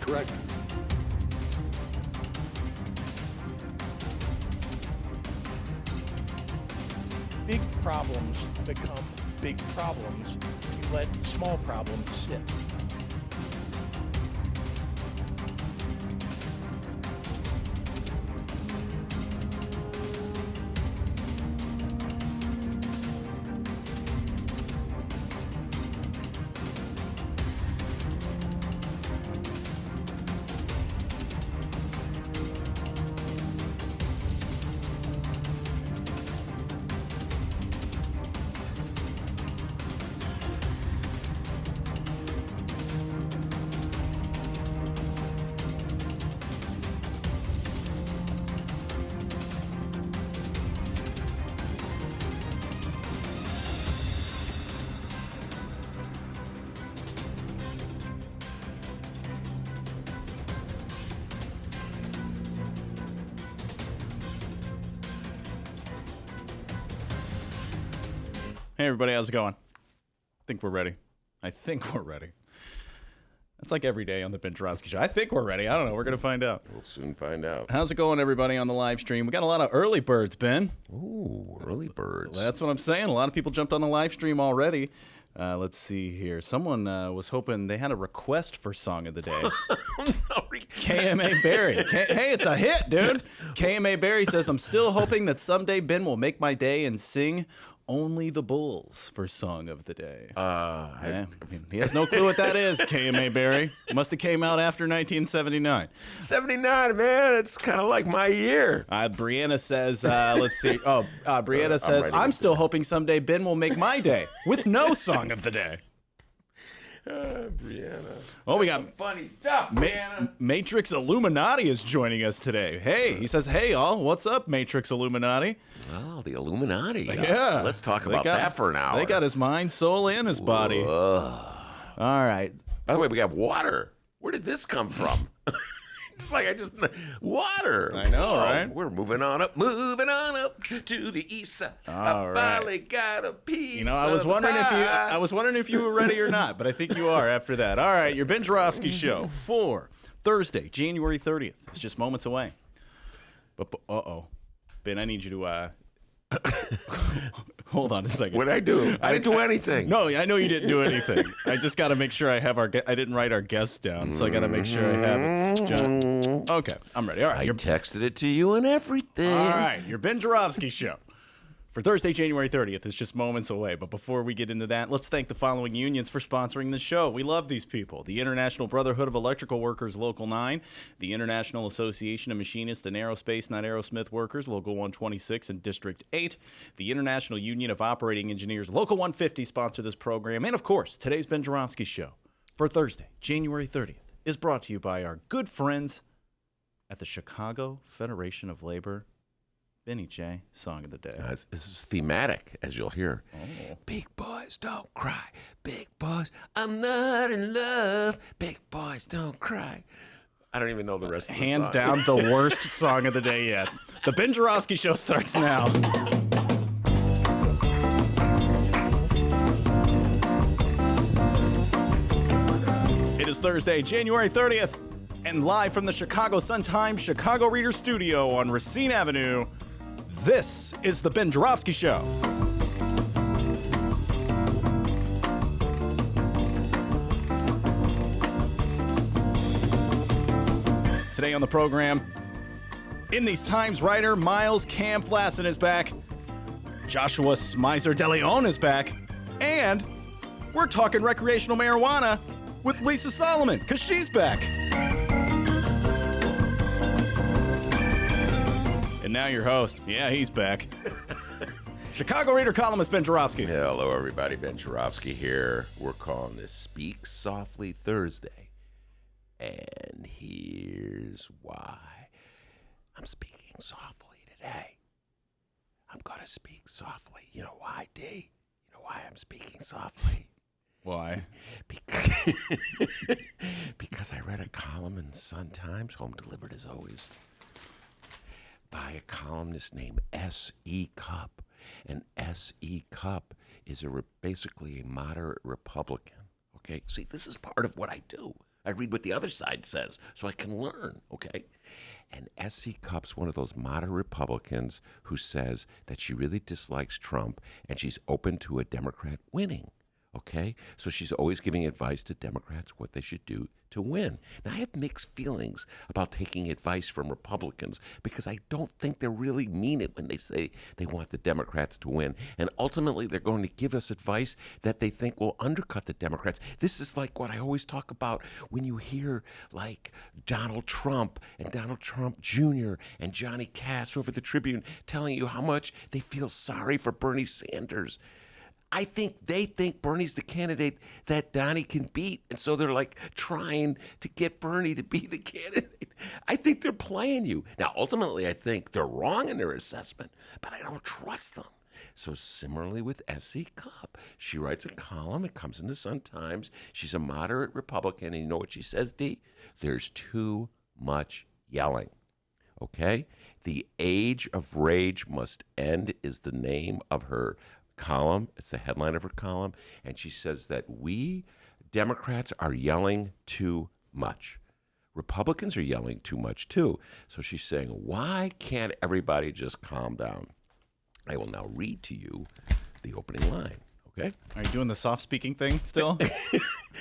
Correct. Big problems become big problems. You let small problems sit. Hey everybody, how's it going? I think we're ready. That's like every day on the Ben Joravsky Show. I think we're ready. I don't know. We're going to find out. We'll soon find out. How's it going, everybody, on the live stream? We got a lot of early birds, Ben. Ooh, early birds. That's what I'm saying. A lot of people jumped on the live stream already. Let's see here. Someone was hoping they had a request for Song of the Day. KMA Barry. Hey, it's a hit, dude. KMA Barry says, I'm still hoping that someday Ben will make my day and sing Only the Bulls for Song of the Day. He has no clue what that is, KMA Barry. Must have came out after 1979. 79, man. It's kind of like my year. Brianna says, let's see. Brianna says, I'm still hoping someday Ben will make my day with no Song of the Day. Brianna. Oh, we got some funny stuff, Brianna. Matrix Illuminati is joining us today. Hey, he says, hey, all. What's up, Matrix Illuminati? Oh, the Illuminati. Yeah. Let's talk about that for an hour. They got his mind, soul, and his body. All right. By the way, we got water. Where did this come from? It's like water. I know, right? We're moving on up to the east side. All I finally got a piece. You know, I was wondering if you were ready or not, but I think you are after that. All right, your Ben Joravsky Show for Thursday, January 30th. It's just moments away. But Ben, I need you to hold on a second. What'd I do? I didn't do anything. No, I know you didn't do anything. I just got to make sure I have I didn't write our guests down, so I got to make sure I have it. John. Okay, I'm ready. All right. I texted it to you and everything. All right, your Ben Joravsky Show for Thursday, January 30th is just moments away. But before we get into that, let's thank the following unions for sponsoring the show. We love these people. The International Brotherhood of Electrical Workers, Local 9. The International Association of Machinists and Aerospace, Not Aerosmith Workers, Local 126 and District 8. The International Union of Operating Engineers, Local 150, sponsor this program. And, of course, today's Ben Joravsky Show for Thursday, January 30th, is brought to you by our good friends at the Chicago Federation of Labor. Benny J, Song of the Day. This is thematic, as you'll hear. Oh. Big boys don't cry. Big boys, I'm not in love. Big boys don't cry. I don't even know the rest of the song. Hands down, the worst song of the day yet. The Ben Joravsky Show starts now. It is Thursday, January 30th, and live from the Chicago Sun-Times Chicago Reader Studio on Racine Avenue, this is the Ben Joravsky Show. Today on the program, in these times, writer Miles Kampf-Lassin is back. Joshua Smyser Deleon is back. And we're talking recreational marijuana with Lisa Solomon, because she's back. And now your host. Yeah, he's back. Chicago Reader columnist Ben Joravsky. Hello, everybody. Ben Joravsky here. We're calling this Speak Softly Thursday. And here's why. I'm speaking softly today. I'm going to speak softly. You know why, D? You know why I'm speaking softly? Why? Because I read a column in Sun-Times, home delivered as always, by a columnist named S.E. Cupp. And S.E. Cupp is basically a moderate Republican. Okay, see, this is part of what I do. I read what the other side says so I can learn, okay? And S.C. Cupp's one of those moderate Republicans who says that she really dislikes Trump and she's open to a Democrat winning. Okay? So she's always giving advice to Democrats what they should do to win. Now, I have mixed feelings about taking advice from Republicans because I don't think they really mean it when they say they want the Democrats to win. And ultimately, they're going to give us advice that they think will undercut the Democrats. This is like what I always talk about when you hear like Donald Trump and Donald Trump Jr. and Johnny Cass over the Tribune telling you how much they feel sorry for Bernie Sanders. I think they think Bernie's the candidate that Donnie can beat. And so they're like trying to get Bernie to be the candidate. I think they're playing you. Now, ultimately, I think they're wrong in their assessment, but I don't trust them. So similarly with S.C. Cupp, she writes a column. It comes in the Sun-Times. She's a moderate Republican. And you know what she says, D? There's too much yelling. Okay? The age of rage must end is the name of her column. It's the headline of her column. And she says that we Democrats are yelling too much. Republicans are yelling too much too. So she's saying, why can't everybody just calm down? I will now read to you the opening line. Okay? Are you doing the soft speaking thing still?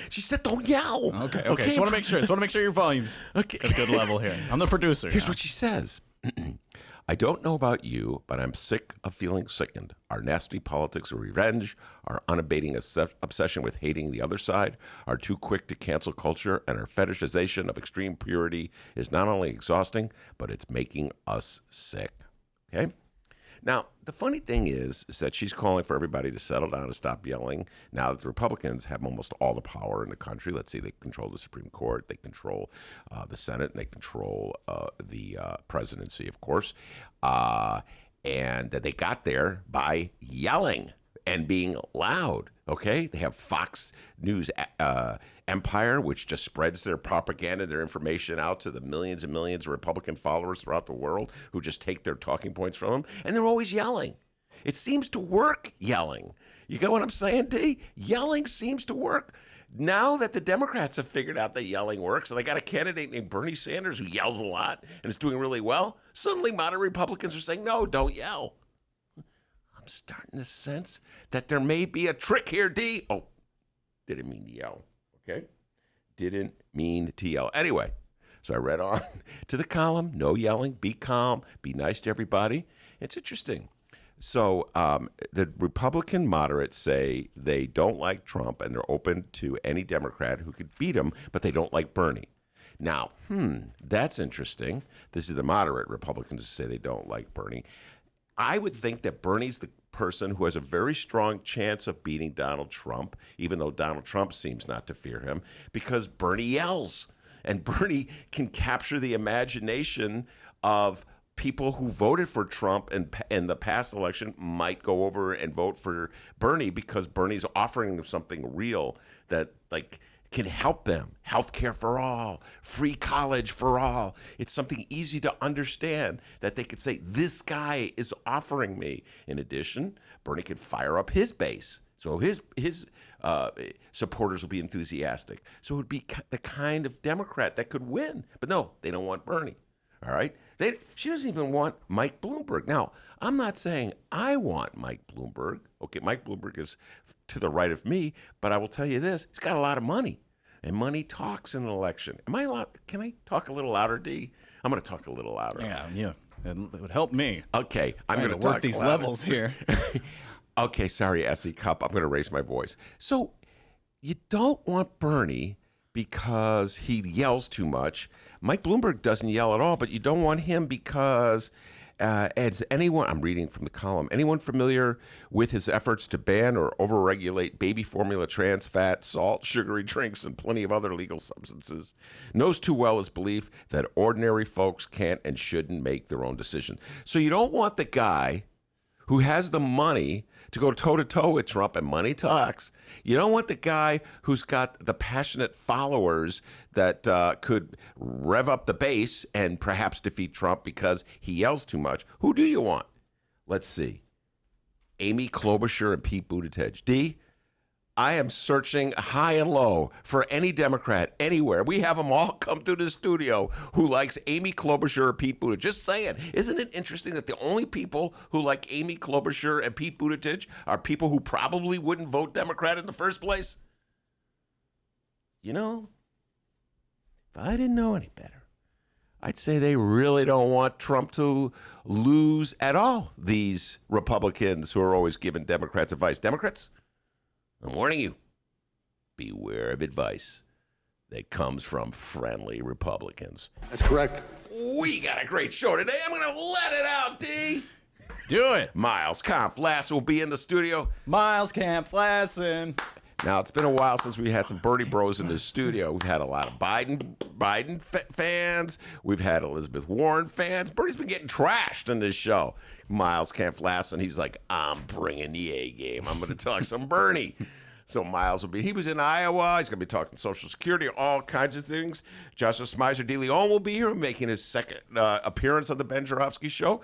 She said, don't yell. Okay. Just want to make sure your volume's at a good level here. I'm the producer. Here's what she says. I don't know about you, but I'm sick of feeling sickened. Our nasty politics of revenge, our unabating obsession with hating the other side, our too quick to cancel culture, and our fetishization of extreme purity is not only exhausting, but it's making us sick. Okay? Now, the funny thing is that she's calling for everybody to settle down and stop yelling. Now that the Republicans have almost all the power in the country, let's see, they control the Supreme Court, they control the Senate, and they control the presidency, of course. And they got there by yelling and being loud, okay? They have Fox News empire, which just spreads their propaganda, their information out to the millions and millions of Republican followers throughout the world who just take their talking points from them, and they're always yelling. It seems to work, yelling. You get what I'm saying, D? Yelling seems to work. Now that the Democrats have figured out that yelling works, and they got a candidate named Bernie Sanders who yells a lot and is doing really well, suddenly moderate Republicans are saying, no, don't yell. I'm starting to sense that there may be a trick here, D. Oh, didn't mean to yell, okay? Didn't mean to yell. Anyway, so I read on to the column, no yelling, be calm, be nice to everybody. It's interesting. So the Republican moderates say they don't like Trump and they're open to any Democrat who could beat him, but they don't like Bernie. Now, that's interesting. This is the moderate Republicans who say they don't like Bernie. I would think that Bernie's the person who has a very strong chance of beating Donald Trump, even though Donald Trump seems not to fear him, because Bernie yells. And Bernie can capture the imagination of people who voted for Trump in the past election might go over and vote for Bernie because Bernie's offering them something real that, like, can help them. Healthcare for all, free college for all. It's something easy to understand that they could say, this guy is offering me. In addition, Bernie could fire up his base. So his supporters will be enthusiastic. So it would be the kind of Democrat that could win. But no, they don't want Bernie. All right? She doesn't even want Mike Bloomberg. Now, I'm not saying I want Mike Bloomberg. Okay, Mike Bloomberg is to the right of me, but I will tell you this, he's got a lot of money. And money talks in an election. Am I allowed? Can I talk a little louder, D? I'm going to talk a little louder. Yeah. It would help me. Okay, I'm going to work these louder. levels here. Okay, sorry, S.E. Cupp. I'm going to raise my voice. So you don't want Bernie because he yells too much. Mike Bloomberg doesn't yell at all, but you don't want him because, as anyone, I'm reading from the column, anyone familiar with his efforts to ban or overregulate baby formula, trans fat, salt, sugary drinks, and plenty of other legal substances knows too well his belief that ordinary folks can't and shouldn't make their own decisions. So you don't want the guy who has the money to go toe-to-toe with Trump, and money talks. You don't want the guy who's got the passionate followers that could rev up the base and perhaps defeat Trump because he yells too much. Who do you want? Let's see. Amy Klobuchar and Pete Buttigieg. D, I am searching high and low for any Democrat anywhere. We have them all come to the studio who likes Amy Klobuchar or Pete Buttigieg. Just saying. Isn't it interesting that the only people who like Amy Klobuchar and Pete Buttigieg are people who probably wouldn't vote Democrat in the first place? You know, if I didn't know any better, I'd say they really don't want Trump to lose at all, these Republicans who are always giving Democrats advice. Democrats, I'm warning you, beware of advice that comes from friendly Republicans. That's correct. We got a great show today. I'm going to let it out, D. Do it. Miles Kampf-Lassin will be in the studio. Miles Kampf-Lassin. Now, it's been a while since we had some Bernie Bros in the studio. We've had a lot of Biden fans. We've had Elizabeth Warren fans. Bernie's been getting trashed in this show. Miles Kampf-Lassin, he's like, I'm bringing the A game. I'm going to talk some Bernie. So Miles will be, he was in Iowa. He's going to be talking Social Security, all kinds of things. Justice Smyser Deleon will be here, making his second appearance on the Ben Joravsky Show.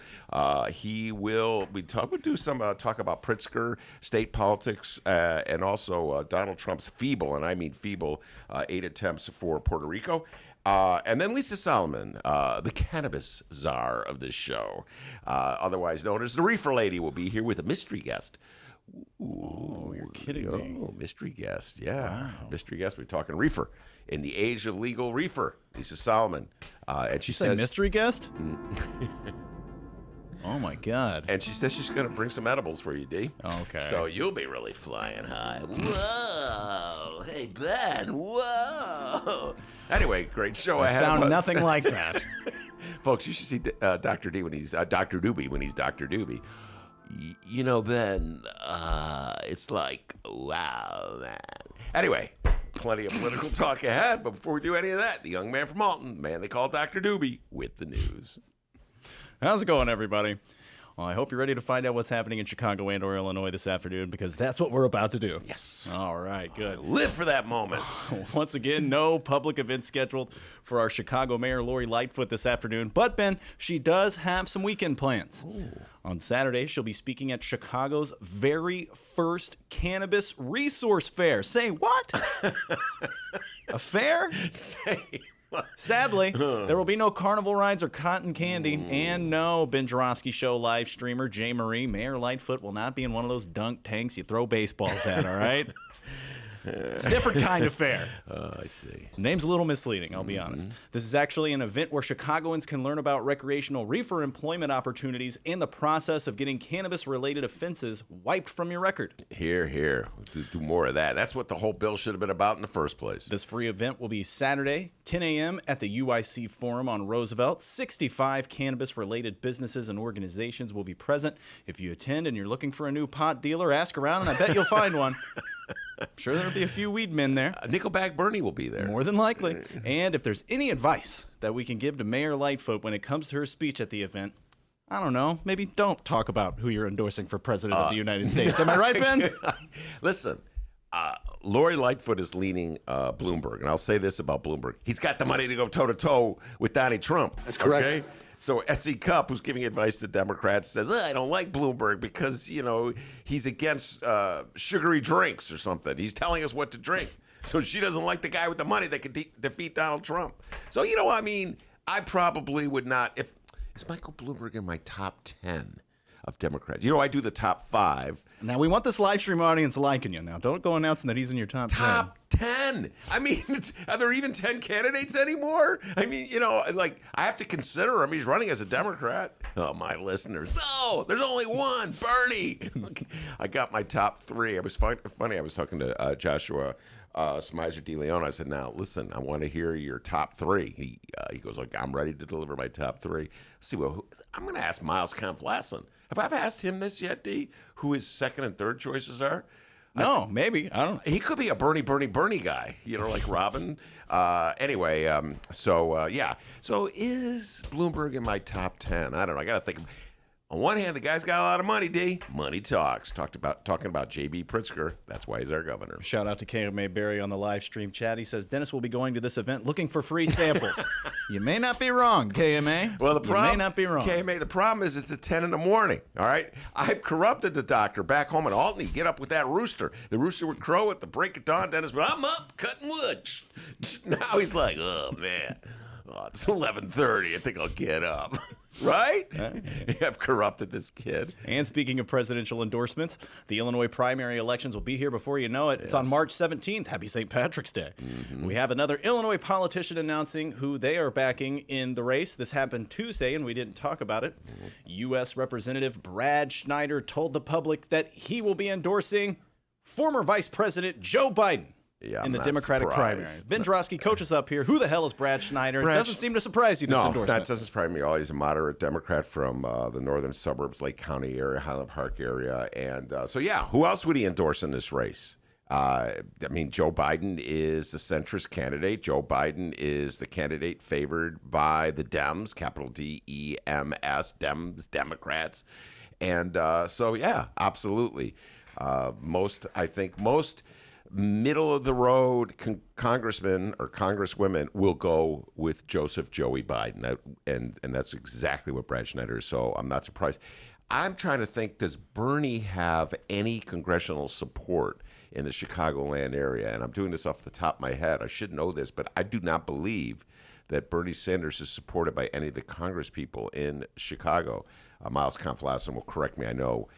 He will be talk about Pritzker, state politics, and also Donald Trump's feeble, and I mean feeble, 8 attempts for Puerto Rico. And then Lisa Solomon, the cannabis czar of this show, otherwise known as the Reefer Lady, will be here with a mystery guest. Oh, you're kidding me. Oh, mystery guest, yeah. Wow. Mystery guest, we're talking reefer. In the age of legal reefer, Lisa Solomon. And she Say says... mystery guest? Oh, my God. And she says she's going to bring some edibles for you, D. Okay. So you'll be really flying high. Whoa. Hey, Ben. Whoa. Anyway, great show I ahead of sound us. nothing like that. Folks, you should see Dr. D when he's Dr. Doobie when he's Dr. Doobie. You know, Ben, it's like, wow, man. Anyway, plenty of political talk ahead, but before we do any of that, the young man from Alton, man they call Dr. Doobie, with the news. How's it going, everybody? Well, I hope you're ready to find out what's happening in Chicago and or Illinois this afternoon, because that's what we're about to do. Yes. All right, good. Live for that moment. Once again, no public events scheduled for our Chicago Mayor Lori Lightfoot this afternoon. But, Ben, she does have some weekend plans. Ooh. On Saturday, she'll be speaking at Chicago's very first Cannabis Resource Fair. Say what? A fair? Say what? Sadly, there will be no carnival rides or cotton candy. And no, Ben Joravsky Show live streamer Jay Marie, Mayor Lightfoot will not be in one of those dunk tanks you throw baseballs at, all right? It's a different kind of fair. Oh, I see. The name's a little misleading, I'll be honest. This is actually an event where Chicagoans can learn about recreational reefer employment opportunities and the process of getting cannabis-related offenses wiped from your record. Here. Do more of that. That's what the whole bill should have been about in the first place. This free event will be Saturday, 10 a.m. at the UIC Forum on Roosevelt. 65 cannabis-related businesses and organizations will be present. If you attend and you're looking for a new pot dealer, ask around, and I bet you'll find one. I'm sure there'll be a few weed men there. Nickelback Bernie will be there. More than likely. And if there's any advice that we can give to Mayor Lightfoot when it comes to her speech at the event, I don't know, maybe don't talk about who you're endorsing for president of the United States. Am I right, Ben? Listen, Lori Lightfoot is leaning Bloomberg, and I'll say this about Bloomberg. He's got the money to go toe-to-toe with Donald Trump. That's correct. Okay? So S.C. Cupp, who's giving advice to Democrats, says, I don't like Bloomberg because, he's against sugary drinks or something. He's telling us what to drink. So she doesn't like the guy with the money that could defeat Donald Trump. So, I probably would not. Is Michael Bloomberg in my top 10 of Democrats? I do the top 5. Now, we want this live stream audience liking you. Now, don't go announcing that he's in your top 10. Top 10. I mean, are there even 10 candidates anymore? I mean, I have to consider him. He's running as a Democrat. Oh, my listeners. No, there's only one, Bernie. I got my top 3. It was funny. I was talking to Joshua Smyser Deleon. I said, now, listen, I want to hear your top 3. He goes, I'm ready to deliver my top 3. Let's see, I'm going to ask Miles Kampf-Lassin. Have I ever asked him this yet, D? Who his second and third choices are? No, maybe. I don't know. He could be a Bernie guy, like Robin. Anyway, yeah. So is Bloomberg in my top 10? I don't know. I got to think. On one hand, the guy's got a lot of money, D. Money talks. Talking about J.B. Pritzker. That's why he's our governor. Shout out to KMA Barry on the live stream chat. He says, Dennis will be going to this event looking for free samples. You may not be wrong, KMA. Well, you may not be wrong. KMA, the problem is it's at 10 in the morning, all right? I've corrupted the doctor back home in Albany. Get up with that rooster. The rooster would crow at the break of dawn, Dennis, but I'm up cutting wood. Now he's like, oh, man. Oh, it's 11:30. I think I'll get up. Right? I've corrupted this kid. And speaking of presidential endorsements, the Illinois primary elections will be here before you know it. It's on March 17th. Happy St. Patrick's Day. We have another Illinois politician announcing who they are backing in the race. This happened Tuesday, and we didn't talk about it. U.S. Representative Brad Schneider told the public that he will be endorsing former Vice President Joe Biden. Yeah, in the I'm not Democratic surprised. primary. Ben Joravsky, coach us up here. Who the hell is Brad Schneider? It doesn't seem to surprise you, this No, endorsement. that doesn't surprise me at all. He's a moderate Democrat from the northern suburbs, Lake County area, Highland Park area. And so, yeah, who else would he endorse in this race? I mean, Joe Biden is the centrist candidate. Joe Biden is the candidate favored by the Dems, capital D-E-M-S, Dems, Democrats. And so, yeah, absolutely. Most middle of the road congressmen or congresswomen will go with Joseph Joey Biden, and that's exactly what Brad Schneider is. So I'm not surprised. I'm trying to think: does Bernie have any congressional support in the Chicagoland area? And I'm doing this off the top of my head. I should know this, but I do not believe that Bernie Sanders is supported by any of the Congress people in Chicago. Miles Kampf-Lassin will correct me. I know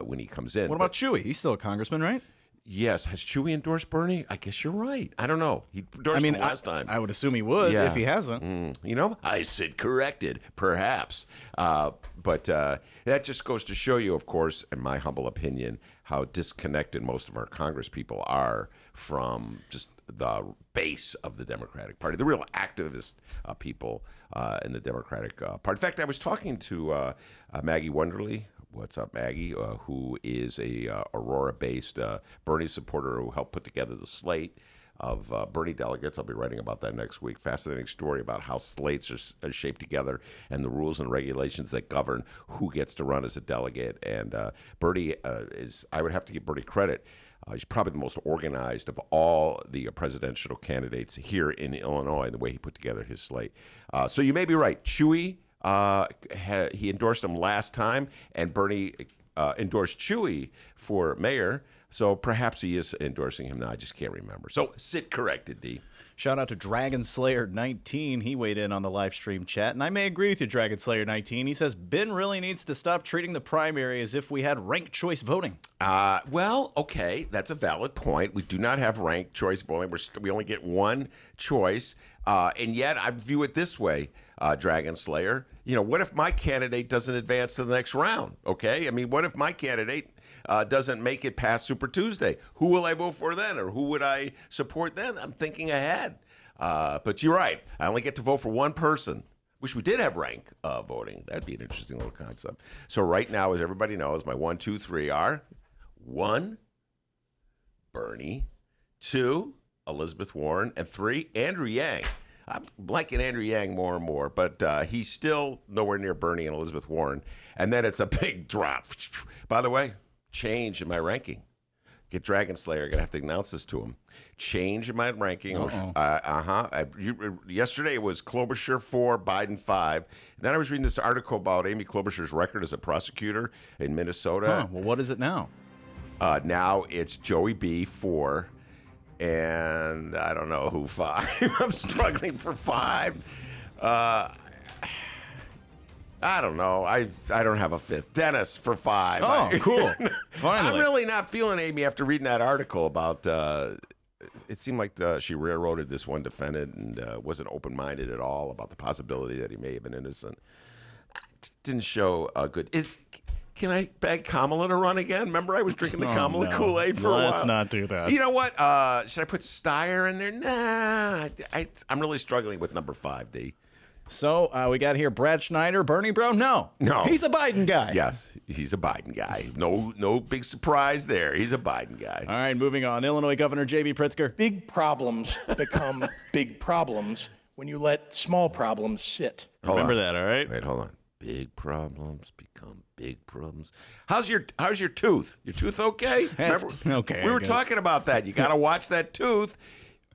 when he comes in. What about Chewy? He's still a congressman, right? Yes. Has Chewy endorsed Bernie? I guess you're right. I don't know. He endorsed him last time. I would assume he would if he hasn't. You know, I said corrected, perhaps. But that just goes to show you, of course, in my humble opinion, how disconnected most of our Congress people are from just the base of the Democratic Party, the real activist people in the Democratic Party. In fact, I was talking to Maggie Wonderly. What's up, Maggie? Who is a Aurora-based Bernie supporter who helped put together the slate of Bernie delegates. I'll be writing about that next week. Fascinating story about how slates are shaped together and the rules and regulations that govern who gets to run as a delegate. And Bernie I would have to give Bernie credit. He's probably the most organized of all the presidential candidates here in Illinois, the way he put together his slate. So you may be right. Chewy, he endorsed him last time, and Bernie endorsed Chewy for mayor. So perhaps he is endorsing him now. I just can't remember. So sit corrected, D. Shout out to Dragon Slayer 19. He weighed in on the live stream chat, and I may agree with you, Dragon Slayer 19. He says Ben really needs to stop treating the primary as if we had ranked choice voting. Well, okay, that's a valid point. We do not have ranked choice voting. We only get one choice, and yet I view it this way, Dragon Slayer. You know, what if my candidate doesn't advance to the next round? Okay, I mean, what if my candidate doesn't make it past Super Tuesday? Who will I vote for then, or who would I support then? I'm thinking ahead. But you're right. I only get to vote for one person. Wish we did have rank voting. That'd be an interesting little concept. So right now, as everybody knows, my 1, 2, 3 are 1, Bernie, 2, Elizabeth Warren, and 3, Andrew Yang. I'm liking Andrew Yang more and more, but he's still nowhere near Bernie and Elizabeth Warren. And then it's a big drop. By the way, change in my ranking. Get Dragon Slayer. I'm going to have to announce this to him. Change in my ranking. Yesterday it was Klobuchar 4, Biden 5. Then I was reading this article about Amy Klobuchar's record as a prosecutor in Minnesota. Well, what is it now? Now it's Joey B 4, and I don't know who 5. I'm struggling for 5. I don't know. I don't have a 5th. Dennis for 5. Oh, cool. Finally. I'm really not feeling Amy after reading that article about. It seemed like she railroaded this one defendant and wasn't open-minded at all about the possibility that he may have been innocent. Didn't show good. Can I beg Kamala to run again? Remember, I was drinking the Kamala Kool-Aid for a while. Let's not do that. You know what? Should I put Steyer in there? Nah. I'm really struggling with number 5, D. So we got here Brad Schneider, Bernie bro? No. He's a Biden guy. Yes, he's a Biden guy. No big surprise there. He's a Biden guy. All right, moving on. Illinois Governor J.B. Pritzker. Big problems become big problems when you let small problems sit. Remember that, all right? Wait, hold on. Big problems become big problems. How's your tooth? Your tooth okay? Remember, okay. We were talking about that. You got to watch that tooth,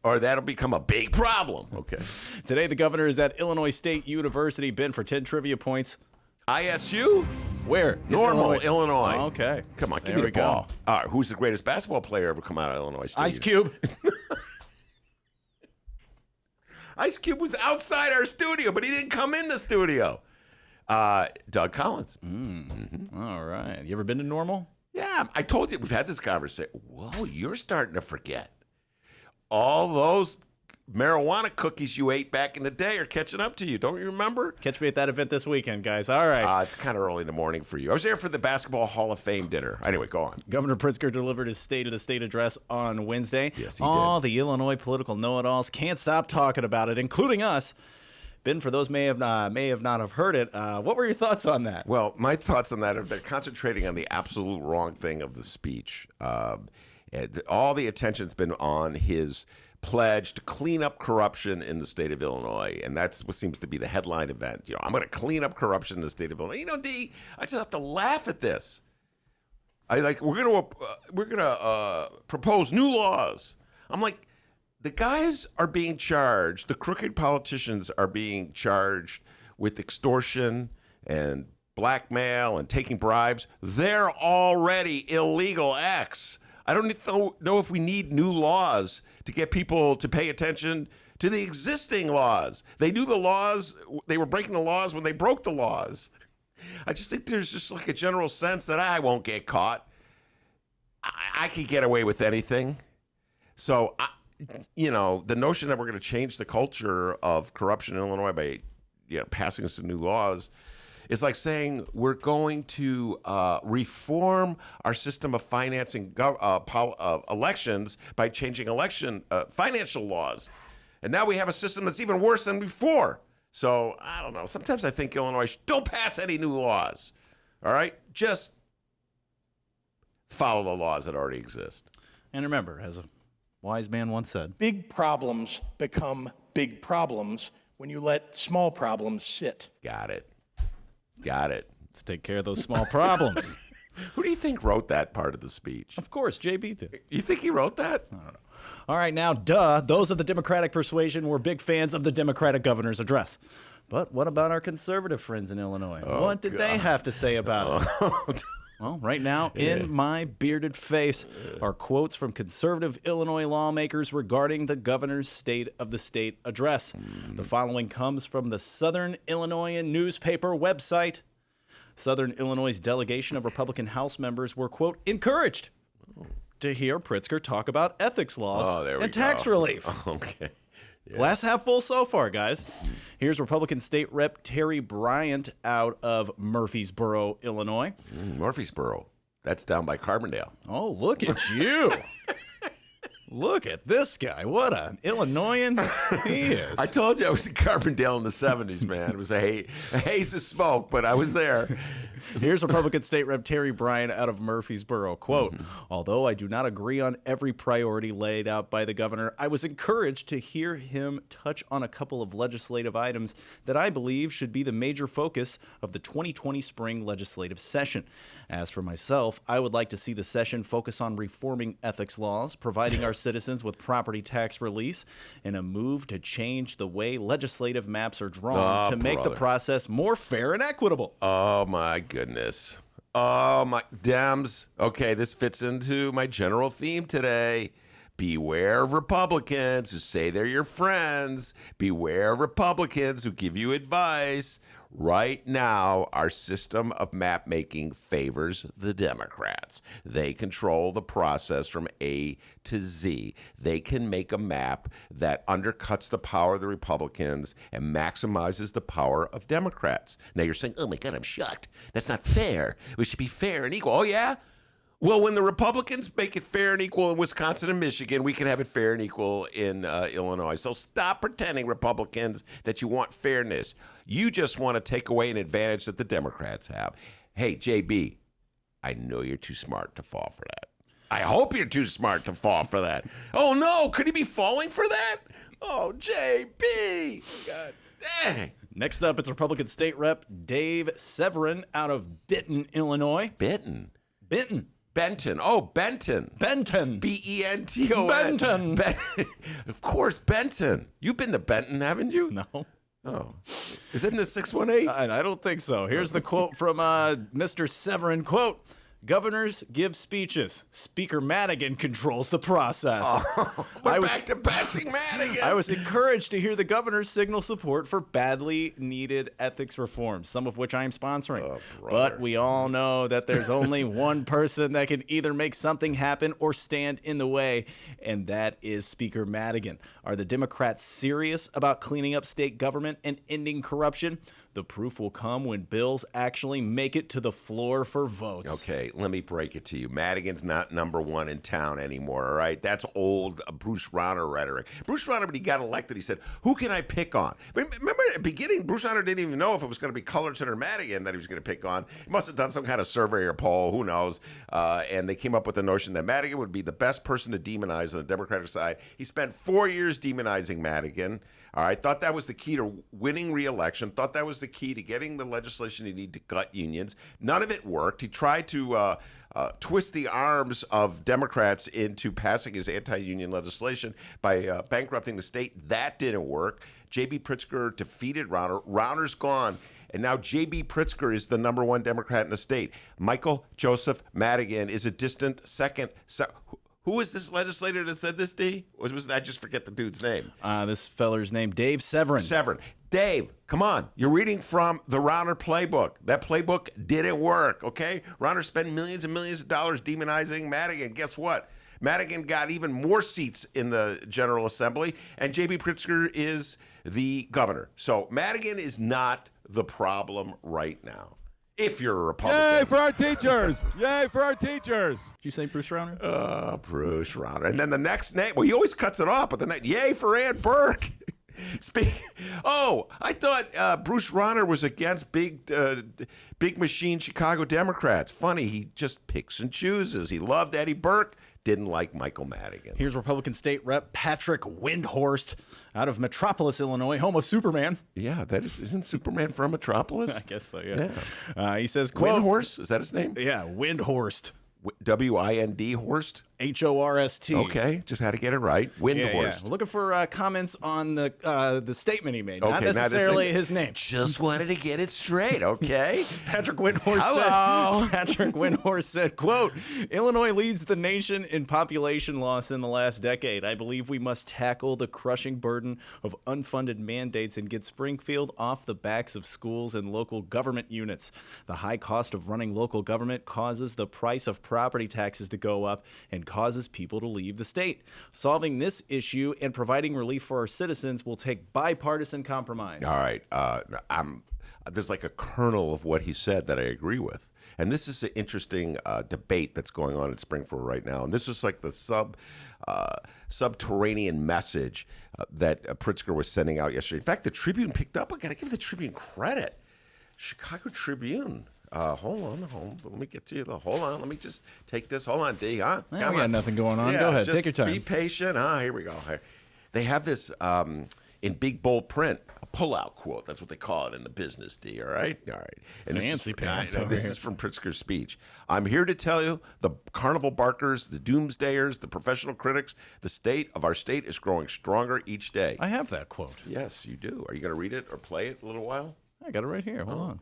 or that'll become a big problem. Okay. Today, the governor is at Illinois State University. Ben, for 10 trivia points. ISU? Where? Normal, Illinois. Oh, okay. Come on, give There me the we go. ball. All right, who's the greatest basketball player ever come out of Illinois State? Ice Cube. Ice Cube was outside our studio, but he didn't come in the studio. Doug Collins. All right. You ever been to Normal? Yeah, I told you we've had this conversation. Whoa, you're starting to forget. All those marijuana cookies you ate back in the day are catching up to you. Don't you remember? Catch me at that event this weekend, guys. All right. It's kind of early in the morning for you. I was there for the Basketball Hall of Fame dinner. Anyway, go on. Governor Pritzker delivered his State of the State address on Wednesday. Yes, he All did. the Illinois political know-it-alls can't stop talking about it, including us. Ben, for those may have not have heard it, what were your thoughts on that? Well, my thoughts on that are they're concentrating on the absolute wrong thing of the speech. And all the attention's been on his pledge to clean up corruption in the state of Illinois, and that's what seems to be the headline event. I'm going to clean up corruption in the state of Illinois. D, I just have to laugh at this. We're gonna propose new laws. I'm like, the guys are being charged. The crooked politicians are being charged with extortion and blackmail and taking bribes. They're already illegal acts. I don't know if we need new laws to get people to pay attention to the existing laws. They knew the laws. They were breaking the laws when they broke the laws. I just think there's just like a general sense that I won't get caught. I can get away with anything. So, the notion that we're going to change the culture of corruption in Illinois by passing some new laws is like saying we're going to reform our system of financing elections by changing financial laws. And now we have a system that's even worse than before. So, I don't know. Sometimes I think Illinois don't pass any new laws. All right? Just follow the laws that already exist. And remember, as a wise man once said, Big problems become big problems when you let small problems sit. Got it. let's take care of those small problems. Who do you think wrote that part of the speech? Of course, JB did. You think he wrote that? All right, now, those of the Democratic persuasion were big fans of the Democratic governor's address. But what about our conservative friends in Illinois? What did they have to say about it? Well, right now, in my bearded face are quotes from conservative Illinois lawmakers regarding the governor's State of the State address. The following comes from the Southern Illinois newspaper website. Southern Illinois' delegation of Republican House members were, quote, encouraged to hear Pritzker talk about ethics laws and tax relief. Okay. Yeah. Glass half full so far, guys. Here's Republican State Rep Terry Bryant out of Murfreesboro, Illinois. Murfreesboro. That's down by Carbondale. Oh, look at you. Look at this guy. What an Illinoisan he is. I told you I was in Carbondale in the 70s, man. It was a haze of smoke, but I was there. Here's Republican State Rep Terry Bryant out of Murfreesboro. Quote, although I do not agree on every priority laid out by the governor, I was encouraged to hear him touch on a couple of legislative items that I believe should be the major focus of the 2020 spring legislative session. As for myself, I would like to see the session focus on reforming ethics laws, providing our citizens with property tax release, and a move to change the way legislative maps are drawn to make the process more fair and equitable. Oh, my goodness. Oh, my Dems. Okay, this fits into my general theme today. Beware of Republicans who say they're your friends. Beware of Republicans who give you advice. Right now, our system of map making favors the Democrats. They control the process from A to Z. They can make a map that undercuts the power of the Republicans and maximizes the power of Democrats. Now you're saying, oh my God, I'm shocked. That's not fair. We should be fair and equal. Oh, yeah? Well, when the Republicans make it fair and equal in Wisconsin and Michigan, we can have it fair and equal in Illinois. So stop pretending, Republicans, that you want fairness. You just want to take away an advantage that the Democrats have. Hey, JB, I know you're too smart to fall for that. I hope you're too smart to fall for that. Oh, no, could he be falling for that? Oh, JB, God dang. Next up, it's Republican State Rep Dave Severin out of Benton, Illinois. Benton. Benton. Benton. Oh, Benton. Benton. Benton. Benton. Of course, Benton. You've been to Benton, haven't you? No. Oh. Is it in the 618? I don't think so. Here's the quote from Mr. Severin. Quote, governors give speeches. Speaker Madigan controls the process. We're back to bashing Madigan. I was encouraged to hear the governor signal support for badly needed ethics reforms, some of which I am sponsoring. Oh, but we all know that there's only one person that can either make something happen or stand in the way, and that is Speaker Madigan. Are the Democrats serious about cleaning up state government and ending corruption? The proof will come when bills actually make it to the floor for votes. Okay, let me break it to you. Madigan's not number one in town anymore, all right? That's old Bruce Rauner rhetoric. Bruce Rauner, when he got elected, he said, who can I pick on? But remember at the beginning, Bruce Rauner didn't even know if it was going to be Cullerton or Madigan that he was going to pick on. He must have done some kind of survey or poll, who knows? And they came up with the notion that Madigan would be the best person to demonize on the Democratic side. He spent 4 years demonizing Madigan. All right, thought that was the key to winning re-election, thought that was the key to getting the legislation he needed to gut unions. None of it worked. He tried to twist the arms of Democrats into passing his anti-union legislation by bankrupting the state. That didn't work. J.B. Pritzker defeated Rauner. Rauner's gone. And now J.B. Pritzker is the number one Democrat in the state. Michael Joseph Madigan is a distant second. Who was this legislator that said this, D? I just forget the dude's name. This feller's name, Dave Severin. Severin. Dave, come on. You're reading from the Rauner playbook. That playbook didn't work, okay? Rauner spent millions and millions of dollars demonizing Madigan. Guess what? Madigan got even more seats in the General Assembly, and J.B. Pritzker is the governor. So Madigan is not the problem right now. If you're a Republican. Yay for our teachers! Yay for our teachers! Did you say Bruce Rauner? Bruce Rauner. And then the next name, well, he always cuts it off, but the next, yay for Ann Burke. I thought Bruce Rauner was against big machine Chicago Democrats. Funny, he just picks and chooses. He loved Eddie Burke, didn't like Michael Madigan. Here's Republican State Rep Patrick Windhorst out of Metropolis, Illinois, home of Superman. Yeah, isn't Superman from Metropolis? I guess so, yeah. He says, quote, Windhorst? Is that his name? Yeah, Windhorst. W-I-N-D Horst? H-O-R-S-T. Okay, just had to get it right. Windhorst. Yeah. We're looking for comments on the statement he made, not Okay, necessarily his name. Just wanted to get it straight, okay? Patrick Windhorst said, quote, Illinois leads the nation in population loss in the last decade. I believe we must tackle the crushing burden of unfunded mandates and get Springfield off the backs of schools and local government units. The high cost of running local government causes the price of property taxes to go up and causes people to leave the state. Solving this issue and providing relief for our citizens will take bipartisan compromise. All right. There's like a kernel of what he said that I agree with. And this is an interesting debate that's going on in Springfield right now. And this is like the subterranean message that Pritzker was sending out yesterday. In fact, the Tribune picked up. I got to give the Tribune credit. Chicago Tribune. Hold on. Let me get to you. Hold on. Let me just take this. Hold on, D. Huh? I got nothing going on. Yeah, go ahead. just Take your time. Be patient. Here we go. They have this in big bold print, a pull-out quote. That's what they call it in the business, D. All right? And Fancy pants. This is from Pritzker's speech. I'm here to tell you, the carnival barkers, the doomsdayers, the professional critics, the state of our state is growing stronger each day. I have that quote. Yes, you do. Are you going to read it or play it a little while? I got it right here. Hold on.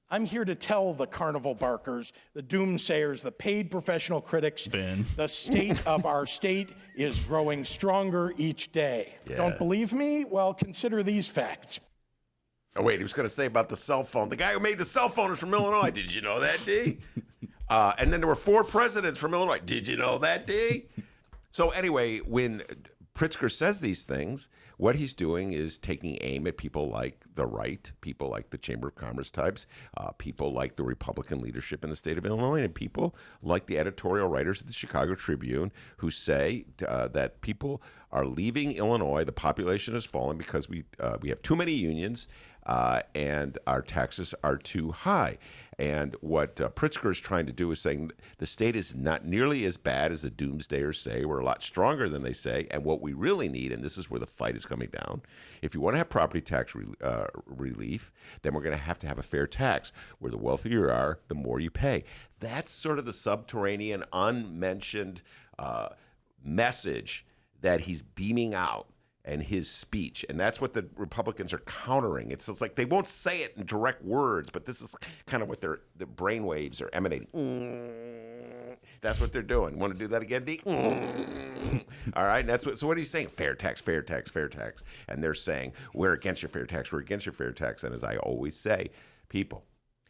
I'm here to tell the carnival barkers, the doomsayers, the paid professional critics, the state of our state is growing stronger each day. Yeah. Don't believe me? Well, consider these facts. Oh, wait, he was going to say about the cell phone. The guy who made the cell phone is from Illinois. Did you know that, D? And then there were 4 presidents from Illinois. Did you know that, D? So anyway, when Pritzker says these things, what he's doing is taking aim at people like the right, people like the Chamber of Commerce types, people like the Republican leadership in the state of Illinois, and people like the editorial writers of the Chicago Tribune who say that people are leaving Illinois. The population is falling because we have too many unions and our taxes are too high. And what Pritzker is trying to do is saying the state is not nearly as bad as the doomsdayers say. We're a lot stronger than they say. And what we really need, and this is where the fight is coming down, if you want to have property tax relief, then we're going to have a fair tax. Where the wealthier you are, the more you pay. That's sort of the subterranean, unmentioned message that he's beaming out in his speech. And that's what the Republicans are countering. It's like they won't say it in direct words, but this is kind of what the brainwaves are emanating. That's what they're doing. Want to do that again, D? All right. And that's what. So what he's saying? Fair tax, fair tax, fair tax. And they're saying, we're against your fair tax. We're against your fair tax. And as I always say, people,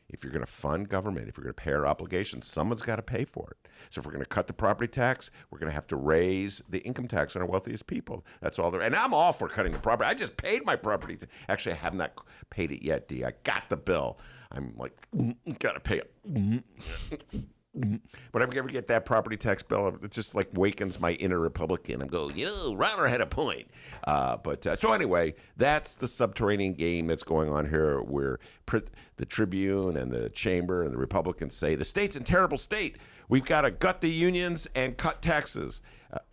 if you're going to fund government, if you're going to pay our obligations, someone's got to pay for it. So if we're going to cut the property tax, we're going to have to raise the income tax on our wealthiest people. That's all there. And I'm all for cutting the property. I just paid my property. Actually, I have not paid it yet, D. I got the bill. I'm like, got to pay it. Whenever I ever get that property tax bill, it just like wakens my inner Republican. I'm going, Ronner had a point. So anyway, that's the subterranean game that's going on here, where the Tribune and the Chamber and the Republicans say the state's in terrible state. We've got to gut the unions and cut taxes.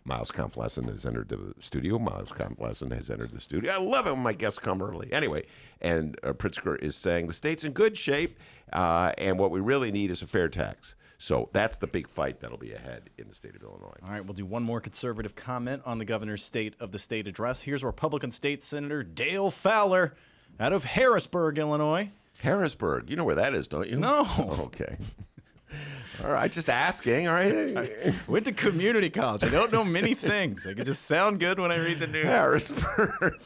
Miles Kampf-Lassin has entered the studio. I love it when my guests come early. Anyway, and Pritzker is saying the state's in good shape, and what we really need is a fair tax. So that's the big fight that'll be ahead in the state of Illinois. All right, we'll do one more conservative comment on the governor's State of the State address. Here's Republican State Senator Dale Fowler out of Harrisburg, Illinois. Harrisburg, you know where that is, don't you? No. Oh, okay. All right, just asking. All right. I went to community college. I don't know many things. I can just sound good when I read the news. Harrisburg.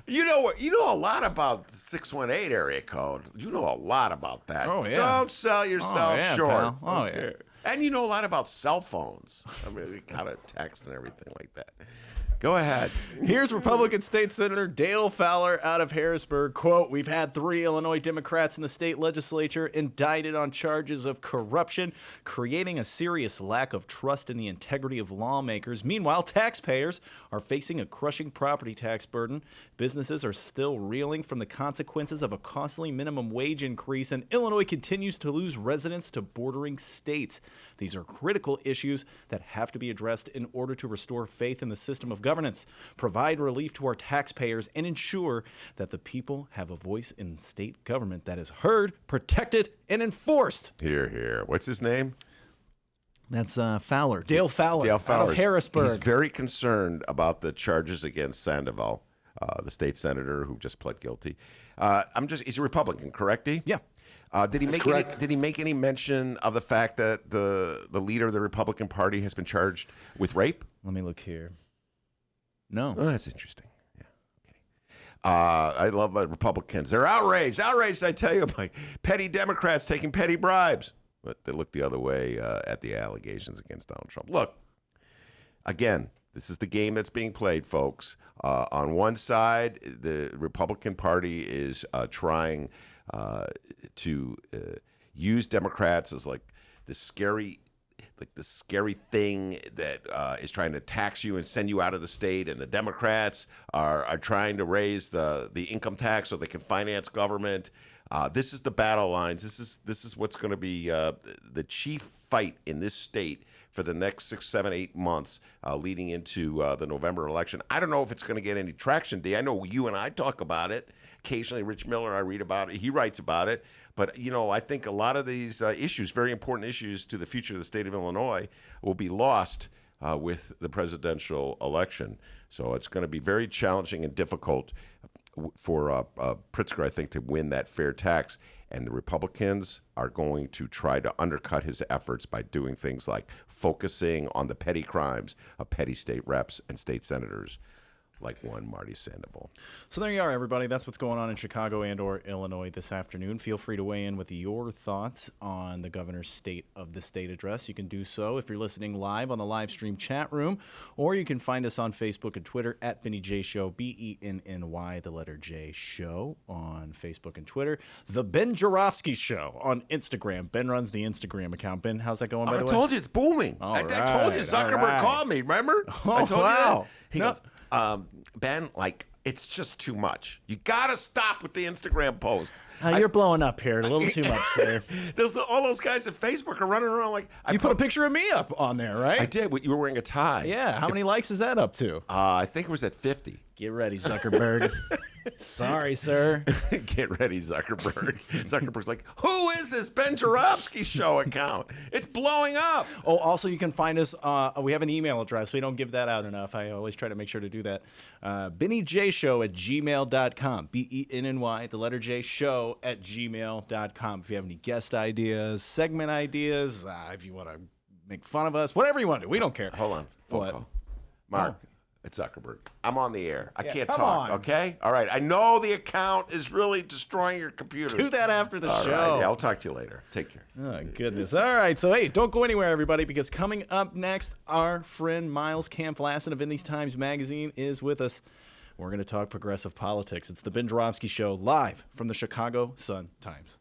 You know a lot about 618 area code. You know a lot about that. Oh, yeah. Don't sell yourself short. Pal. Oh, okay. yeah. And you know a lot about cell phones. I mean, we got a text and everything like that. Go ahead. Here's Republican State Senator Dale Fowler out of Harrisburg. Quote, we've had 3 Illinois Democrats in the state legislature indicted on charges of corruption, creating a serious lack of trust in the integrity of lawmakers. Meanwhile, taxpayers are facing a crushing property tax burden. Businesses are still reeling from the consequences of a costly minimum wage increase, and Illinois continues to lose residents to bordering states. These are critical issues that have to be addressed in order to restore faith in the system of governance, provide relief to our taxpayers, and ensure that the people have a voice in state government that is heard, protected, and enforced. Here. What's his name? That's Fowler. Dale Fowler out of Harrisburg. He's very concerned about the charges against Sandoval, the state senator who just pled guilty. He's a Republican, correct, D? Yeah. Did he make any mention of the fact that the leader of the Republican Party has been charged with rape? Let me look here. No. Oh, that's interesting. Yeah. Okay. I love Republicans. They're outraged, I tell you, by petty Democrats taking petty bribes. But they look the other way at the allegations against Donald Trump. Look, again, this is the game that's being played, folks. On one side, the Republican Party is trying to use Democrats as like the scary thing that is trying to tax you and send you out of the state, and the Democrats are trying to raise the income tax so they can finance government. This is the battle lines. This is what's going to be the chief fight in this state for the next 6, 7, 8 months leading into the November election. I don't know if it's going to get any traction, D. I know you and I talk about it. Occasionally, Rich Miller, I read about it. He writes about it. But, I think a lot of these issues, very important issues to the future of the state of Illinois, will be lost with the presidential election. So it's going to be very challenging and difficult for Pritzker, I think, to win that fair tax. And the Republicans are going to try to undercut his efforts by doing things like focusing on the petty crimes of petty state reps and state senators, like one Marty Sandoval. So there you are, everybody. That's what's going on in Chicago and or Illinois this afternoon. Feel free to weigh in with your thoughts on the governor's State of the State address. You can do so if you're listening live on the live stream chat room, or you can find us on Facebook and Twitter at Benny J Show, BENNY, the letter J Show on Facebook and Twitter. The Ben Joravsky Show on Instagram. Ben runs the Instagram account. Ben, how's that going, by the way? I told you it's booming. I told you Zuckerberg called me, remember? I told you that. He goes, Ben, like, It's just too much. You got to stop with the Instagram post. You're blowing up here a little too much, sir. All those guys at Facebook are running around like... You put a picture of me up on there, right? I did. You were wearing a tie. Yeah. How many likes is that up to? I think it was at 50. Get ready, Zuckerberg. Sorry, sir. Get ready, Zuckerberg. Zuckerberg's like, who is this Ben Joravsky Show account? It's blowing up. Oh, also, you can find us. We have an email address. We don't give that out enough. I always try to make sure to do that. BennyJShow@gmail.com. BENNY, the letter J, show@gmail.com. If you have any guest ideas, segment ideas, if you want to make fun of us, whatever you want to do, we don't care. Hold on. Phone What? call. Mark. It's Zuckerberg. I'm on the air. I can't come talk, on. okay? All right. I know the account is really destroying your computers. Do that after the All show. right. Yeah, I'll talk to you later. Take care. Oh, goodness. All right. So, hey, don't go anywhere, everybody, because coming up next, our friend Miles Kampf-Lassin of In These Times magazine is with us. We're going to talk progressive politics. It's the Ben Joravsky Show, live from the Chicago Sun-Times.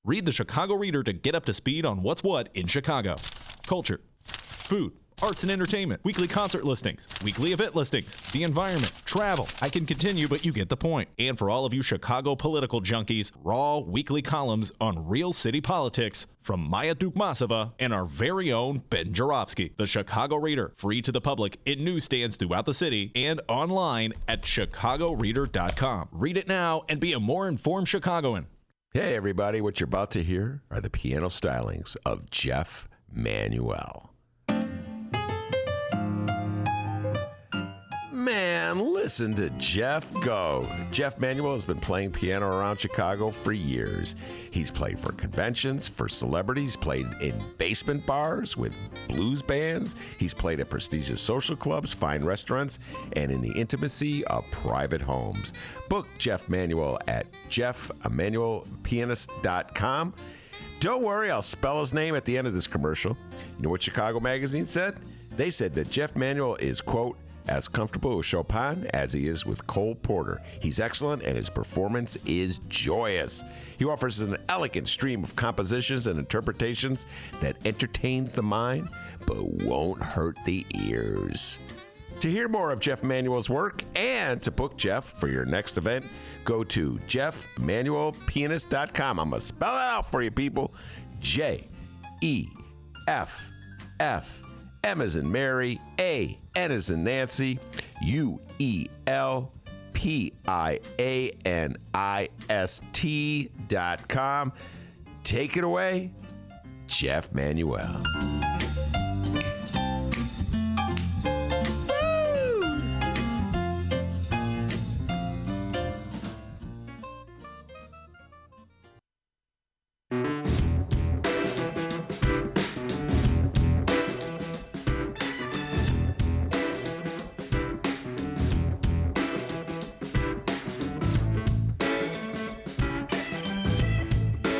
Read the Chicago Reader to get up to speed on what's what in Chicago. Culture, food, arts and entertainment, weekly concert listings, weekly event listings, the environment, travel. I can continue, but you get the point. And for all of you Chicago political junkies, raw weekly columns on real city politics from Maya Dukmasova and our very own Ben Joravsky. The Chicago Reader, free to the public in newsstands throughout the city and online at chicagoreader.com. Read it now and be a more informed Chicagoan. Hey, everybody. What you're about to hear are the piano stylings of Jeff Manuel. Man, listen to Jeff go. Jeff Manuel has been playing piano around Chicago for years. He's played for conventions, for celebrities, played in basement bars with blues bands. He's played at prestigious social clubs, fine restaurants, and in the intimacy of private homes. Book Jeff Manuel at jeffemanuelpianist.com. Don't worry, I'll spell his name at the end of this commercial. You know what Chicago Magazine said? They said that Jeff Manuel is, quote, as comfortable with Chopin as he is with Cole Porter. He's excellent and his performance is joyous. He offers an elegant stream of compositions and interpretations that entertains the mind but won't hurt the ears. To hear more of Jeff Manuel's work and to book Jeff for your next event, go to jeffmanuelpianist.com. I'm going to spell it out for you, people. J-E-F-F. M as in Mary, A, N as in Nancy, UELPIANIST.com. Take it away, Jeff Manuel.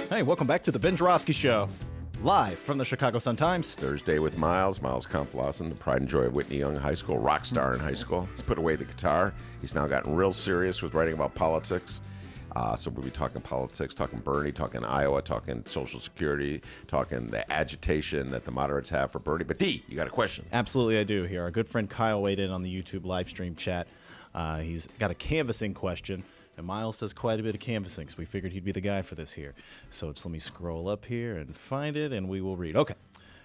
Hey, welcome back to the Ben Joravsky Show, live from the Chicago Sun-Times. Thursday with Miles Kampf-Lassin, the pride and joy of Whitney Young High School, rock star in high school. He's put away the guitar. He's now gotten real serious with writing about politics. So we'll be talking politics, talking Bernie, talking Iowa, talking Social Security, talking the agitation that the moderates have for Bernie. But D, you got a question? Absolutely, I do here. Our good friend Kyle weighed in on the YouTube live stream chat. He's got a canvassing question. And Miles does quite a bit of canvassing, so we figured he'd be the guy for this here. So let me scroll up here and find it, and we will read. Okay.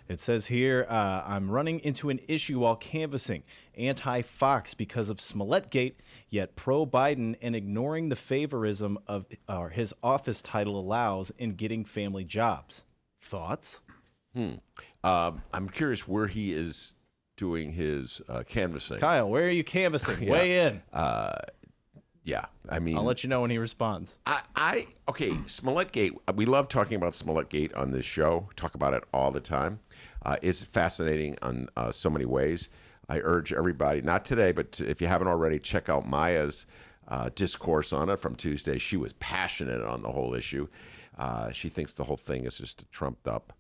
It says here, I'm running into an issue while canvassing. Anti-Fox because of Smollettgate, yet pro-Biden and ignoring the favorism of his office title allows in getting family jobs. Thoughts? I'm curious where he is doing his canvassing. Kyle, where are you canvassing? Weigh in. Yeah, I mean, I'll let you know when he responds. Okay, Smollettgate. We love talking about Smollettgate on this show. Talk about it all the time. It's fascinating on so many ways. I urge everybody, not today, but if you haven't already, check out Maya's discourse on it from Tuesday. She was passionate on the whole issue. She thinks the whole thing is just a trumped up,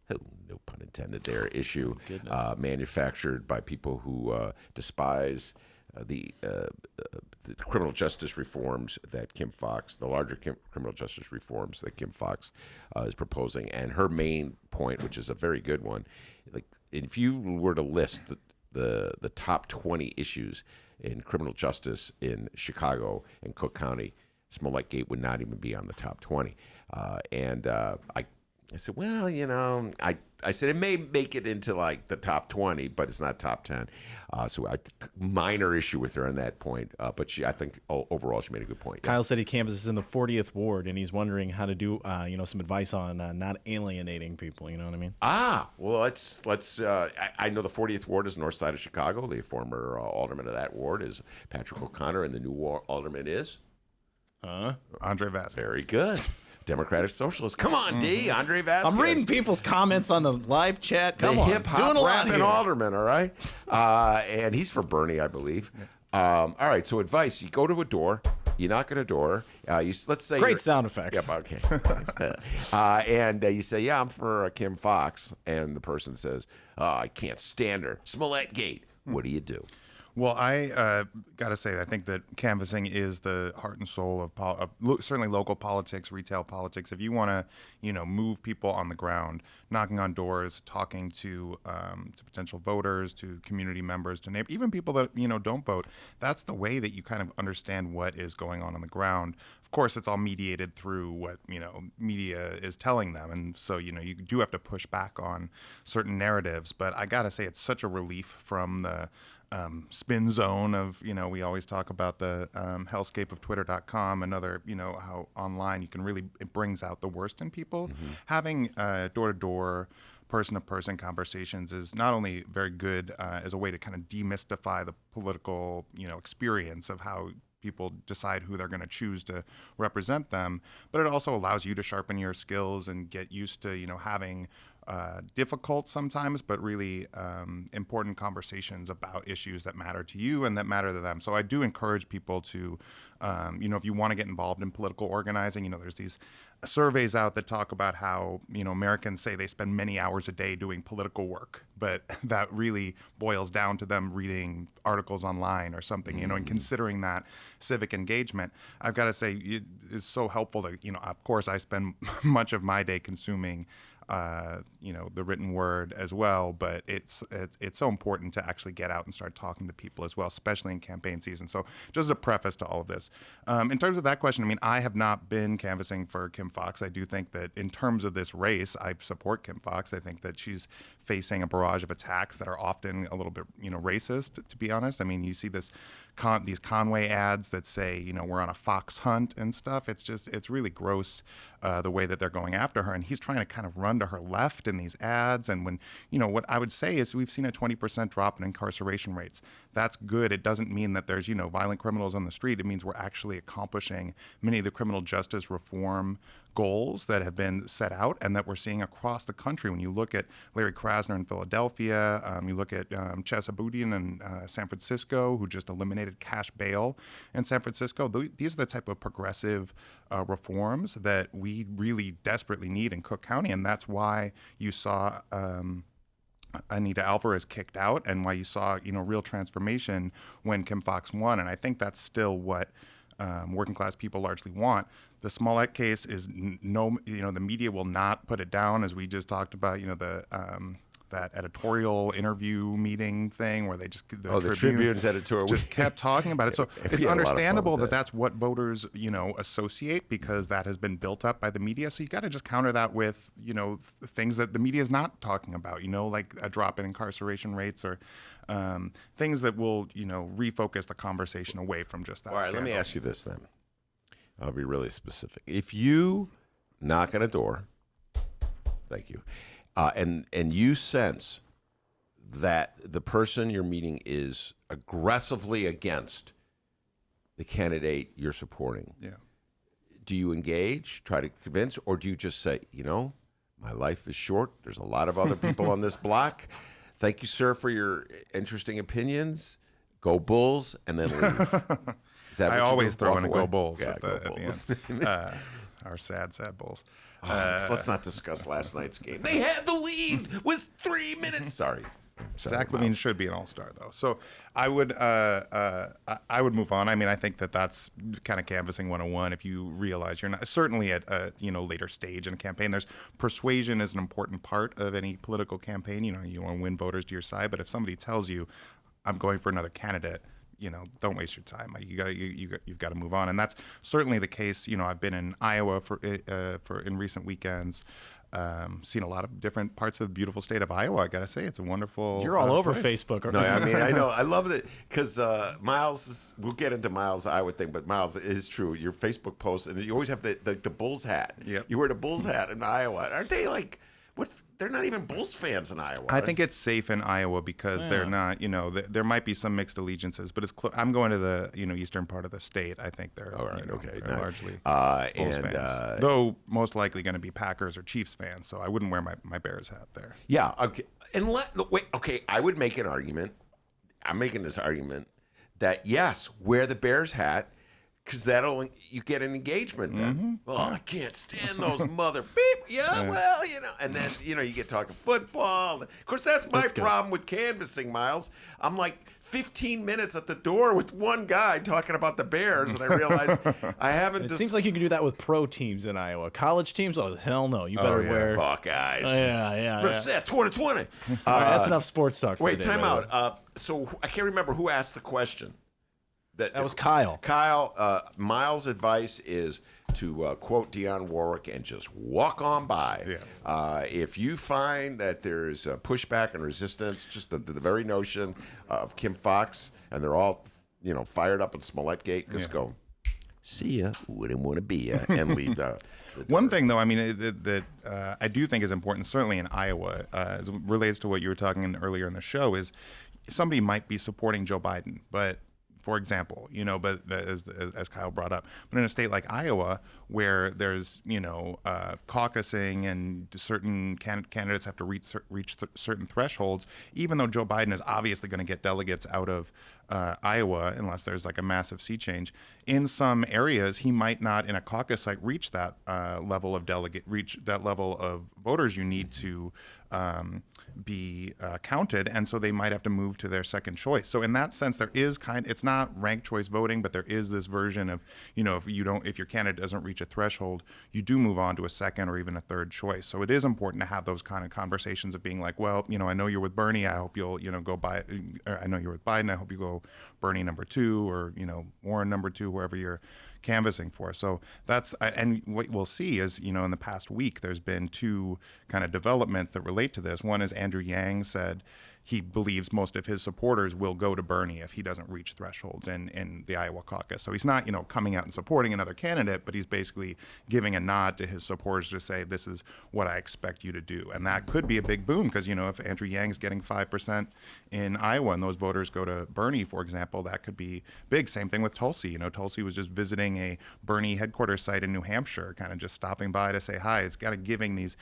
no pun intended there, issue manufactured by people who despise the criminal justice reforms that Kim Foxx, the larger criminal justice reforms that Kim Foxx is proposing. And her main point, which is a very good one, like if you were to list the top 20 issues in criminal justice in Chicago and Cook County, Smollett Gate would not even be on the top 20. I said, well, I said it may make it into like the top 20, but it's not top 10. So minor issue with her on that point. But I think overall she made a good point. Kyle said he canvasses in the 40th ward, and he's wondering how to do, some advice on not alienating people. You know what I mean? Well, let's. I know the 40th ward is north side of Chicago. The former alderman of that ward is Patrick O'Connor, and the new alderman is Andre Vasquez. Very good. Democratic Socialist. Come on, D. Andre Vasquez. I'm reading people's comments on the live chat. Come the on. hip hop rapping alderman, all right? And he's for Bernie, I believe. All right, so advice. You go to a door. You knock on a door. Let's say Great sound effects. Yep, okay. And you say, yeah, I'm for Kim Foxx. And the person says, I can't stand her. Smollett Gate. What do you do? Well, I got to say, I think that canvassing is the heart and soul of certainly local politics, retail politics. If you want to, move people on the ground, knocking on doors, talking to potential voters, to community members, to neighbors, even people that don't vote, that's the way that you kind of understand what is going on the ground. Of course, it's all mediated through what media is telling them, and so you do have to push back on certain narratives. But I got to say, it's such a relief from the spin zone of, we always talk about the hellscape of twitter.com and other, how online it brings out the worst in people. Mm-hmm. Having door-to-door, person-to-person conversations is not only very good as a way to kind of demystify the political, experience of how people decide who they're going to choose to represent them, but it also allows you to sharpen your skills and get used to, having difficult sometimes, but really important conversations about issues that matter to you and that matter to them. So I do encourage people to, if you want to get involved in political organizing, there's these surveys out that talk about how, Americans say they spend many hours a day doing political work, but that really boils down to them reading articles online or something, and considering that civic engagement. I've got to say it is so helpful to, of course I spend much of my day consuming the written word as well, but it's so important to actually get out and start talking to people as well, especially in campaign season. So just as a preface to all of this, in terms of that question, I have not been canvassing for Kim Foxx. I do think that in terms of this race, I support Kim Foxx. I think that she's facing a barrage of attacks that are often a little bit, racist, to be honest. You see these Conway ads that say, we're on a fox hunt and stuff. It's really gross the way that they're going after her. And he's trying to kind of run to her left in these ads. And when, what I would say is we've seen a 20% drop in incarceration rates. That's good. It doesn't mean that there's, violent criminals on the street. It means we're actually accomplishing many of the criminal justice reform goals that have been set out and that we're seeing across the country. When you look at Larry Krasner in Philadelphia, you look at Ches Aboodian in San Francisco, who just eliminated cash bail in San Francisco. These are the type of progressive reforms that we really desperately need in Cook County, and that's why you saw Anita Alvarez kicked out and why you saw, real transformation when Kim Foxx won. And I think that's still what working class people largely want. The Smollett case is the media will not put it down, as we just talked about, that editorial interview meeting thing where they just, the Tribune's editorial just kept talking about it. So it's understandable that that's what voters, associate, because that has been built up by the media. So you got to just counter that with, things that the media is not talking about, like a drop in incarceration rates or things that will, refocus the conversation away from just that. All right, scandal. let me ask you this then. I'll be really specific. If you knock on a door, thank you, and you sense that the person you're meeting is aggressively against the candidate you're supporting, do you engage, try to convince, or do you just say, my life is short, there's a lot of other people on this block, thank you, sir, for your interesting opinions, go Bulls, and then leave? Is that I what you always do? throw Walk in a away? Go Bulls Yeah, at go the Bulls. end. Our sad Bulls. Let's not discuss last night's game. They had the lead with 3 minutes. Sorry. Zach LaVine should be an all-star, though. So I would move on. I mean, I think that's kind of canvassing 101. If you realize you're not, certainly at a later stage in a campaign, there's persuasion is an important part of any political campaign. You want to win voters to your side, but if somebody tells you, I'm going for another candidate, don't waste your time. You've got to move on, and that's certainly the case. I've been in Iowa for in recent weekends. Seen a lot of different parts of the beautiful state of Iowa. I gotta say, it's a wonderful. You're all over place. Facebook. No, I mean, I know. I love it because Miles, we'll get into Miles' Iowa thing, but Miles, it is true. Your Facebook post, and you always have the Bulls hat. Yep. You wear the Bulls hat in Iowa. Aren't they like, what? They're not even Bulls fans in Iowa. I think it's safe in Iowa because they're not, there might be some mixed allegiances, but I'm going to the, eastern part of the state. I think they're, they're largely Bulls fans. Though most likely going to be Packers or Chiefs fans, so I wouldn't wear my Bears hat there. Yeah, okay. I would make an argument. I'm making this argument that, yes, wear the Bears hat, because you get an engagement then. Mm-hmm. Well, I can't stand those mother beep. Yeah, well, and then, you get talking football. Of course, that's my problem with canvassing, Miles. I'm like 15 minutes at the door with one guy talking about the Bears, and I realize I haven't. It seems like you can do that with pro teams in Iowa. College teams, oh, hell no. You better wear. Buckeyes. Yeah. 2020. All right, that's enough sports talk for Wait, today, time by the way. out. So I can't remember who asked the question. That was Kyle. Kyle, Miles' advice is to quote Dionne Warwick and just walk on by. Yeah. If you find that there's pushback and resistance, just the very notion of Kim Fox, and they're all, fired up in Smollett Gate, just go, see ya, wouldn't want to be ya, and leave the One thing, though, I mean, that I do think is important, certainly in Iowa, as it relates to what you were talking earlier in the show, is somebody might be supporting Joe Biden, but for example, but as Kyle brought up, but in a state like Iowa, where there's, caucusing and certain candidates have to reach certain thresholds, even though Joe Biden is obviously going to get delegates out of Iowa, unless there's like a massive sea change, in some areas, he might not in a caucus site reach that level of voters you need to be counted, and so they might have to move to their second choice. So in that sense, there is it's not ranked choice voting, but there is this version of, if your candidate doesn't reach a threshold, you do move on to a second or even a third choice. So it is important to have those kind of conversations of being like, well, I know you're with Bernie, I hope you'll, go by, I know you're with Biden, I hope you go Bernie number 2 or, Warren number 2, whoever you're canvassing for. So that's, and what we'll see is, in the past week, there's been 2 kind of developments that relate to this. One is Andrew Yang said he believes most of his supporters will go to Bernie if he doesn't reach thresholds in the Iowa caucus. So he's not, coming out and supporting another candidate, but he's basically giving a nod to his supporters to say, this is what I expect you to do. And that could be a big boon because, if Andrew Yang's getting 5% in Iowa and those voters go to Bernie, for example, that could be big. Same thing with Tulsi. Tulsi was just visiting a Bernie headquarters site in New Hampshire, kind of just stopping by to say hi. It's kind of giving these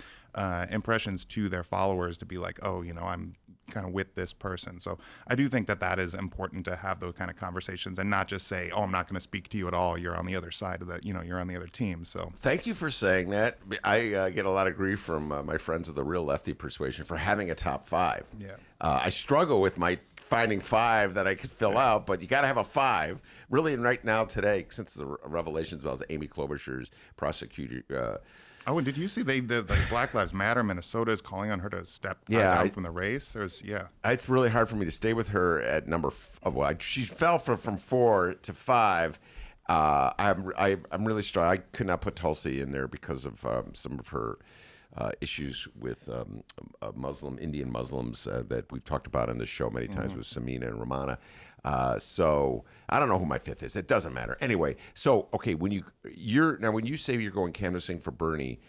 impressions to their followers to be like, oh, I'm kind of with this person. So I do think that is important to have those kind of conversations and not just say, oh, I'm not going to speak to you at all. You're on the other side of you're on the other team. So thank you for saying that. I get a lot of grief from my friends of the real lefty persuasion for having a top 5. Yeah. I struggle with my finding 5 that I could fill out, but you got to have a 5. Really, right now today, since the revelations about Amy Klobuchar's prosecutor. Oh, and did you see the Black Lives Matter Minnesota is calling on her to step down from the race? It's really hard for me to stay with her at number. She fell from 4 to 5. I'm really strong. I could not put Tulsi in there because of some of her issues with Indian Muslims that we've talked about on this show many times with Samina and Ramana. So I don't know who my 5th is. It doesn't matter. Anyway, so okay, when you say you're going canvassing for Bernie,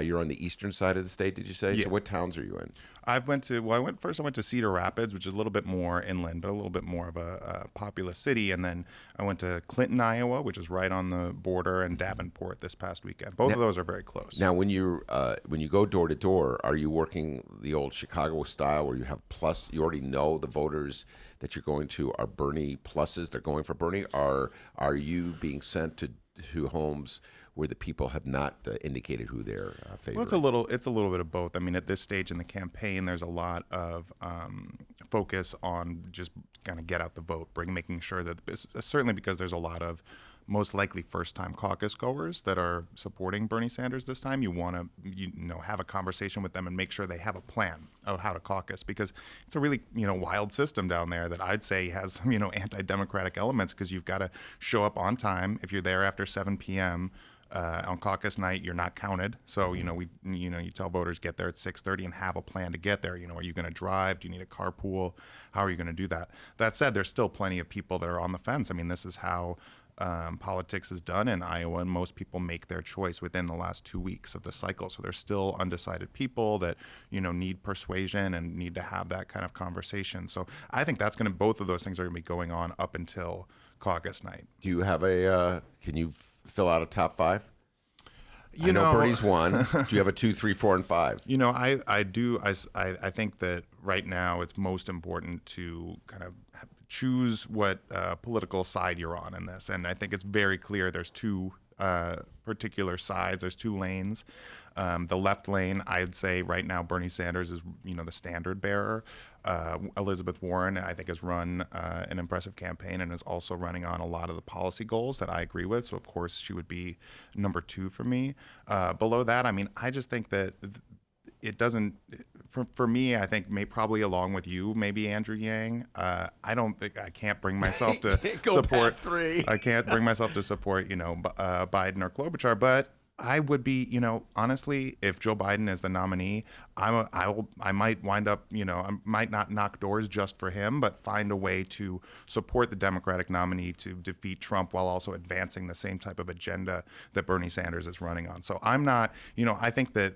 You're on the eastern side of the state, did you say? Yeah. So what towns are you in? I went to Cedar Rapids, which is a little bit more inland, but a little bit more of a populous city. And then I went to Clinton, Iowa, which is right on the border, and Davenport this past weekend. Both of those are very close. Now, when you go door to door, are you working the old Chicago style where you have plus? You already know the voters that you're going to are Bernie pluses. They're going for Bernie. Are you being sent to homes where the people have not indicated who they're favoring? Well, it's a little bit of both. I mean, at this stage in the campaign, there's a lot of focus on just kind of get out the vote, making sure that certainly because there's a lot of most likely first-time caucus goers that are supporting Bernie Sanders this time. You want to have a conversation with them and make sure they have a plan of how to caucus, because it's a really wild system down there that I'd say has some anti-democratic elements, because you've got to show up on time. If you're there after 7 p.m. On caucus night, you're not counted. So you tell voters get there at 6:30 and have a plan to get there. Are you going to drive? Do you need a carpool? How are you going to do that? That said, there's still plenty of people that are on the fence. I mean, this is how politics is done in Iowa, and most people make their choice within the last 2 weeks of the cycle. So there's still undecided people that need persuasion and need to have that kind of conversation. So I think both of those things are going to be going on up until caucus night. Do you have can you fill out a top five? I know Bernie's one. Do you have a 2, 3, 4, and 5? I do. I think that right now it's most important to kind of choose what political side you're on in this. And I think it's very clear there's two particular sides. There's two lanes. The left lane, I'd say right now Bernie Sanders is the standard bearer. Elizabeth Warren, I think, has run an impressive campaign and is also running on a lot of the policy goals that I agree with. So, of course, she would be number 2 for me. Below that, I mean, I just think that it doesn't, for me, I think probably along with you, maybe Andrew Yang, I don't think I can't bring myself to support. Past 3. I can't bring myself to support, Biden or Klobuchar, but I would be, honestly, if Joe Biden is the nominee, I might wind up, I might not knock doors just for him, but find a way to support the Democratic nominee to defeat Trump while also advancing the same type of agenda that Bernie Sanders is running on. So I'm not, I think that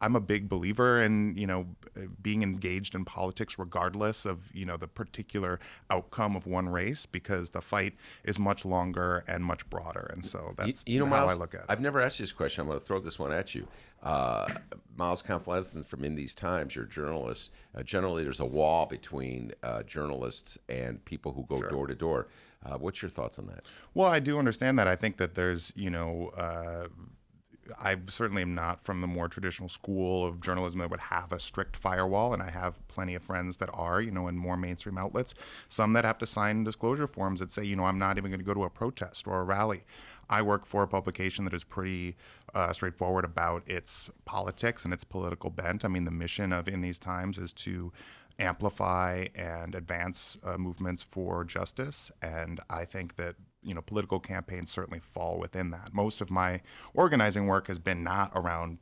I'm a big believer in, being engaged in politics regardless of, the particular outcome of one race, because the fight is much longer and much broader. And so that's how Miles, I look at it. I've never asked you this question. I'm going to throw this one at you. Miles Kampf-Lassin from In These Times, you're a journalist. Generally, there's a wall between journalists and people who go door to door. What's your thoughts on that? Well, I do understand that. I think that there's, I certainly am not from the more traditional school of journalism that would have a strict firewall, and I have plenty of friends that are, in more mainstream outlets, some that have to sign disclosure forms that say, I'm not even going to go to a protest or a rally. I work for a publication that is pretty straightforward about its politics and its political bent. I mean, the mission of In These Times is to amplify and advance movements for justice, and I think that political campaigns certainly fall within that. Most of my organizing work has been not around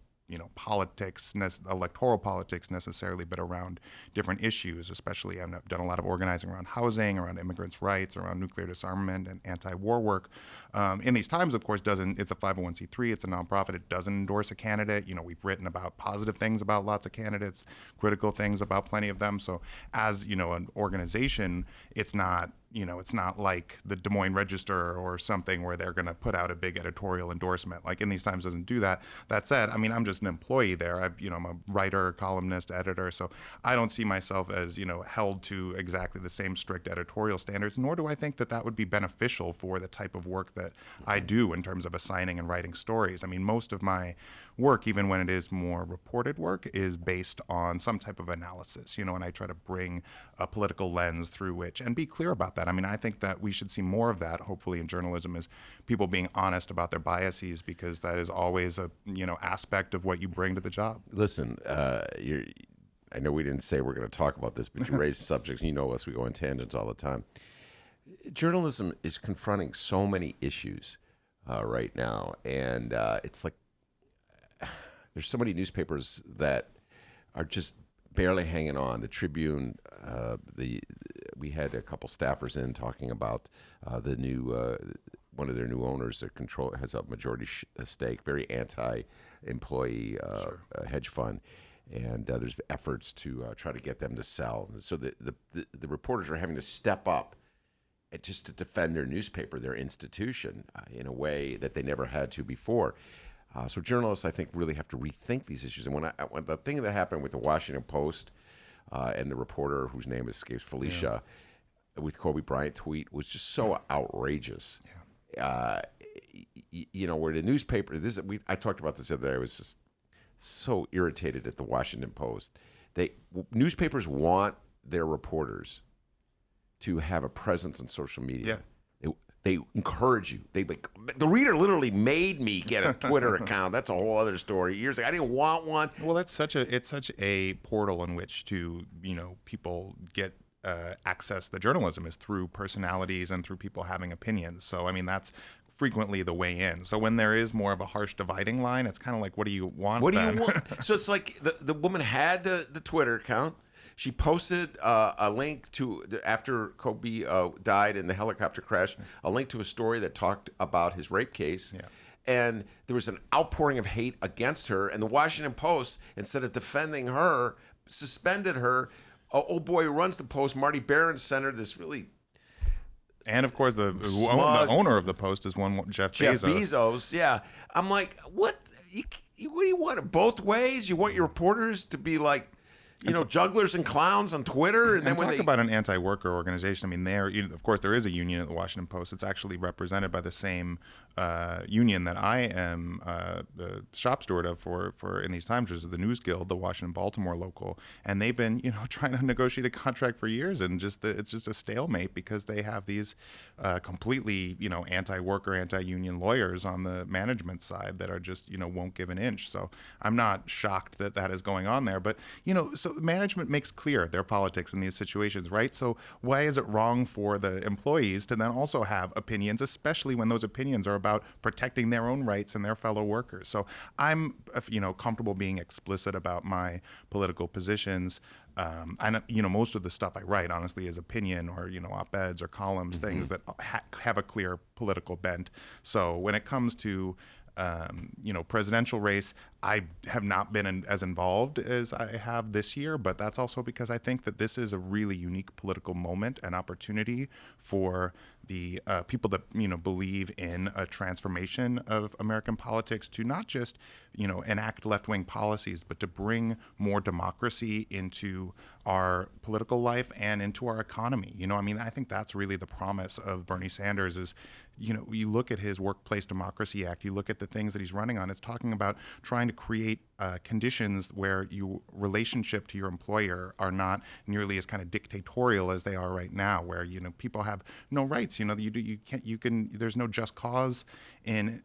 politics, electoral politics necessarily, but around different issues. Especially, I've done a lot of organizing around housing, around immigrants' rights, around nuclear disarmament and anti-war work. In These Times, of course, it's a 501c3, it's a nonprofit, it doesn't endorse a candidate. We've written about positive things about lots of candidates, critical things about plenty of them. So as, an organization, it's not like the Des Moines Register or something where they're going to put out a big editorial endorsement. Like In These Times doesn't do that. That said, I mean, I'm just an employee there. I'm a writer, columnist, editor, so I don't see myself as, held to exactly the same strict editorial standards, nor do I think that would be beneficial for the type of work that I do in terms of assigning and writing stories. I mean, most of my work, even when it is more reported work, is based on some type of analysis, and I try to bring a political lens through which, and be clear about that. I mean, I think that we should see more of that, hopefully, in journalism, is people being honest about their biases, because that is always a, aspect of what you bring to the job. Listen, I know we didn't say we're going to talk about this, but you raised subjects. You know us, we go in tangents all the time. Journalism is confronting so many issues right now, and it's like there's so many newspapers that are just barely hanging on. The Tribune, we had a couple staffers in talking about the new one of their new owners that has a majority stake, very anti-employee hedge fund. And there's efforts to try to get them to sell. So the reporters are having to step up just to defend their newspaper, their institution, in a way that they never had to before. So journalists, I think, really have to rethink these issues. And when the thing that happened with the Washington Post and the reporter whose name escapes, Felicia, with Kobe Bryant tweet was just so outrageous. Yeah. Where the newspaper, I talked about this the other day, I was just so irritated at the Washington Post. Newspapers want their reporters to have a presence on social media. Yeah. They encourage you. The reader literally made me get a Twitter account. That's a whole other story. Years ago, I didn't want one. Well, it's such a portal in which to people get access. The journalism is through personalities and through people having opinions. So I mean that's frequently the way in. So when there is more of a harsh dividing line, it's kind of like, what do you want? What do you want? So it's like the woman had the Twitter account. She posted a link to, after Kobe died in the helicopter crash, a link to a story that talked about his rape case. Yeah. And there was an outpouring of hate against her. And the Washington Post, instead of defending her, suspended her. Old boy who runs the Post, Marty Barron, sent her this really... And of course, the owner of the Post is Jeff Bezos. Jeff Bezos, yeah. I'm like, what? What do you want? Both ways? You want your reporters to be like, jugglers and clowns on Twitter? And then talk about an anti-worker organization. I mean, of course, there is a union at the Washington Post. It's actually represented by the same union that I am the shop steward of for in these times, which is the News Guild, the Washington Baltimore local, and they've been trying to negotiate a contract for years, and it's just a stalemate because they have these completely anti-worker, anti-union lawyers on the management side that are just won't give an inch. So I'm not shocked that is going on there, but so management makes clear their politics in these situations, right? So why is it wrong for the employees to then also have opinions, especially when those opinions are about protecting their own rights and their fellow workers? So I'm, comfortable being explicit about my political positions. I know, most of the stuff I write, honestly, is opinion or, op-eds or columns, things that have a clear political bent. So when it comes to presidential race, I have not been as involved as I have this year, but that's also because I think that this is a really unique political moment and opportunity for the people that believe in a transformation of American politics to not just enact left-wing policies, but to bring more democracy into our political life and into our economy. I think that's really the promise of Bernie Sanders is, you look at his Workplace Democracy Act, you look at the things that he's running on, it's talking about trying to create conditions where your relationship to your employer are not nearly as kind of dictatorial as they are right now, where people have no rights. There's no just cause in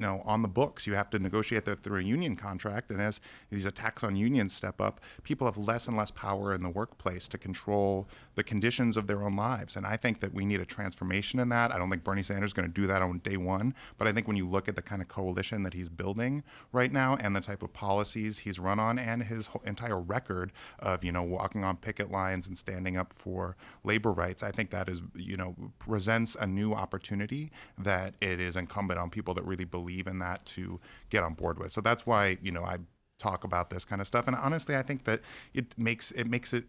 on the books. You have to negotiate that through a union contract, and as these attacks on unions step up, people have less and less power in the workplace to control the conditions of their own lives. And I think that we need a transformation in that. I don't think Bernie Sanders is going to do that on day one, but I think when you look at the kind of coalition that he's building right now and the type of policies he's run on and his whole entire record of walking on picket lines and standing up for labor rights, I think that is presents a new opportunity that it is incumbent on people that really believe in that to get on board with. So that's why I talk about this kind of stuff. And honestly, I think that it makes it,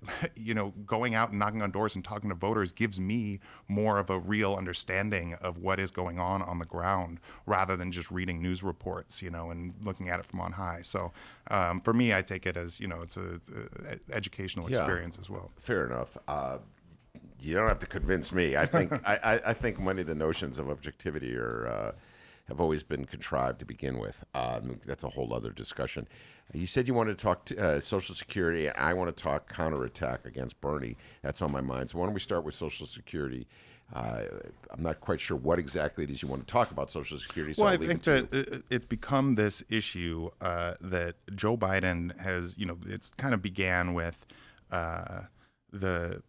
going out and knocking on doors and talking to voters gives me more of a real understanding of what is going on the ground rather than just reading news reports, and looking at it from on high. So for me, I take it as, it's a educational experience as well. Fair enough. You don't have to convince me. I think I think many of the notions of objectivity have always been contrived to begin with. That's a whole other discussion. You said you wanted to talk Social Security. I want to talk counterattack against Bernie. That's on my mind. So why don't we start with Social Security? I'm not quite sure what exactly it is you want to talk about Social Security. So well, I think that it's become this issue that Joe Biden has, it's kind of began with the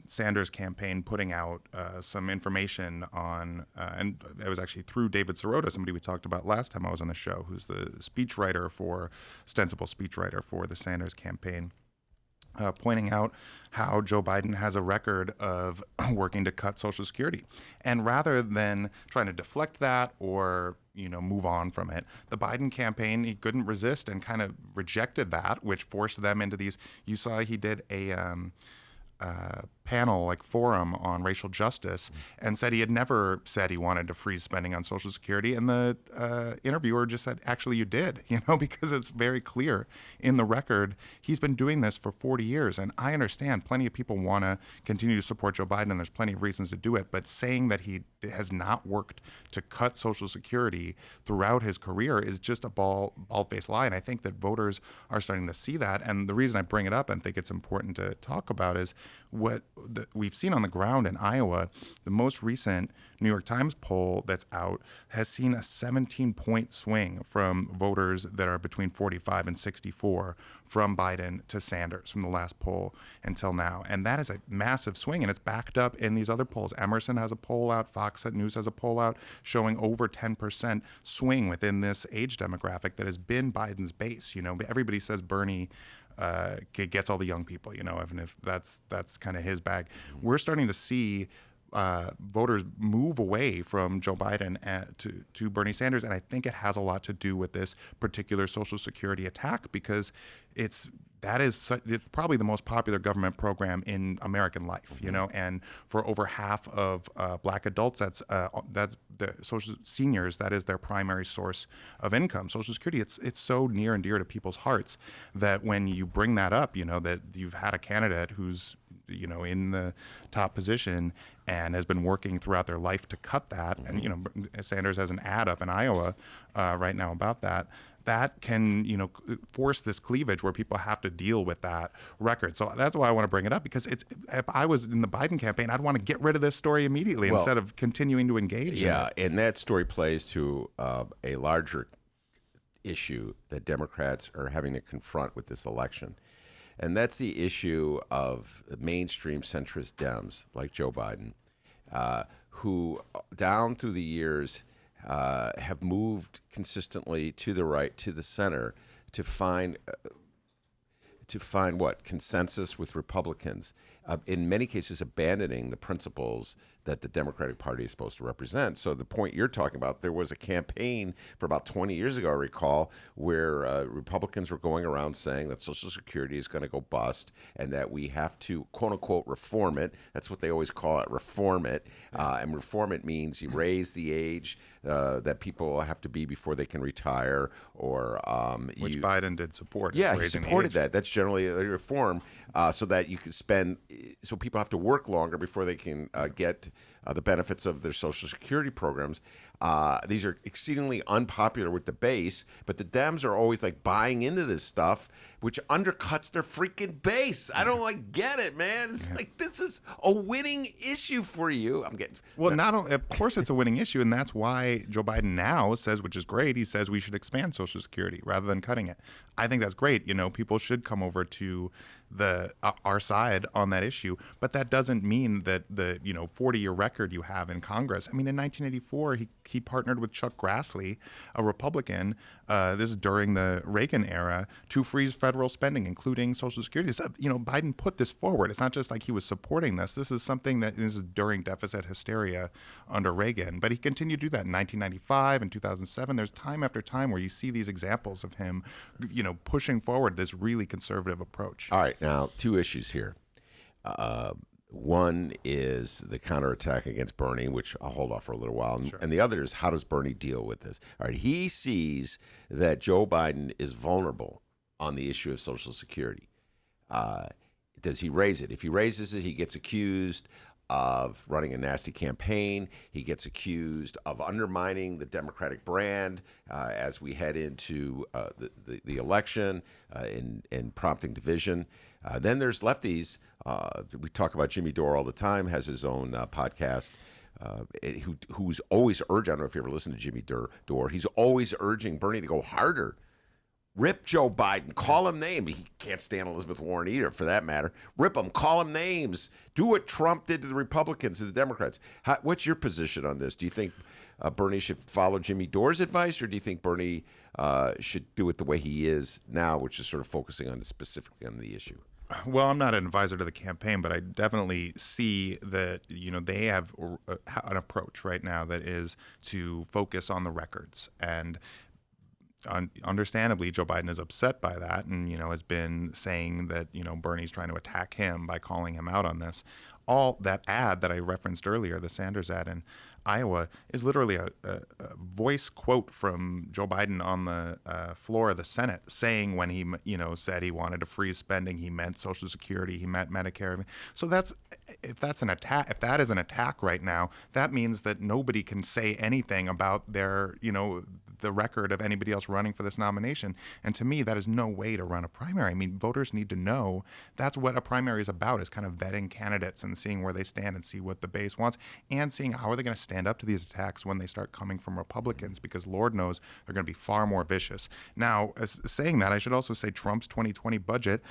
Sanders campaign putting out some information on, and it was actually through David Sirota, somebody we talked about last time I was on the show, who's the ostensible speechwriter for the Sanders campaign. pointing out how Joe Biden has a record of working to cut Social Security. And rather than trying to deflect that or move on from it, the Biden campaign, he couldn't resist and kind of rejected that, which forced them into these. You saw he did a panel, forum on racial justice, and said he had never said he wanted to freeze spending on Social Security. And the interviewer just said, actually, you did, because it's very clear in the record. He's been doing this for 40 years. And I understand plenty of people want to continue to support Joe Biden, and there's plenty of reasons to do it. But saying that he has not worked to cut Social Security throughout his career is just a bald-faced lie. And I think that voters are starting to see that. And the reason I bring it up and think it's important to talk about is what we've seen on the ground in Iowa. The most recent New York Times poll that's out has seen a 17-point swing from voters that are between 45 and 64 from Biden to Sanders from the last poll until now. And that is a massive swing, and it's backed up in these other polls. Emerson has a poll out, Fox News has a poll out showing over 10% swing within this age demographic that has been Biden's base. Everybody says Bernie gets all the young people, even if that's kind of his bag. We're starting to see voters move away from Joe Biden to Bernie Sanders, and I think it has a lot to do with this particular Social Security attack, because it's probably the most popular government program in American life, and for over half of Black adults, that's the social seniors, that is their primary source of income. Social Security, it's so near and dear to people's hearts that when you bring that up, that you've had a candidate who's in the top position and has been working throughout their life to cut that, and Sanders has an ad up in Iowa right now about that. That can, force this cleavage where people have to deal with that record. So that's why I want to bring it up, because if I was in the Biden campaign, I'd want to get rid of this story immediately instead of continuing to engage in it. And that story plays to a larger issue that Democrats are having to confront with this election. And that's the issue of mainstream centrist Dems like Joe Biden, who down through the years have moved consistently to the right, to the center, to find what? Consensus with Republicans, in many cases abandoning the principles that the Democratic Party is supposed to represent. So the point you're talking about, there was a campaign for about 20 years ago, I recall, where Republicans were going around saying that Social Security is going to go bust and that we have to, quote unquote, reform it. That's what they always call it, reform it. And reform it means you raise the age that people have to be before they can retire, or which Biden did support. Yeah, he supported that. That's generally a reform, so that you can so people have to work longer before they can get the benefits of their Social Security programs. These are exceedingly unpopular with the base, but the Dems are always buying into this stuff, which undercuts their freaking base. I don't get it, man. It's this is a winning issue for you. Not only, of course, it's a winning issue, and that's why Joe Biden now says, which is great, he says we should expand Social Security rather than cutting it. I think that's great. People should come over to our side on that issue, but that doesn't mean that the 40-year record you have in Congress. I mean, in 1984, he partnered with Chuck Grassley, a Republican. This is during the Reagan era, to freeze federal spending, including Social Security. So, Biden put this forward. It's not just like he was supporting this. This is something that is during deficit hysteria under Reagan. But he continued to do that in 1995 and 2007. There's time after time where you see these examples of him, pushing forward this really conservative approach. All right, now 2 issues here. One is the counterattack against Bernie, which I'll hold off for a little while. Sure. And the other is, how does Bernie deal with this? All right, he sees that Joe Biden is vulnerable on the issue of Social Security. Does he raise it? If he raises it, he gets accused of running a nasty campaign. He gets accused of undermining the Democratic brand as we head into the election and prompting division. Then there's lefties. We talk about Jimmy Dore all the time, has his own podcast, who's always urging, I don't know if you ever listen to Jimmy Dore, he's always urging Bernie to go harder. Rip Joe Biden. Call him names. He can't stand Elizabeth Warren either, for that matter. Rip him. Call him names. Do what Trump did to the Republicans and the Democrats. What's your position on this? Do you think Bernie should follow Jimmy Dore's advice, or do you think Bernie should do it the way he is now, which is sort of focusing on specifically on the issue? Well, I'm not an advisor to the campaign, but I definitely see that, they have an approach right now that is to focus on the records. And understandably, Joe Biden is upset by that and, has been saying that, Bernie's trying to attack him by calling him out on this. All that ad that I referenced earlier, the Sanders ad in Iowa, is literally a voice quote from Joe Biden on the floor of the Senate saying when he, said he wanted to freeze spending, he meant Social Security, he meant Medicare. So if that is an attack right now, that means that nobody can say anything about their, the record of anybody else running for this nomination. And to me, that is no way to run a primary. I mean, voters need to know that's what a primary is about, is kind of vetting candidates and seeing where they stand and see what the base wants and seeing how are they going to stand up to these attacks when they start coming from Republicans, because Lord knows they're going to be far more vicious. Now, saying that, I should also say Trump's 2020 budget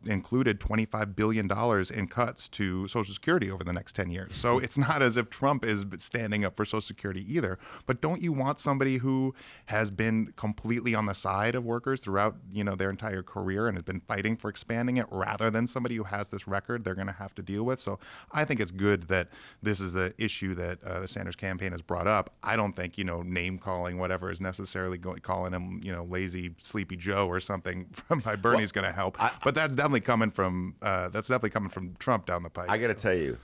included $25 billion in cuts to Social Security over the next 10 years. So it's not as if Trump is standing up for Social Security either. But don't you want somebody who has been completely on the side of workers throughout, their entire career and has been fighting for expanding it, rather than somebody who has this record they're going to have to deal with? So I think it's good that this is the issue that the Sanders campaign has brought up. I don't think, name calling, whatever, is necessarily calling him, lazy, sleepy Joe or something by Bernie's going to help. But that's definitely coming from Trump down the pike. I got to tell you,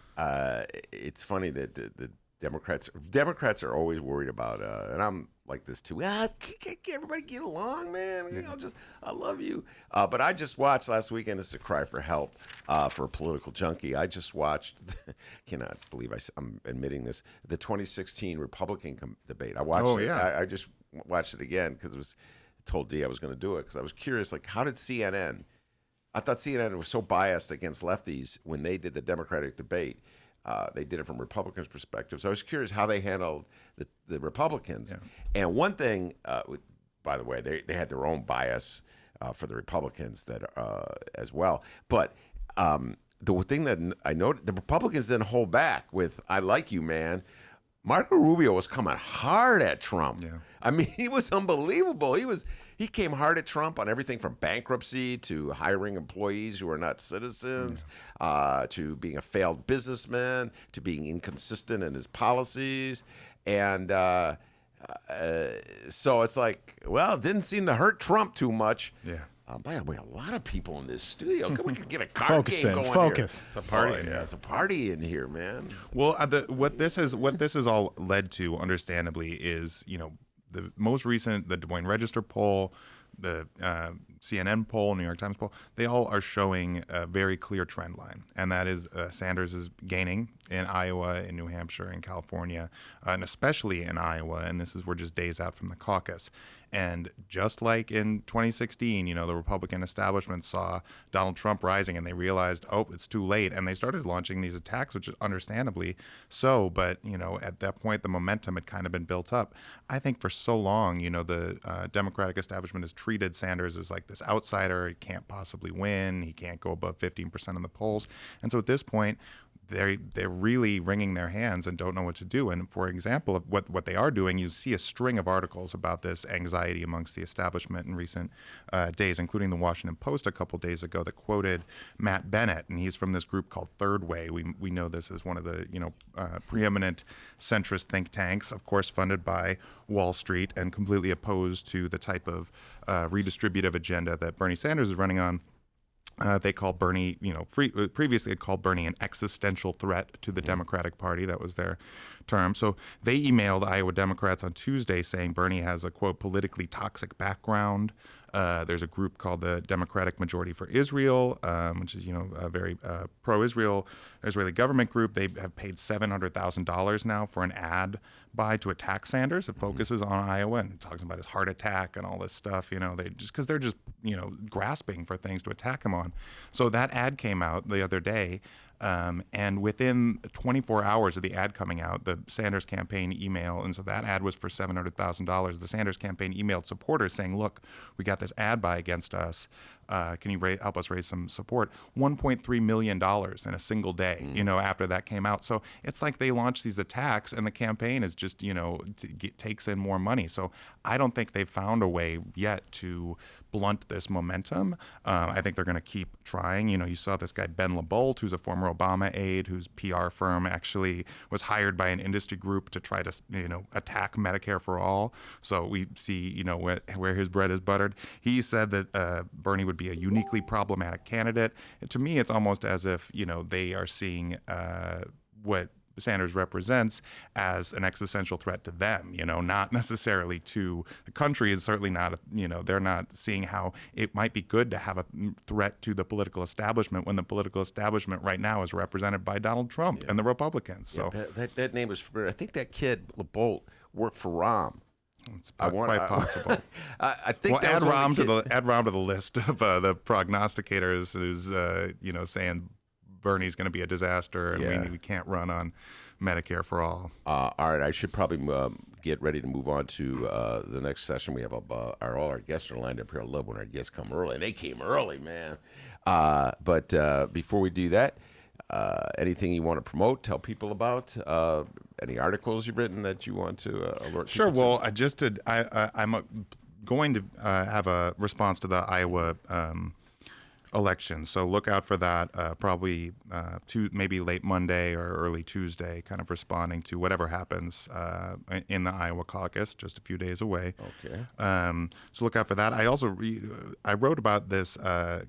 it's funny that the Democrats are always worried about, and I'm like this too. Can't everybody get along, man? I love you. But I just watched last weekend. It's a cry for help for a political junkie. I just watched. Cannot believe I'm admitting this. The 2016 Republican debate. I watched. Oh yeah. I just watched it again because it was. Told D I was going to do it because I was curious. Like, how did CNN? I thought CNN was so biased against lefties when they did the Democratic debate. They did it from Republicans' perspective. So I was curious how they handled the Republicans. Yeah. And one thing, by the way, they had their own bias for the Republicans that as well. But the thing that I noted, the Republicans didn't hold back with "I like you, man." Marco Rubio was coming hard at Trump. Yeah. I mean, he was unbelievable. He came hard at Trump on everything from bankruptcy to hiring employees who are not citizens, to being a failed businessman, to being inconsistent in his policies. And so it's like, well, it didn't seem to hurt Trump too much. Yeah. By the way, a lot of people in this studio. We could get a card game going here. It's a party. It's a party in here, man. Well, what this has all led to, understandably, is the most recent, the Des Moines Register poll, the CNN poll, New York Times poll, they all are showing a very clear trend line, and that is Sanders is gaining in Iowa, in New Hampshire, in California, and especially in Iowa, and we're just days out from the caucus. And just like in 2016, the Republican establishment saw Donald Trump rising and they realized, oh, it's too late. And they started launching these attacks, which is understandably so. But, at that point, the momentum had kind of been built up. I think for so long, the Democratic establishment has treated Sanders as like this outsider. He can't possibly win. He can't go above 15% in the polls. And so at this point, they're really wringing their hands and don't know what to do. And for example, of what they are doing, you see a string of articles about this anxiety amongst the establishment in recent days, including the Washington Post a couple days ago that quoted Matt Bennett, and he's from this group called Third Way. We know this as one of the preeminent centrist think tanks, of course funded by Wall Street and completely opposed to the type of redistributive agenda that Bernie Sanders is running on. They called Bernie, previously had called Bernie an existential threat to the Democratic Party. That was their term. So they emailed Iowa Democrats on Tuesday saying Bernie has a, quote, politically toxic background. There's a group called the Democratic Majority for Israel, which is, a very pro-Israel Israeli government group. They have paid $700,000 now for an ad buy to attack Sanders. It focuses on Iowa and talks about his heart attack and all this stuff. They're just grasping for things to attack him on. So that ad came out the other day. And within 24 hours of the ad coming out, the Sanders campaign email, and so that ad was for $700,000. The Sanders campaign emailed supporters saying, look, we got this ad buy against us. can you help us raise some support? $1.3 million in a single day, after that came out. So it's like they launch these attacks and the campaign is just, takes in more money. So I don't think they've found a way yet to blunt this momentum. I think they're going to keep trying. You saw this guy, Ben LaBolt, who's a former Obama aide, whose PR firm actually was hired by an industry group to try to, attack Medicare for all. So we see, where his bread is buttered. He said that Bernie would be a uniquely problematic candidate. And to me, it's almost as if, they are seeing what Sanders represents as an existential threat to them, not necessarily to the country. Is certainly not, they're not seeing how it might be good to have a threat to the political establishment when the political establishment right now is represented by Donald Trump and the Republicans. So that name was, I think that kid, LaBolt, worked for Rahm. It's quite possible. I think add Rahm to the list of the prognosticators who's saying Bernie's going to be a disaster and we can't run on Medicare for all. All right, I should probably get ready to move on to the next session. We have all our guests are lined up here. I love when our guests come early, and they came early, man. But before we do that, anything you want to promote, tell people about, any articles you've written that you want to alert Sure. people Well, I'm going to have a response to the Iowa election. So look out for that, probably maybe late Monday or early Tuesday, kind of responding to whatever happens in the Iowa caucus, just a few days away. Okay. So look out for that. I also I wrote about this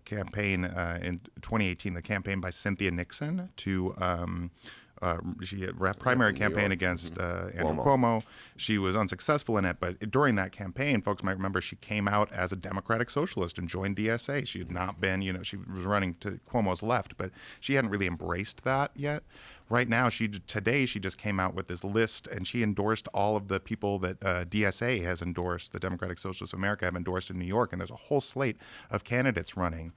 campaign in 2018, the campaign by Cynthia Nixon to she had primary campaign against Andrew Cuomo. She was unsuccessful in it, but during that campaign, folks might remember she came out as a Democratic Socialist and joined DSA. She had not been, she was running to Cuomo's left, but she hadn't really embraced that yet. Right now, today she just came out with this list, and she endorsed all of the people that DSA has endorsed, the Democratic Socialists of America have endorsed in New York, and there's a whole slate of candidates running.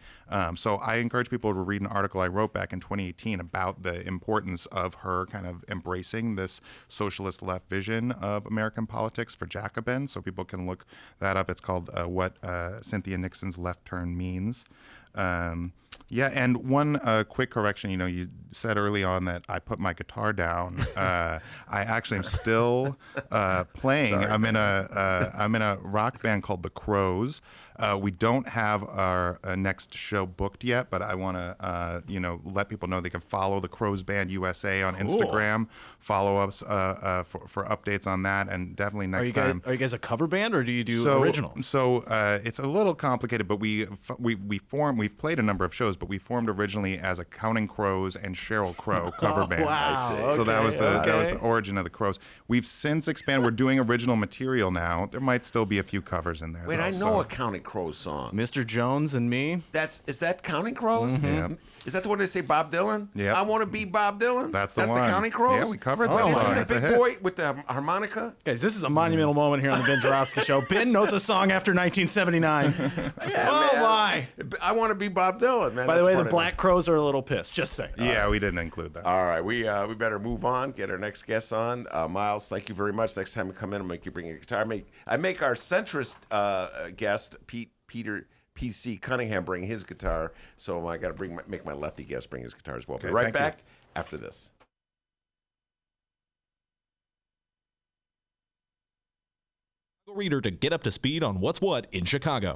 So I encourage people to read an article I wrote back in 2018 about the importance of her kind of embracing this socialist left vision of American politics for Jacobins, so people can look that up. It's called What Cynthia Nixon's Left Turn Means. And one quick correction. You said early on that I put my guitar down. I actually am still playing. Sorry. I'm in a rock band called The Crows. We don't have our next show booked yet, but I want to let people know they can follow The Crows Band USA on Instagram. Follow us for updates on that, and definitely next time. Are you guys a cover band, or do you do original? So it's a little complicated, but we've played a number of shows, but we formed originally as a Counting Crows and Sheryl Crow cover band. Wow. So that was the origin of the Crows. We've since expanded. We're doing original material now. There might still be a few covers in there. Wait, I know a Counting Crows song. Mr. Jones and Me. Is that Counting Crows? Mm-hmm. Yeah. Is that the one they say Bob Dylan? Yeah. I want to be Bob Dylan. That's the one. That's the Counting Crows. Yeah, we covered that Isn't song. the It's a big hit. boy with the harmonica? Guys, this is a monumental moment here on the Ben Joravsky Show. Ben knows a song after 1979. Yeah, oh, man. my. I want to be Bob Dylan, man. By the way, the Black Crows are a little pissed. Just say. Yeah, we didn't include that. All right, we better move on. Get our next guest on. Miles, thank you very much. Next time you come in, I'll make you bring your guitar. I make our centrist guest, Peter PC Cunningham, bring his guitar. So I got to make my lefty guest bring his guitar as well. Okay, Be right thank back after this. Reader to get up to speed on what's what in Chicago.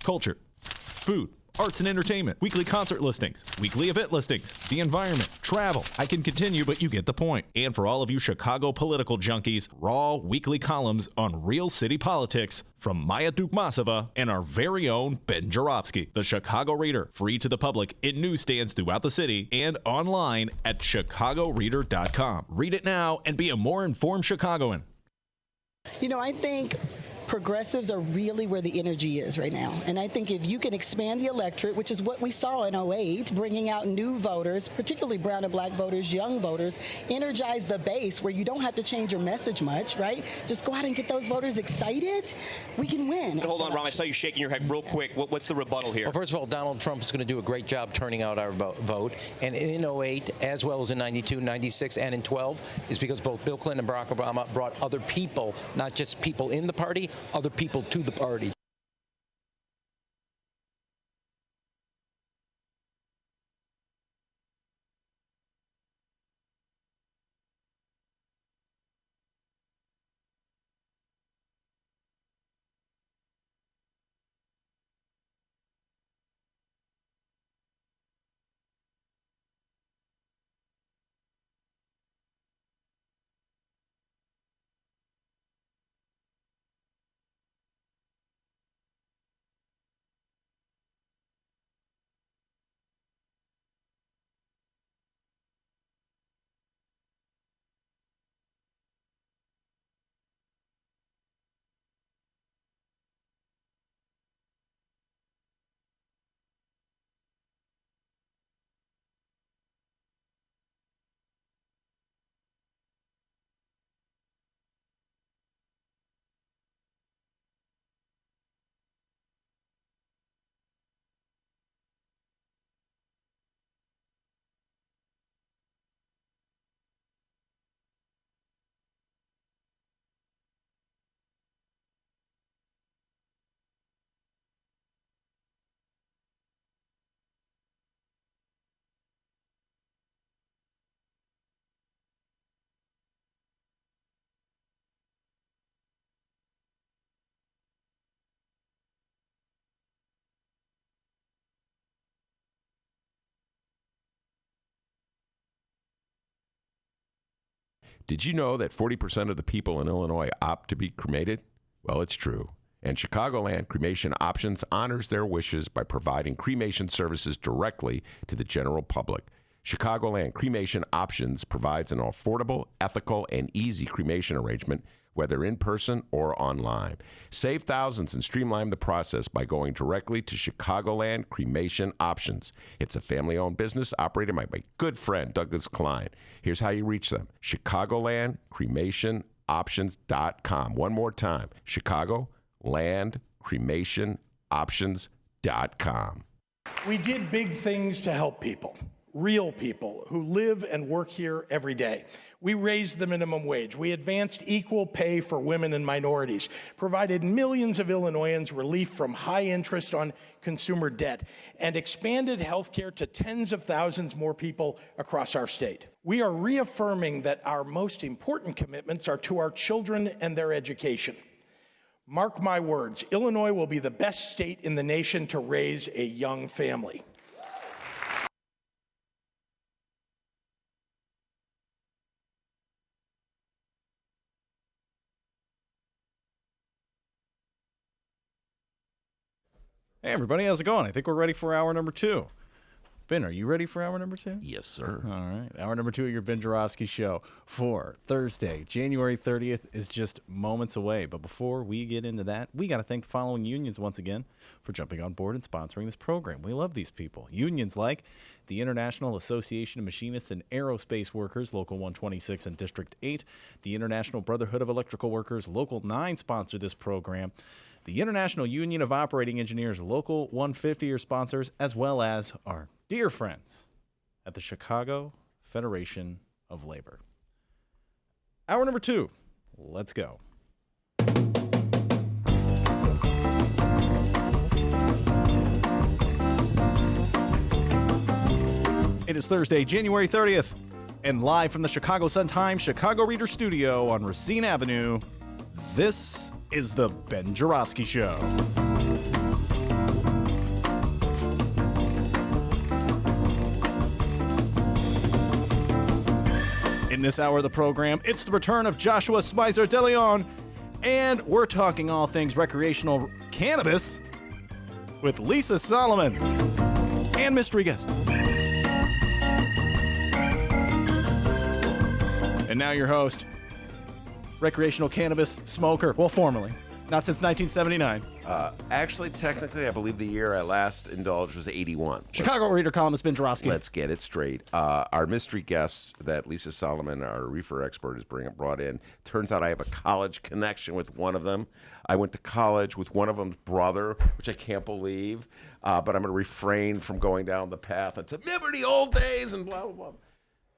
Culture, food, arts and entertainment, weekly concert listings, weekly event listings, the environment, travel. I can continue, but you get the point. And for all of you Chicago political junkies, raw weekly columns on real city politics from Maya Dukmasova and our very own Ben Joravsky. The Chicago Reader, free to the public in newsstands throughout the city and online at chicagoreader.com. Read it now and be a more informed Chicagoan. I think progressives are really where the energy is right now. And I think if you can expand the electorate, which is what we saw in 2008, bringing out new voters, particularly brown and black voters, young voters, energize the base where you don't have to change your message much, right? Just go out and get those voters excited. We can win. Hold on, Ron. I saw you shaking your head real quick. What's the rebuttal here? Well, first of all, Donald Trump is going to do a great job turning out our vote. And in 2008, as well as in 92, 96, and in 12, is because both Bill Clinton and Barack Obama brought other people, not just people in the party, other people to the party. Did you know that 40% of the people in Illinois opt to be cremated? Well, it's true. And Chicagoland Cremation Options honors their wishes by providing cremation services directly to the general public. Chicagoland Cremation Options provides an affordable, ethical, and easy cremation arrangement, whether in person or online. Save thousands and streamline the process by going directly to Chicagoland Cremation Options. It's a family-owned business operated by my good friend, Douglas Klein. Here's how you reach them. ChicagolandCremationOptions.com. One more time, ChicagolandCremationOptions.com. We did big things to help people. Real people who live and work here every day. We raised the minimum wage. We advanced equal pay for women and minorities, provided millions of Illinoisans relief from high interest on consumer debt, and expanded health care to tens of thousands more people across our state. We are reaffirming that our most important commitments are to our children and their education. Mark my words, Illinois will be the best state in the nation to raise a young family. Hey, everybody, how's it going? I think we're ready for hour number 2. Ben, are you ready for hour number 2? Yes, sir. All right. Hour number 2 of your Ben Joravsky Show for Thursday, January 30th is just moments away. But before we get into that, we got to thank the following unions once again for jumping on board and sponsoring this program. We love these people. Unions like the International Association of Machinists and Aerospace Workers, Local 126 and District 8. The International Brotherhood of Electrical Workers, Local 9, sponsor this program. The International Union of Operating Engineers, Local 150 are sponsors, as well as our dear friends at the Chicago Federation of Labor. Hour number 2. Let's go. It is Thursday, January 30th, and live from the Chicago Sun-Times Chicago Reader Studio on Racine Avenue, this is the Ben Joravsky Show. In this hour of the program, it's the return of Joshua Smyser Deleon, and we're talking all things recreational cannabis with Lisa Solomon and mystery guest. And now your host, recreational cannabis smoker. Well, formerly. Not since 1979. Actually, technically, I believe the year I last indulged was 81. Chicago Reader columnist Ben Joravsky. Let's get it straight. Our mystery guest that Lisa Solomon, our reefer expert, is brought in. Turns out I have a college connection with one of them. I went to college with one of them's brother, which I can't believe. But I'm going to refrain from going down the path and to remember the old days and blah, blah, blah.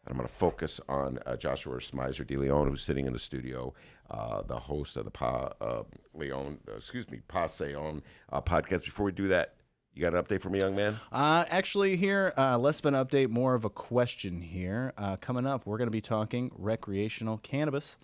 I'm going to focus on Joshua Smyser Deleon, who's sitting in the studio, the host of the Passeon podcast. Before we do that, you got an update for me, young man? Actually, here, less of an update, more of a question here. Coming up, we're going to be talking recreational cannabis.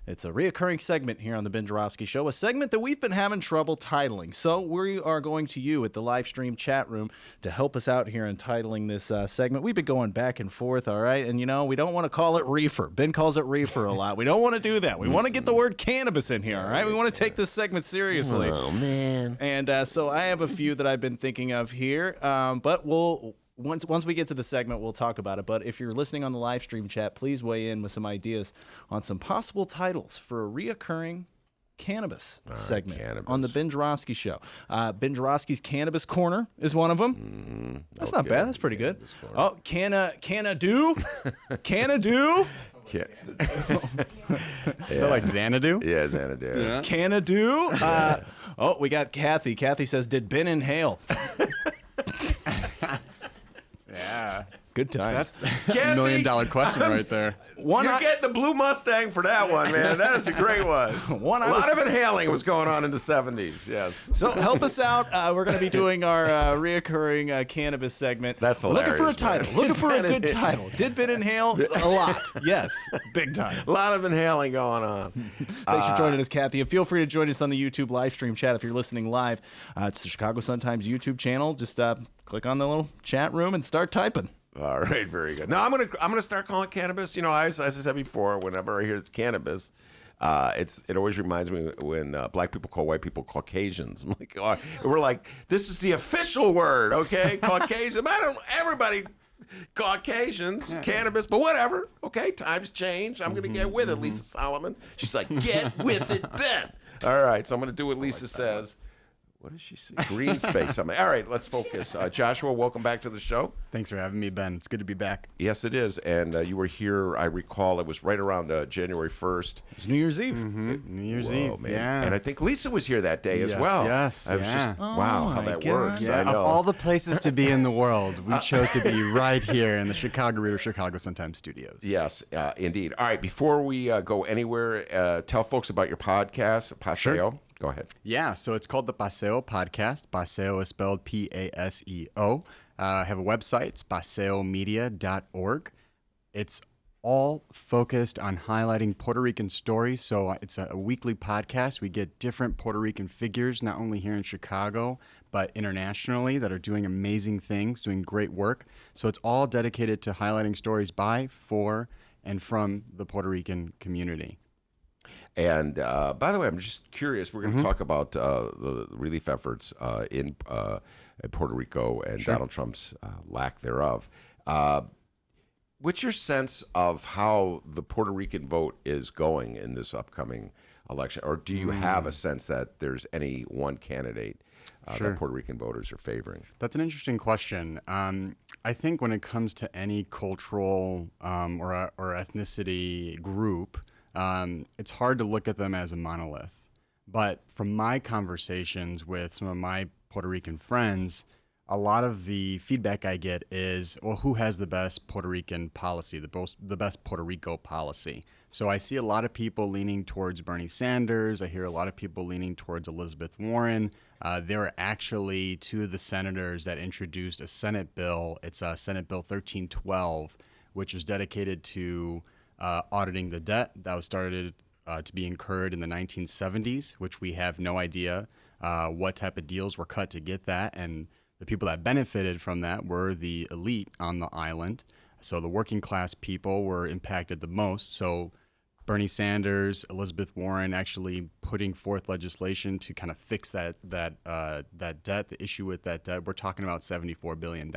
It's a reoccurring segment here on the Ben Joravsky Show, a segment that we've been having trouble titling. So we are going to you at the live stream chat room to help us out here in titling this segment. We've been going back and forth, all right? And, you know, we don't want to call it reefer. Ben calls it reefer a lot. We don't want to do that. We want to get the word cannabis in here, all right? We want to take this segment seriously. Oh, man. And so I have a few that I've been thinking of here, but we'll... Once we get to the segment, we'll talk about it. But if you're listening on the live stream chat, please weigh in with some ideas on some possible titles for a reoccurring cannabis segment on the Ben Joravsky Show. Ben Joravsky's Cannabis Corner is one of them. That's not bad. That's pretty good. Oh, Canna do? Canna do? Is that like Xanadu? Yeah, Xanadu. Yeah. Canna do? Oh, we got Kathy. Kathy says, did Ben inhale? Yeah. Good times. That's a $1 million question right there. You're getting the blue Mustang for that one, man. That is a great one. A lot of inhaling was going on in the 70s, yes. So help us out. We're going to be doing our reoccurring cannabis segment. That's hilarious. Looking for a title. Man. Looking for a good title. Did Ben inhale? A lot. Yes. Big time. A lot of inhaling going on. Thanks for joining us, Kathy. And feel free to join us on the YouTube live stream chat if you're listening live. It's the Chicago Sun-Times YouTube channel. Just click on the little chat room and start typing. All right, very good. No, I'm gonna start calling it cannabis. You know, as I said before, whenever I hear cannabis, it always reminds me when black people call white people Caucasians. I'm like, oh, we're like, this is the official word, okay? Caucasian. Everybody Caucasians, cannabis, but whatever. Okay, times change. I'm gonna get with it, Lisa Solomon. She's like, get with it, Ben. All right, so I'm gonna do what Lisa says. What does she say? Green space something. All right, let's focus. Joshua, welcome back to the show. Thanks for having me, Ben. It's good to be back. Yes, it is. And you were here, I recall, it was right around January 1st. It's New Year's Eve. New Year's Whoa, Eve, man. yeah. And I think Lisa was here that day as well. Yes, I was just, wow, how my that God. works. Yeah, I know. of all the places to be in the world, we chose to be right here in the Chicago Reader Chicago Sun-Times studios. Yes, indeed. All right, before we go anywhere, tell folks about your podcast, Paseo. Sure. Go ahead. Yeah, so it's called the Paseo Podcast. Paseo is spelled Paseo. I have a website. It's paseomedia.org. It's all focused on highlighting Puerto Rican stories. So it's a weekly podcast. We get different Puerto Rican figures, not only here in Chicago, but internationally, that are doing amazing things, doing great work. So it's all dedicated to highlighting stories by, for, and from the Puerto Rican community. And by the way, I'm just curious. We're going to talk about the relief efforts in Puerto Rico and Donald Trump's lack thereof. What's your sense of how the Puerto Rican vote is going in this upcoming election? Or do you have a sense that there's any one candidate that Puerto Rican voters are favoring? That's an interesting question. I think when it comes to any cultural or ethnicity group, it's hard to look at them as a monolith. But from my conversations with some of my Puerto Rican friends, a lot of the feedback I get is, well, who has the best Puerto Rican policy, the best Puerto Rico policy? So I see a lot of people leaning towards Bernie Sanders. I hear a lot of people leaning towards Elizabeth Warren. There are actually two of the senators that introduced a Senate bill. It's Senate Bill 1312, which was dedicated to auditing the debt that was started to be incurred in the 1970s, which we have no idea what type of deals were cut to get that. And the people that benefited from that were the elite on the island. So the working class people were impacted the most. So Bernie Sanders, Elizabeth Warren actually putting forth legislation to kind of fix that debt, the issue with that debt. We're talking about $74 billion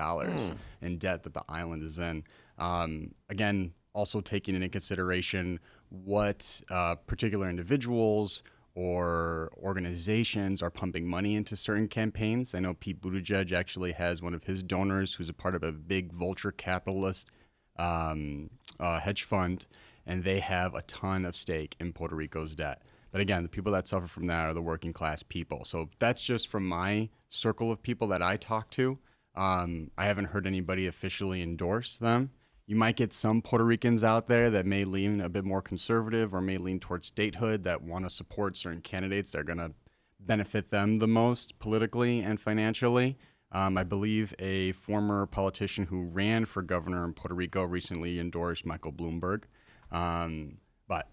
in debt that the island is in. Again, also taking into consideration what particular individuals or organizations are pumping money into certain campaigns. I know Pete Buttigieg actually has one of his donors who's a part of a big vulture capitalist hedge fund, and they have a ton of stake in Puerto Rico's debt. But again, the people that suffer from that are the working class people. So that's just from my circle of people that I talk to. I haven't heard anybody officially endorse them. You might get some Puerto Ricans out there that may lean a bit more conservative or may lean towards statehood, that want to support certain candidates that are going to benefit them the most politically and financially. I believe a former politician who ran for governor in Puerto Rico recently endorsed Michael Bloomberg. But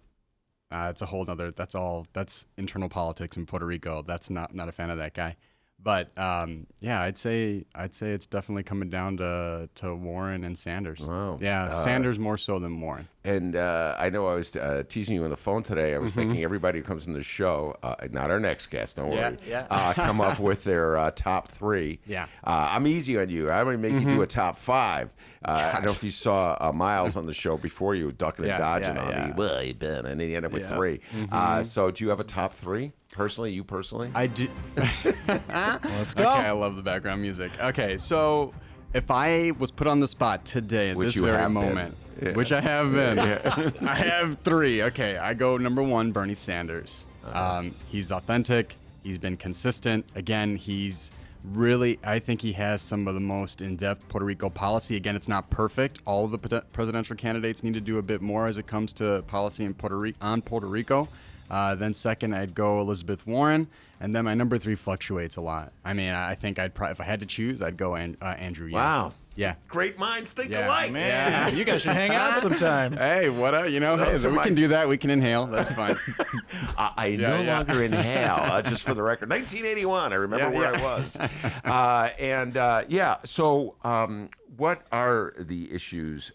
it's a whole nother, that's internal politics in Puerto Rico. That's not a fan of that guy. But yeah, I'd say it's definitely coming down to Warren and Sanders. Wow. Yeah, Sanders more so than Warren. And I know I was teasing you on the phone today. I was making everybody who comes in the show, not our next guest, don't worry, come up with their top three. Yeah. I'm easy on you. I'm going to make you do a top five. I don't know if you saw Miles on the show before you, ducking and dodging on me. Well, you've been, and then you end up with three. So do you have a top three? Personally, you personally? I do. Let's go. Okay, I love the background music. Okay, so if I was put on the spot today at Which this you very have moment, been. which I have been, I have three. Okay, I go number one, Bernie Sanders. He's authentic. He's been consistent. Again, he's really, I think he has some of the most in-depth Puerto Rico policy. Again, it's not perfect. All of the presidential candidates need to do a bit more as it comes to policy in Puerto Rico. Then second, I'd go Elizabeth Warren, and then my number three fluctuates a lot. I mean, I think I'd probably, if I had to choose, I'd go Andrew Yang. Wow. Yeah. Great minds think Yeah. alike. Man, you guys should hang out sometime. Hey, what you know? Those Hey, are we my- can do that. We can inhale. That's fine. I no longer inhale, just for the record. 1981, I remember where I was. So what are the issues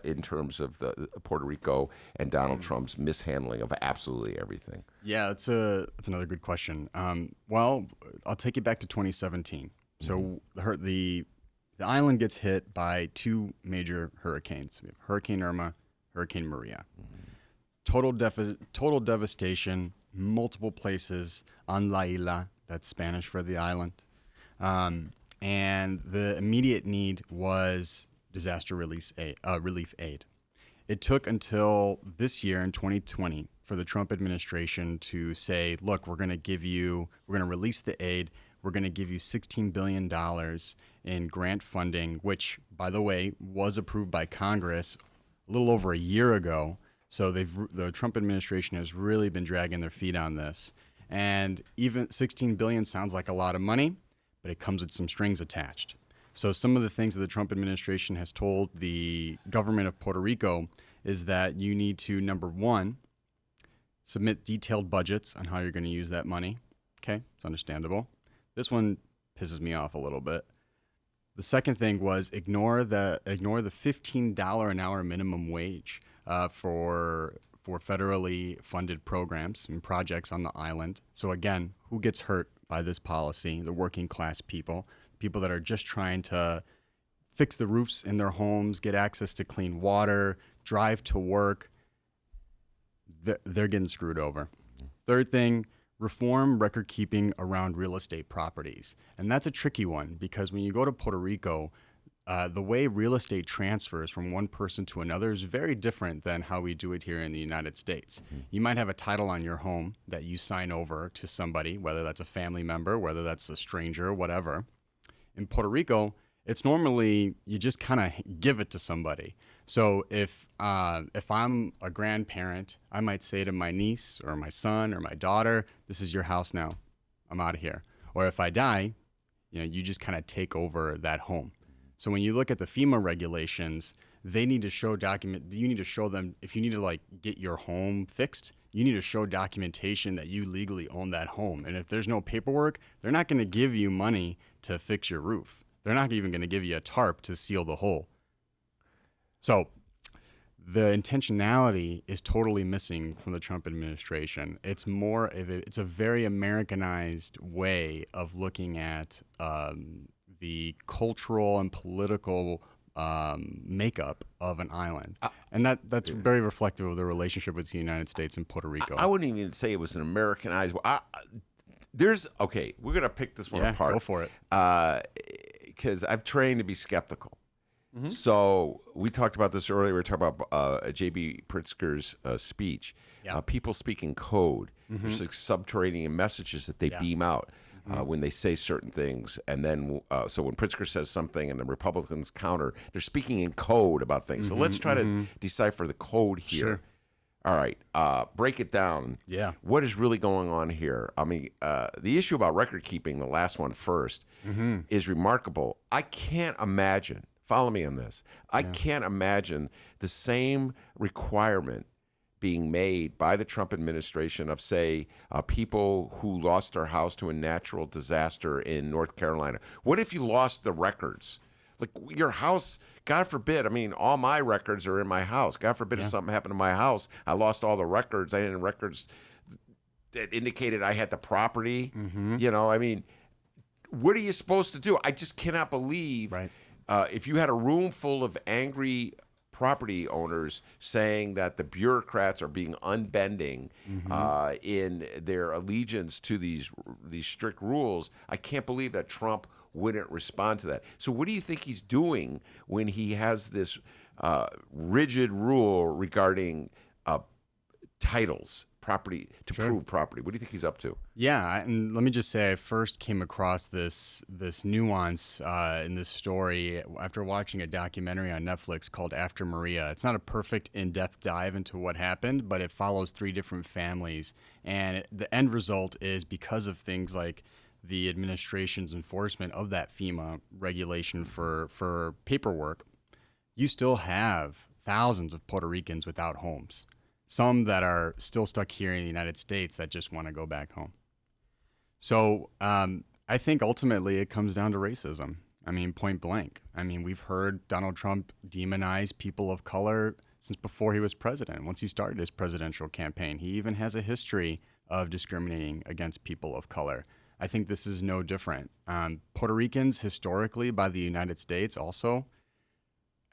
in terms of the Puerto Rico and Donald Trump's mishandling of absolutely everything? Yeah, that's another good question. Well, I'll take it back to 2017. So the island gets hit by two major hurricanes. We have Hurricane Irma, Hurricane Maria. Total devastation, multiple places on La Isla, that's Spanish for the island. And the immediate need was disaster relief aid. It took until this year in 2020 for the Trump administration to say, look, we're going to release the aid. We're going to give you $16 billion in grant funding, which, by the way, was approved by Congress a little over a year ago. So the Trump administration has really been dragging their feet on this. And even $16 billion sounds like a lot of money, but it comes with some strings attached. So some of the things that the Trump administration has told the government of Puerto Rico is that you need to, number one, submit detailed budgets on how you're going to use that money. Okay, it's understandable. This one pisses me off a little bit. The second thing was ignore the $15 an hour minimum wage for federally funded programs and projects on the island. So again, who gets hurt by this policy? The working class people that are just trying to fix the roofs in their homes, get access to clean water, drive to work. They're getting screwed over. Third thing, reform record keeping around real estate properties. And that's a tricky one because when you go to Puerto Rico, the way real estate transfers from one person to another is very different than how we do it here in the United States. You might have a title on your home that you sign over to somebody, whether that's a family member, whether that's a stranger, whatever. In Puerto Rico, it's normally you just kind of give it to somebody. So if I'm a grandparent, I might say to my niece or my son or my daughter, "This is your house now. I'm out of here." Or if I die, you just kind of take over that home. So when you look at the FEMA regulations, they need to show you need to show them if you need to get your home fixed, you need to show documentation that you legally own that home. And if there's no paperwork, they're not going to give you money to fix your roof. They're not even going to give you a tarp to seal the hole. So the intentionality is totally missing from the Trump administration. It's it's a very Americanized way of looking at the cultural and political makeup of an island. And that's very reflective of the relationship between the United States and Puerto Rico. I wouldn't even say it was an Americanized. Okay, we're going to pick this one apart. Go for it. Because I'm trained to be skeptical. So we talked about this earlier. We were talking about J.B. Pritzker's speech. People speaking code. There's subterranean messages that they beam out when they say certain things. And then, so when Pritzker says something and the Republicans counter, they're speaking in code about things. So let's try to decipher the code here. Sure. All right, break it down. Yeah. What is really going on here? I mean, the issue about record keeping, the last one first, is remarkable. I can't imagine, follow me on this, I can't imagine the same requirement being made by the Trump administration of, say, people who lost their house to a natural disaster in North Carolina. What if you lost the records? Like your house, God forbid, I mean, all my records are in my house. God forbid if something happened to my house, I lost all the records. I had records that indicated I had the property. I mean, what are you supposed to do? I just cannot believe if you had a room full of angry property owners saying that the bureaucrats are being unbending in their allegiance to these strict rules, I can't believe that Trump wouldn't respond to that. So what do you think he's doing when he has this rigid rule regarding titles, property, to prove property? What do you think he's up to? Yeah, and let me just say I first came across this nuance in this story after watching a documentary on Netflix called After Maria. It's not a perfect in-depth dive into what happened, but it follows three different families. And the end result is because of things like the administration's enforcement of that FEMA regulation for paperwork, you still have thousands of Puerto Ricans without homes. Some that are still stuck here in the United States that just want to go back home. So I think ultimately it comes down to racism. I mean, point blank. I mean, we've heard Donald Trump demonize people of color since before he was president. Once he started his presidential campaign, he even has a history of discriminating against people of color. I think this is no different. Puerto Ricans, historically, by the United States also,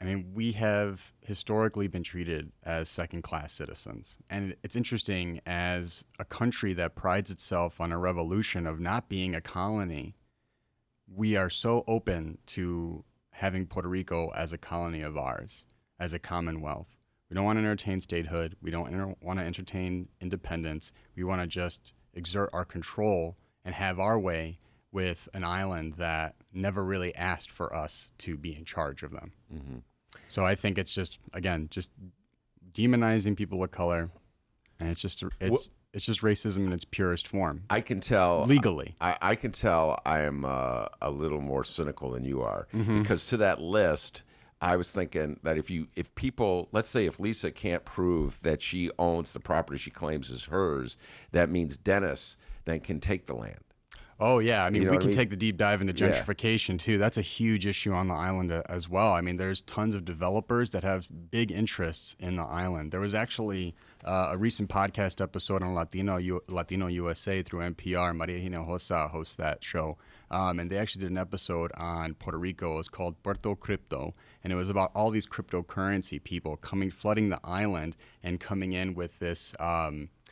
I mean, we have historically been treated as second-class citizens. And it's interesting, as a country that prides itself on a revolution of not being a colony, we are so open to having Puerto Rico as a colony of ours, as a commonwealth. We don't want to entertain statehood. We don't want to entertain independence. We want to just exert our control and have our way with an island that never really asked for us to be in charge of them. Mm-hmm. So I think it's just, again, just demonizing people of color, and it's just racism in its purest form. I can tell legally. I can tell I am a little more cynical than you are, because to that list, I was thinking that if people, let's say if Lisa can't prove that she owns the property she claims is hers, that means Dennis then can take the land. Oh, yeah. I mean, You know we what I can mean? take the deep dive into Yeah. gentrification, too. That's a huge issue on the island as well. I mean, there's tons of developers that have big interests in the island. There was actually a recent podcast episode on Latino USA through NPR. Maria Hinojosa hosts that show. And they actually did an episode on Puerto Rico. It was called Puerto Crypto. And it was about all these cryptocurrency people flooding the island and coming in with this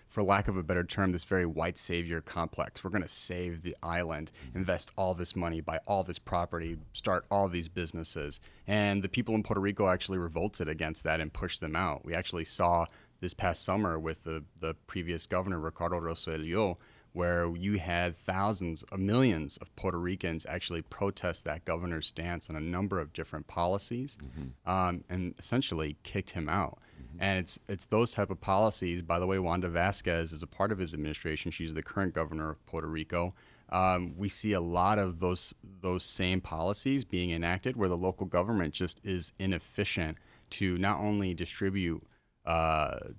for lack of a better term, this very white savior complex. We're going to save the island, invest all this money, buy all this property, start all these businesses. And the people in Puerto Rico actually revolted against that and pushed them out. We actually saw this past summer with the previous governor, Ricardo Rosselló, where you had thousands of millions of Puerto Ricans actually protest that governor's stance on a number of different policies, and essentially kicked him out. And it's those type of policies. By the way, Wanda Vasquez is a part of his administration. She's the current governor of Puerto Rico. We see a lot of those same policies being enacted where the local government just is inefficient to not only distribute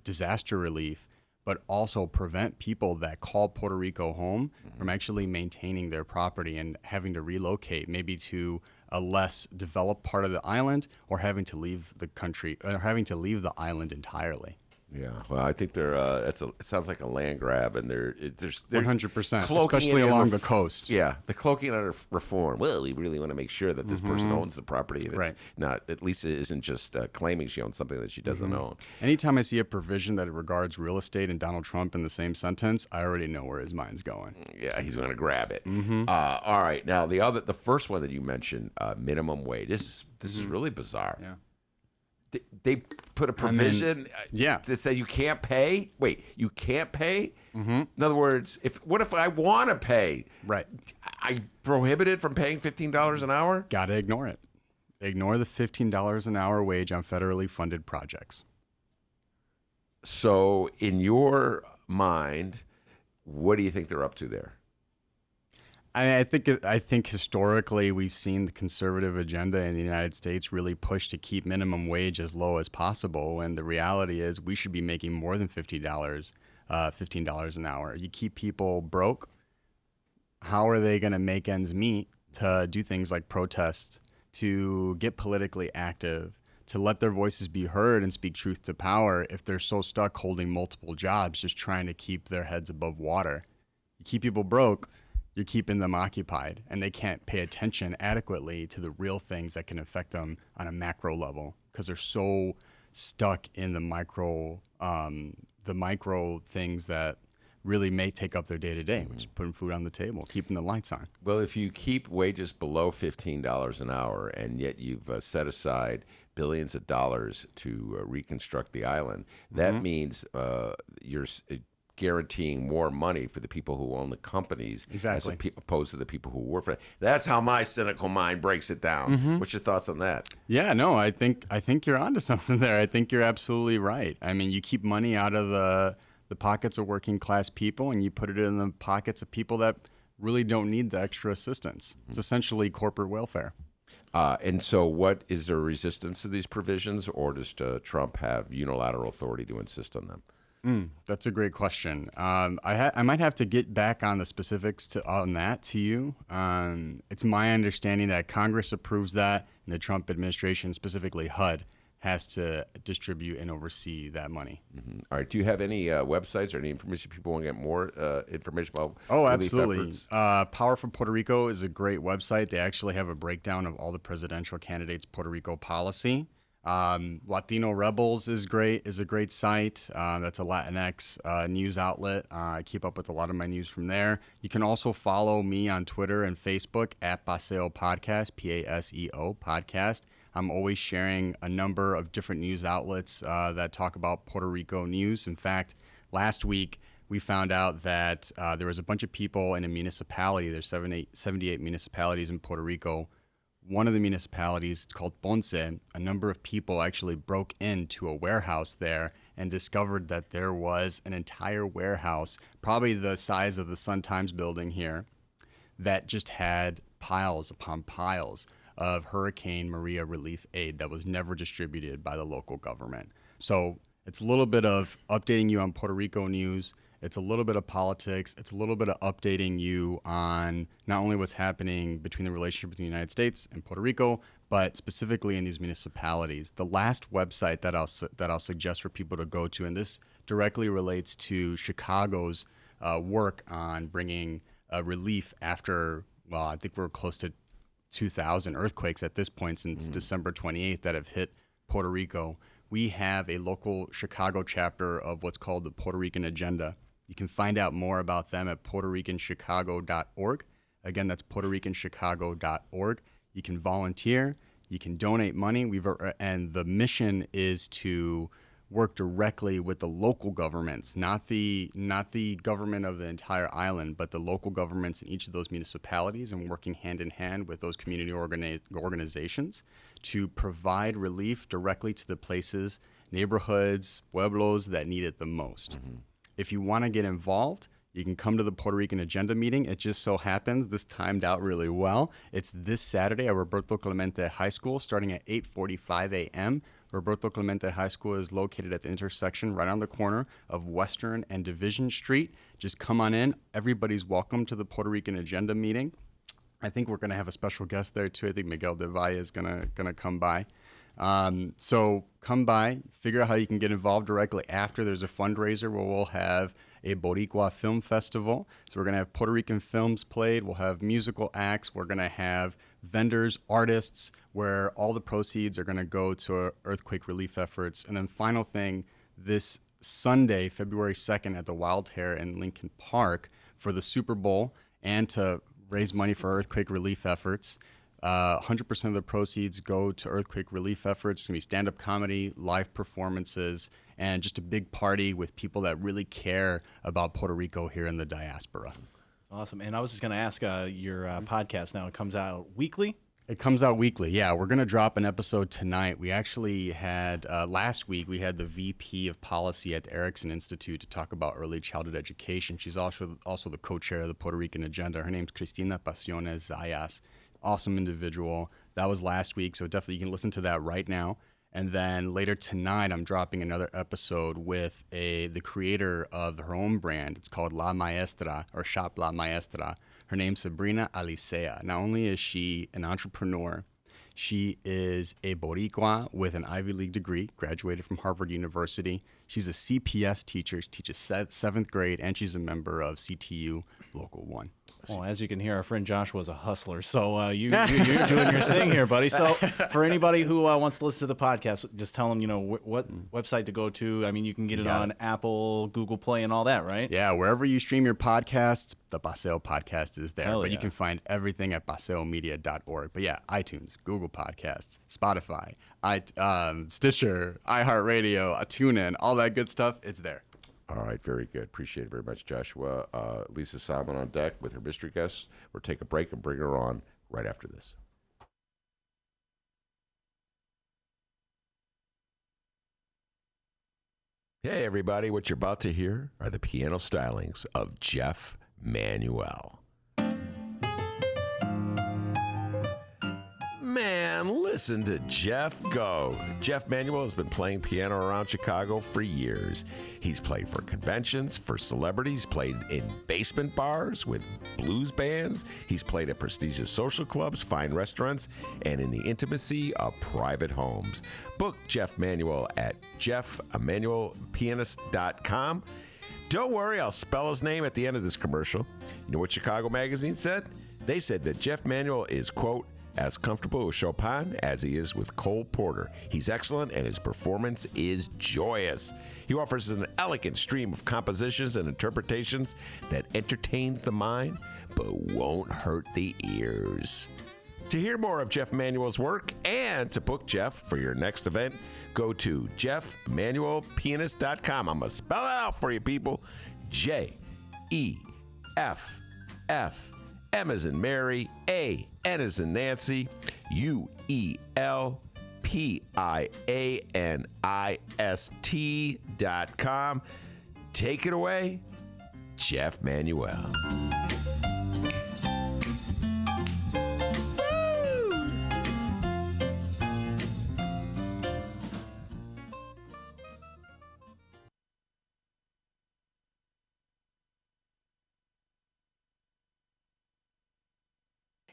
disaster relief, but also prevent people that call Puerto Rico home from actually maintaining their property and having to relocate maybe to a less developed part of the island, or having to leave the country, or having to leave the island entirely. Yeah, well, I think it sounds like a land grab, and they're 100%, especially along the coast. Yeah, the cloaking under reform. Well, we really want to make sure that this person owns the property, and Right. it's not, at least it isn't just claiming she owns something that she doesn't own. Anytime I see a provision that regards real estate and Donald Trump in the same sentence, I already know where his mind's going. Yeah, he's going to grab it. All right, now the first one that you mentioned, minimum wage. This is really bizarre. Yeah. They put a provision yeah. to say you can't pay. Wait, you can't pay? In other words, what if I want to pay? Right. I prohibited from paying $15 an hour? Got to ignore it. Ignore the $15 an hour wage on federally funded projects. So in your mind, what do you think they're up to there? I think historically we've seen the conservative agenda in the United States really push to keep minimum wage as low as possible, and the reality is we should be making more than $15 an hour. You keep people broke, how are they going to make ends meet to do things like protest, to get politically active, to let their voices be heard and speak truth to power if they're so stuck holding multiple jobs just trying to keep their heads above water? You keep people broke, you're keeping them occupied, and they can't pay attention adequately to the real things that can affect them on a macro level because they're so stuck in the micro things that really may take up their day-to-day, which is putting food on the table, keeping the lights on. Well, if you keep wages below $15 an hour, and yet you've set aside billions of dollars to reconstruct the island, that means you're guaranteeing more money for the people who own the companies, Exactly. as opposed to the people who work for it. That's how my cynical mind breaks it down. What's your thoughts on that? Yeah, no, I think you're onto something there. I think you're absolutely right. I mean, you keep money out of the pockets of working class people, and you put it in the pockets of people that really don't need the extra assistance. It's essentially corporate welfare. And so what is there resistance to these provisions, or does Trump have unilateral authority to insist on them? That's a great question. I might have to get back on the specifics on that to you. It's my understanding that Congress approves that, and the Trump administration, specifically HUD, has to distribute and oversee that money. All right. Do you have any websites or any information people want to get more information about? Oh, relief absolutely. efforts? Power for Puerto Rico is a great website. They actually have a breakdown of all the presidential candidates' Puerto Rico policy. Latino Rebels is a great site. That's a Latinx news outlet. I keep up with a lot of my news from there. You can also follow me on Twitter and Facebook at Paseo Podcast, PASEO Podcast. I'm always sharing a number of different news outlets that talk about Puerto Rico news. In fact, last week we found out that there was a bunch of people in a municipality. There's 78 municipalities in Puerto Rico. One of the municipalities, it's called Ponce, a number of people actually broke into a warehouse there and discovered that there was an entire warehouse, probably the size of the Sun-Times building here, that just had piles upon piles of Hurricane Maria relief aid that was never distributed by the local government. So it's a little bit of updating you on Puerto Rico news. It's a little bit of politics. It's a little bit of updating you on not only what's happening between the relationship between the United States and Puerto Rico, but specifically in these municipalities. The last website that I'll suggest for people to go to, and this directly relates to Chicago's work on bringing relief after, well, I think we're close to 2,000 earthquakes at this point since December 28th that have hit Puerto Rico. We have a local Chicago chapter of what's called the Puerto Rican Agenda. You can find out more about them at PuertoRicanChicago.org. Again, that's PuertoRicanChicago.org. You can volunteer. You can donate money. And the mission is to work directly with the local governments, not the government of the entire island, but the local governments in each of those municipalities, and working hand in hand with those community organizations to provide relief directly to the places, neighborhoods, pueblos that need it the most. If you want to get involved, you can come to the Puerto Rican Agenda meeting. It just so happens this timed out really well. It's this Saturday at Roberto Clemente High School starting at 8:45 a.m. Roberto Clemente High School is located at the intersection right on the corner of Western and Division Street. Just come on in. Everybody's welcome to the Puerto Rican Agenda meeting. I think we're going to have a special guest there too. I think Miguel de Valle is going to come by. So come by, figure out how you can get involved directly after. There's a fundraiser where we'll have a Boricua Film Festival. So we're going to have Puerto Rican films played. We'll have musical acts. We're going to have vendors, artists, where all the proceeds are going to go to earthquake relief efforts. And then final thing, this Sunday, February 2nd at the Wild Hare in Lincoln Park for the Super Bowl and to raise money for earthquake relief efforts. 100% of the proceeds go to earthquake relief efforts. It's going to be stand-up comedy, live performances, and just a big party with people that really care about Puerto Rico here in the diaspora. Awesome. And I was just going to ask your podcast now. It comes out weekly? It comes out weekly, yeah. We're going to drop an episode tonight. We actually had, last week, we had the VP of Policy at the Erickson Institute to talk about early childhood education. She's also the co-chair of the Puerto Rican Agenda. Her name's Cristina Pasiones Zayas. Awesome individual. That was last week, so definitely you can listen to that right now. And then later tonight, I'm dropping another episode with the creator of her own brand. It's called La Maestra, or Shop La Maestra. Her name's Sabrina Alicea. Not only is she an entrepreneur, she is a Boricua with an Ivy League degree, graduated from Harvard University. She's a CPS teacher. She teaches 7th grade, and she's a member of CTU Local 1. Well, as you can hear, our friend Joshua is a hustler, so you're doing your thing here, buddy. So for anybody who wants to listen to the podcast, just tell them, what website to go to. I mean, you can get it on Apple, Google Play, and all that, right? Yeah, wherever you stream your podcasts, the Paseo Podcast is there. But you can find everything at paseomedia.org. But yeah, iTunes, Google Podcasts, Spotify, Stitcher, iHeartRadio, TuneIn, all that good stuff, it's there. All right, very good. Appreciate it very much, Joshua. Lisa Simon on deck with her mystery guests. We'll take a break and bring her on right after this. Hey, everybody. What you're about to hear are the piano stylings of Jeff Manuel. man, listen to Jeff go. Jeff Manuel has been playing piano around Chicago for years. He's played for conventions, for celebrities, played in basement bars with blues bands. He's played at prestigious social clubs, fine restaurants, and in the intimacy of private homes. Book Jeff Manuel at jeffemanuelpianist.com. Don't worry, I'll spell his name at the end of this commercial. You know what Chicago Magazine said? They said that Jeff Manuel is, quote, as comfortable with Chopin as he is with Cole Porter. He's excellent and his performance is joyous. He offers an elegant stream of compositions and interpretations that entertains the mind but won't hurt the ears. To hear more of Jeff Manuel's work and to book Jeff for your next event, go to jeffmanuelpianist.com. I'm going to spell it out for you, people. J-E-F-F. M as in Mary, A, N as in Nancy, UELPIANIST.com. Take it away, Jeff Manuel.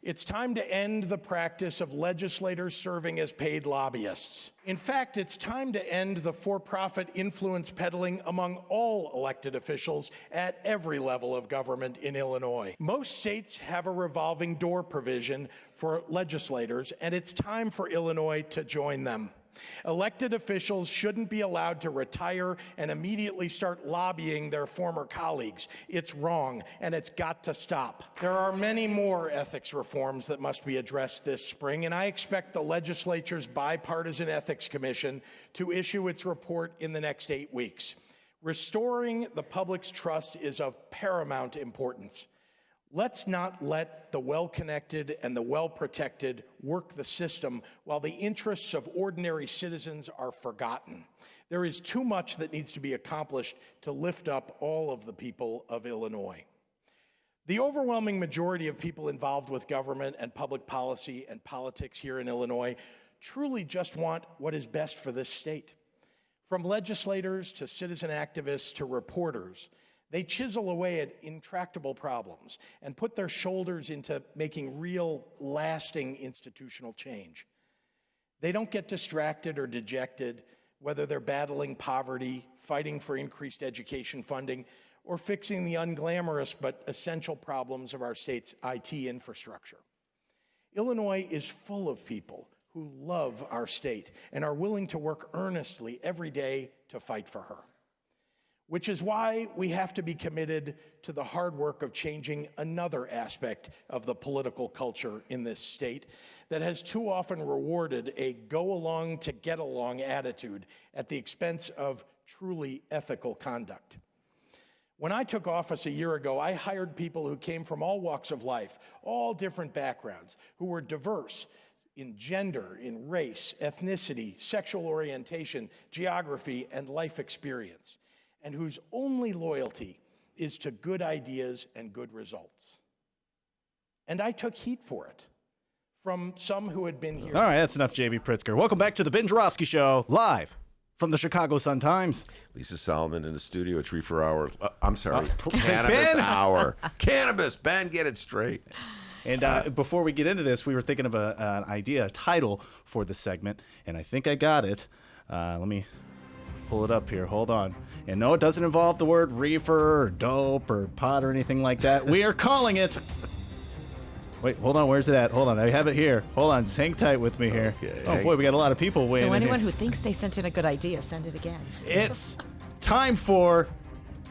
It's time to end the practice of legislators serving as paid lobbyists. In fact, it's time to end the for-profit influence peddling among all elected officials at every level of government in Illinois. Most states have a revolving door provision for legislators, and it's time for Illinois to join them. Elected officials shouldn't be allowed to retire and immediately start lobbying their former colleagues. It's wrong, and it's got to stop. There are many more ethics reforms that must be addressed this spring, and I expect the legislature's Bipartisan Ethics Commission to issue its report in the next 8 weeks. Restoring the public's trust is of paramount importance. Let's not let the well-connected and the well-protected work the system while the interests of ordinary citizens are forgotten. There is too much that needs to be accomplished to lift up all of the people of Illinois. The overwhelming majority of people involved with government and public policy and politics here in Illinois truly just want what is best for this state. From legislators to citizen activists to reporters, they chisel away at intractable problems and put their shoulders into making real, lasting institutional change. They don't get distracted or dejected, whether they're battling poverty, fighting for increased education funding, or fixing the unglamorous but essential problems of our state's IT infrastructure. Illinois is full of people who love our state and are willing to work earnestly every day to fight for her. Which is why we have to be committed to the hard work of changing another aspect of the political culture in this state that has too often rewarded a go-along to get along attitude at the expense of truly ethical conduct. When I took office a year ago, I hired people who came from all walks of life, all different backgrounds, who were diverse in gender, in race, ethnicity, sexual orientation, geography, and life experience, and whose only loyalty is to good ideas and good results. And I took heat for it from some who had been here. All right, that's enough, J.B. Pritzker. Welcome back to the Ben Joravsky Show, live from the Chicago Sun-Times. Lisa Solomon in the studio at 3 for Hour. I'm sorry, Ben! Cannabis Hour. Cannabis, Ben, get it straight. And before we get into this, we were thinking of an idea, a title for the segment, and I think I got it. Let me pull it up here. Hold on. And no, it doesn't involve the word reefer or dope or pot or anything like that. We are calling it... Wait, hold on. Where's it at? Hold on. I have it here. Hold on. Just hang tight with me here. Okay. Oh, boy, we got a lot of people waiting. So anyone who thinks they sent in a good idea, send it again. It's time for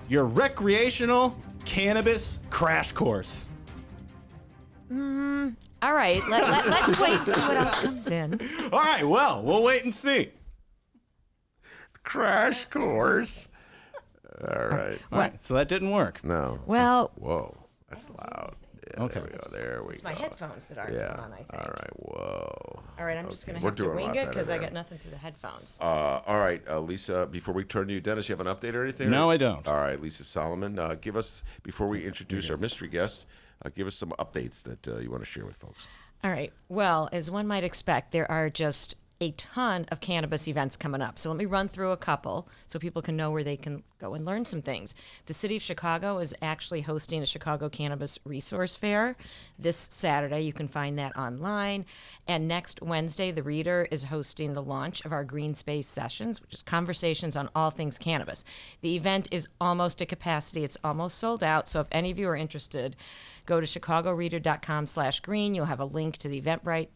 your recreational cannabis crash course. All right, let's wait and see what else comes in. All right, well, we'll wait and see. Crash course. All right. All right, so that didn't work. No. Well, Whoa, that's loud. Yeah, Okay. There we go. There we it's go. my headphones that aren't Yeah. on, I think. All right. Whoa. All right, I'm just going to We're have to doing a wing lot it better because I there. got nothing through the headphones. All right, Lisa, before we turn to you, Dennis, you have an update or anything? No, I don't. All right, Lisa Solomon, give us, before we introduce our mystery guest, give us some updates that you want to share with folks. All right. Well, as one might expect, there are just a ton of cannabis events coming up. So let me run through a couple so people can know where they can go and learn some things. The city of Chicago is actually hosting a Chicago Cannabis Resource Fair this Saturday. You can find that online. And next Wednesday, the Reader is hosting the launch of our Green Space Sessions, which is conversations on all things cannabis. The event is almost at capacity. It's almost sold out. So if any of you are interested, go to chicagoreader.com/green. You'll have a link to the Eventbrite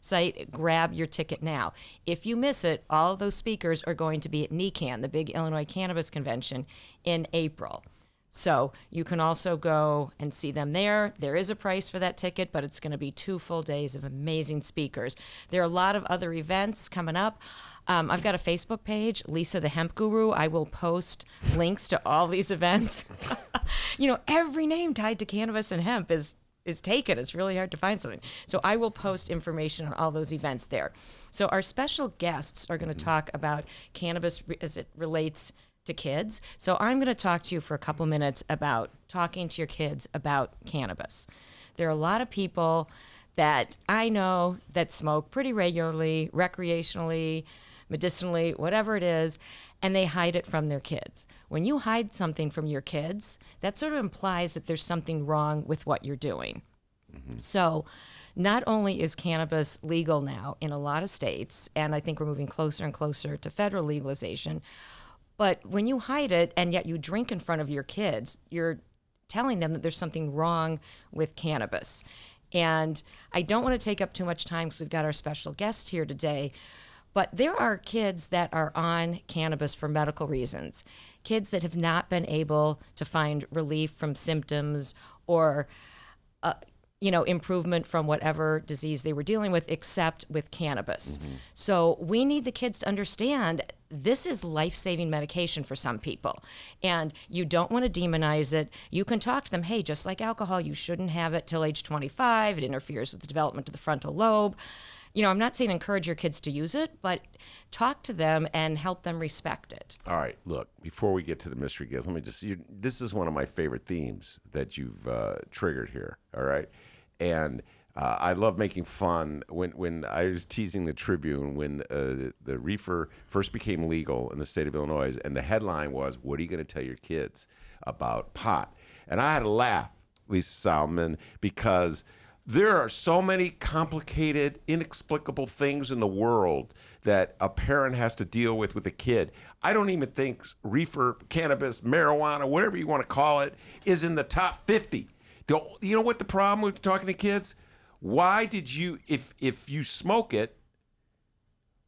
site. Grab your ticket now. If you miss it, all of those speakers are going to be at NECAN, the big Illinois Cannabis Convention, in April. So you can also go and see them there. There is a price for that ticket, but it's going to be 2 full days of amazing speakers. There are a lot of other events coming up. I've got a Facebook page, Lisa the Hemp Guru. I will post links to all these events. Every name tied to cannabis and hemp is taken. It's really hard to find something. So I will post information on all those events there. So our special guests are going to talk about cannabis as it relates to kids. So I'm going to talk to you for a couple minutes about talking to your kids about cannabis. There are a lot of people that I know that smoke pretty regularly, recreationally, medicinally, whatever it is, and they hide it from their kids. When you hide something from your kids, that sort of implies that there's something wrong with what you're doing. So not only is cannabis legal now in a lot of states, and I think we're moving closer and closer to federal legalization, but when you hide it and yet you drink in front of your kids, you're telling them that there's something wrong with cannabis. And I don't want to take up too much time because we've got our special guest here today, but there are kids that are on cannabis for medical reasons, kids that have not been able to find relief from symptoms or improvement from whatever disease they were dealing with, except with cannabis. So we need the kids to understand this is life-saving medication for some people. And you don't want to demonize it. You can talk to them, hey, just like alcohol, you shouldn't have it till age 25. It interferes with the development of the frontal lobe. I'm not saying encourage your kids to use it, but talk to them and help them respect it. All right, look, before we get to the mystery guest, let me this is one of my favorite themes that you've triggered here, all right? And I love making fun. When I was teasing the Tribune, when the reefer first became legal in the state of Illinois, and the headline was, what are you going to tell your kids about pot? And I had to laugh, Lisa Solomon, because there are so many complicated, inexplicable things in the world that a parent has to deal with a kid. I don't even think reefer, cannabis, marijuana, whatever you want to call it, is in the top 50. You know what the problem with talking to kids? Why did you, if you smoke it,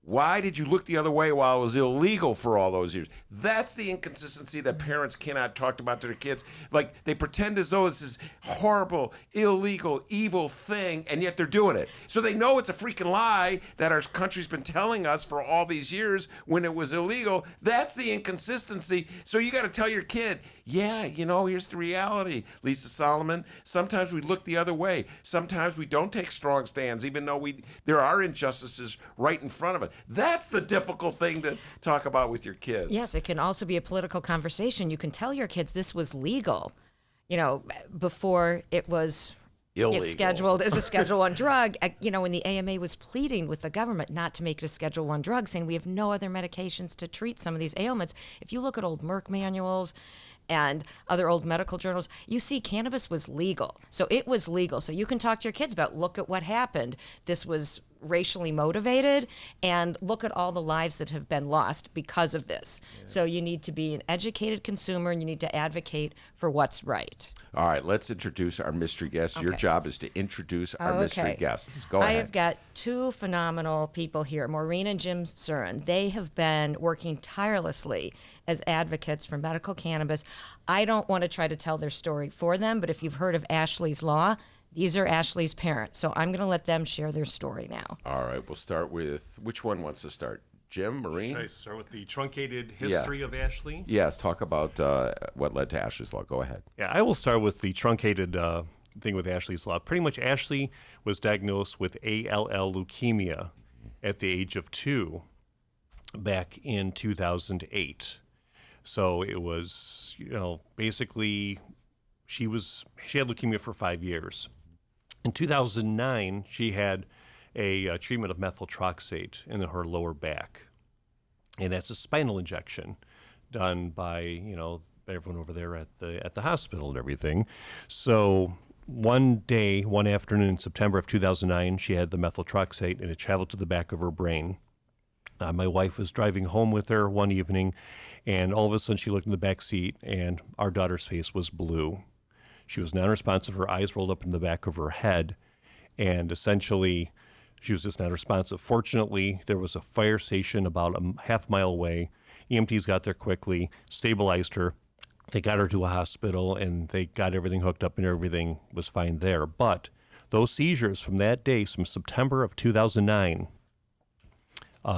why did you look the other way while it was illegal for all those years? That's the inconsistency that parents cannot talk about to their kids. Like, they pretend as though it's this horrible, illegal, evil thing, and yet they're doing it. So they know it's a freaking lie that our country's been telling us for all these years when it was illegal. That's the inconsistency. So you got to tell your kid, yeah, here's the reality, Lisa Solomon. Sometimes we look the other way. Sometimes we don't take strong stands, even though there are injustices right in front of us. That's the difficult thing to talk about with your kids. Yes, it can also be a political conversation. You can tell your kids this was legal, before it was illegal. Scheduled as a Schedule I drug. When the AMA was pleading with the government not to make it a Schedule I drug, saying we have no other medications to treat some of these ailments. If you look at old Merck manuals and other old medical journals, you see cannabis was legal. So it was legal. So you can talk to your kids about, look at what happened. This was racially motivated, and look at all the lives that have been lost because of this. Yeah. So you need to be an educated consumer, and you need to advocate for what's right. All right, let's introduce our mystery guests. Okay. Your job is to introduce our mystery guests. Go ahead. I have got 2 phenomenal people here, Maureen and Jim Surin. They have been working tirelessly as advocates for medical cannabis. I don't want to try to tell their story for them, but if you've heard of Ashley's Law, these are Ashley's parents, so I'm going to let them share their story now. All right, we'll start with, which one wants to start? Jim, Maureen? Should I start with the truncated history of Ashley? Yes, talk about what led to Ashley's Law. Go ahead. Yeah, I will start with the truncated thing with Ashley's Law. Pretty much Ashley was diagnosed with ALL leukemia at the age of 2 back in 2008. So it was, basically, she had leukemia for 5 years. In 2009, she had a treatment of methyltroxate in her lower back. And that's a spinal injection done by, everyone over there at the hospital and everything. So one afternoon in September of 2009, she had the methyltroxate and it traveled to the back of her brain. My wife was driving home with her one evening, and all of a sudden she looked in the back seat, and our daughter's face was blue. She was non-responsive. Her eyes rolled up in the back of her head, and essentially she was just not responsive. Fortunately, there was a fire station about a half-mile away. EMTs got there quickly, stabilized her. They got her to a hospital, and they got everything hooked up, and everything was fine there. But those seizures from that day, from September of 2009,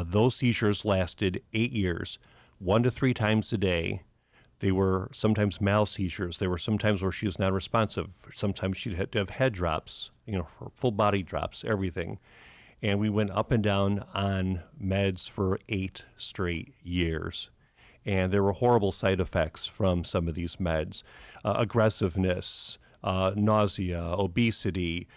those seizures lasted 8 years, 1 to 3 times a day. They were sometimes mal seizures. There were some times where she was not responsive. Sometimes she'd have to have head drops, full body drops, everything. And we went up and down on meds for 8 straight years. And there were horrible side effects from some of these meds. Aggressiveness, nausea, obesity,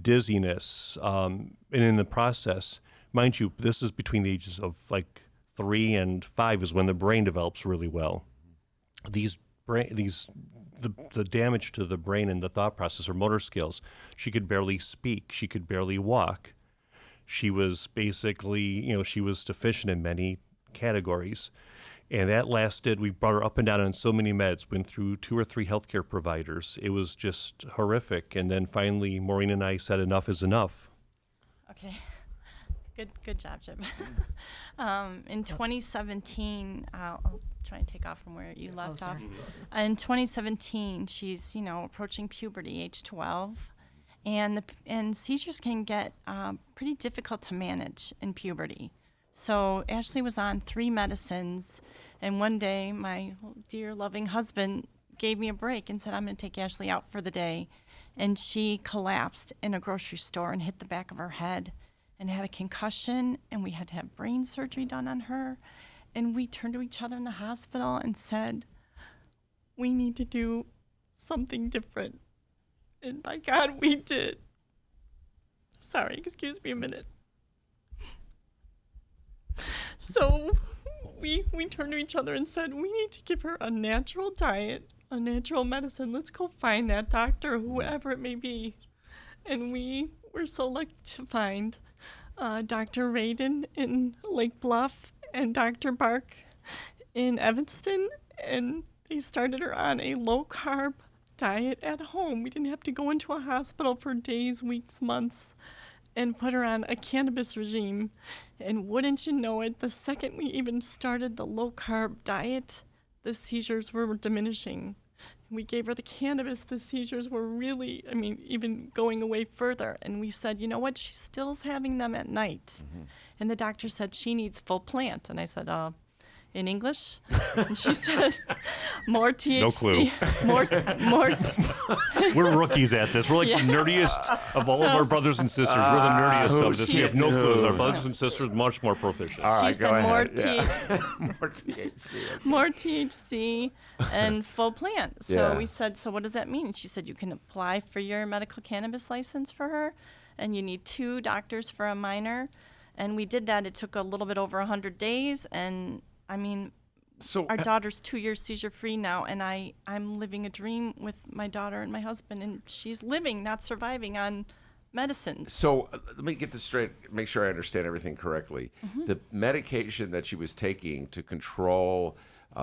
dizziness. And in the process, mind you, this is between the ages of 3 and 5 is when the brain develops really well. The damage to the brain and the thought process or motor skills, she could barely speak. She could barely walk. She was basically, she was deficient in many categories. And that lasted, we brought her up and down on so many meds, went through 2 or 3 healthcare providers. It was just horrific. And then finally, Maureen and I said enough is enough. Okay. Good job, Jim. In 2017, I'll try and take off from where you left off. In 2017, she's, approaching puberty, age 12. And seizures can get pretty difficult to manage in puberty. So Ashley was on 3 medicines, and one day my dear loving husband gave me a break and said, I'm going to take Ashley out for the day. And she collapsed in a grocery store and hit the back of her head and had a concussion, and we had to have brain surgery done on her. And we turned to each other in the hospital and said, we need to do something different. And by God, we did. Sorry, excuse me a minute. So we turned to each other and said, we need to give her a natural diet, a natural medicine. Let's go find that doctor, whoever it may be. And we were so lucky to find Dr. Radin in Lake Bluff and Dr. Bark in Evanston. And they started her on a low-carb diet at home. We didn't have to go into a hospital for days, weeks, months, and put her on a cannabis regime. And wouldn't you know it, the second we even started the low-carb diet, the seizures were diminishing. We gave her the cannabis, the seizures were really, even going away further. And we said, you know what, she still's having them at night. Mm-hmm. And the doctor said she needs full plant. And I said, in English? And she said, more THC. No clue. More. We're rookies at this. We're the nerdiest of all of our brothers and sisters. We're the nerdiest of this. We have no clues. Our brothers and sisters are much more proficient. All right, she said more THC. More THC and full plant. So Yeah. we said, so what does that mean? She said, you can apply for your medical cannabis license for her, and you need 2 doctors for a minor. And we did that. It took a little bit over 100 days, and So our daughter's 2 years seizure-free now, and I'm living a dream with my daughter and my husband, and she's living, not surviving on medicines. So let me get this straight, make sure I understand everything correctly. Mm-hmm. The medication that she was taking to control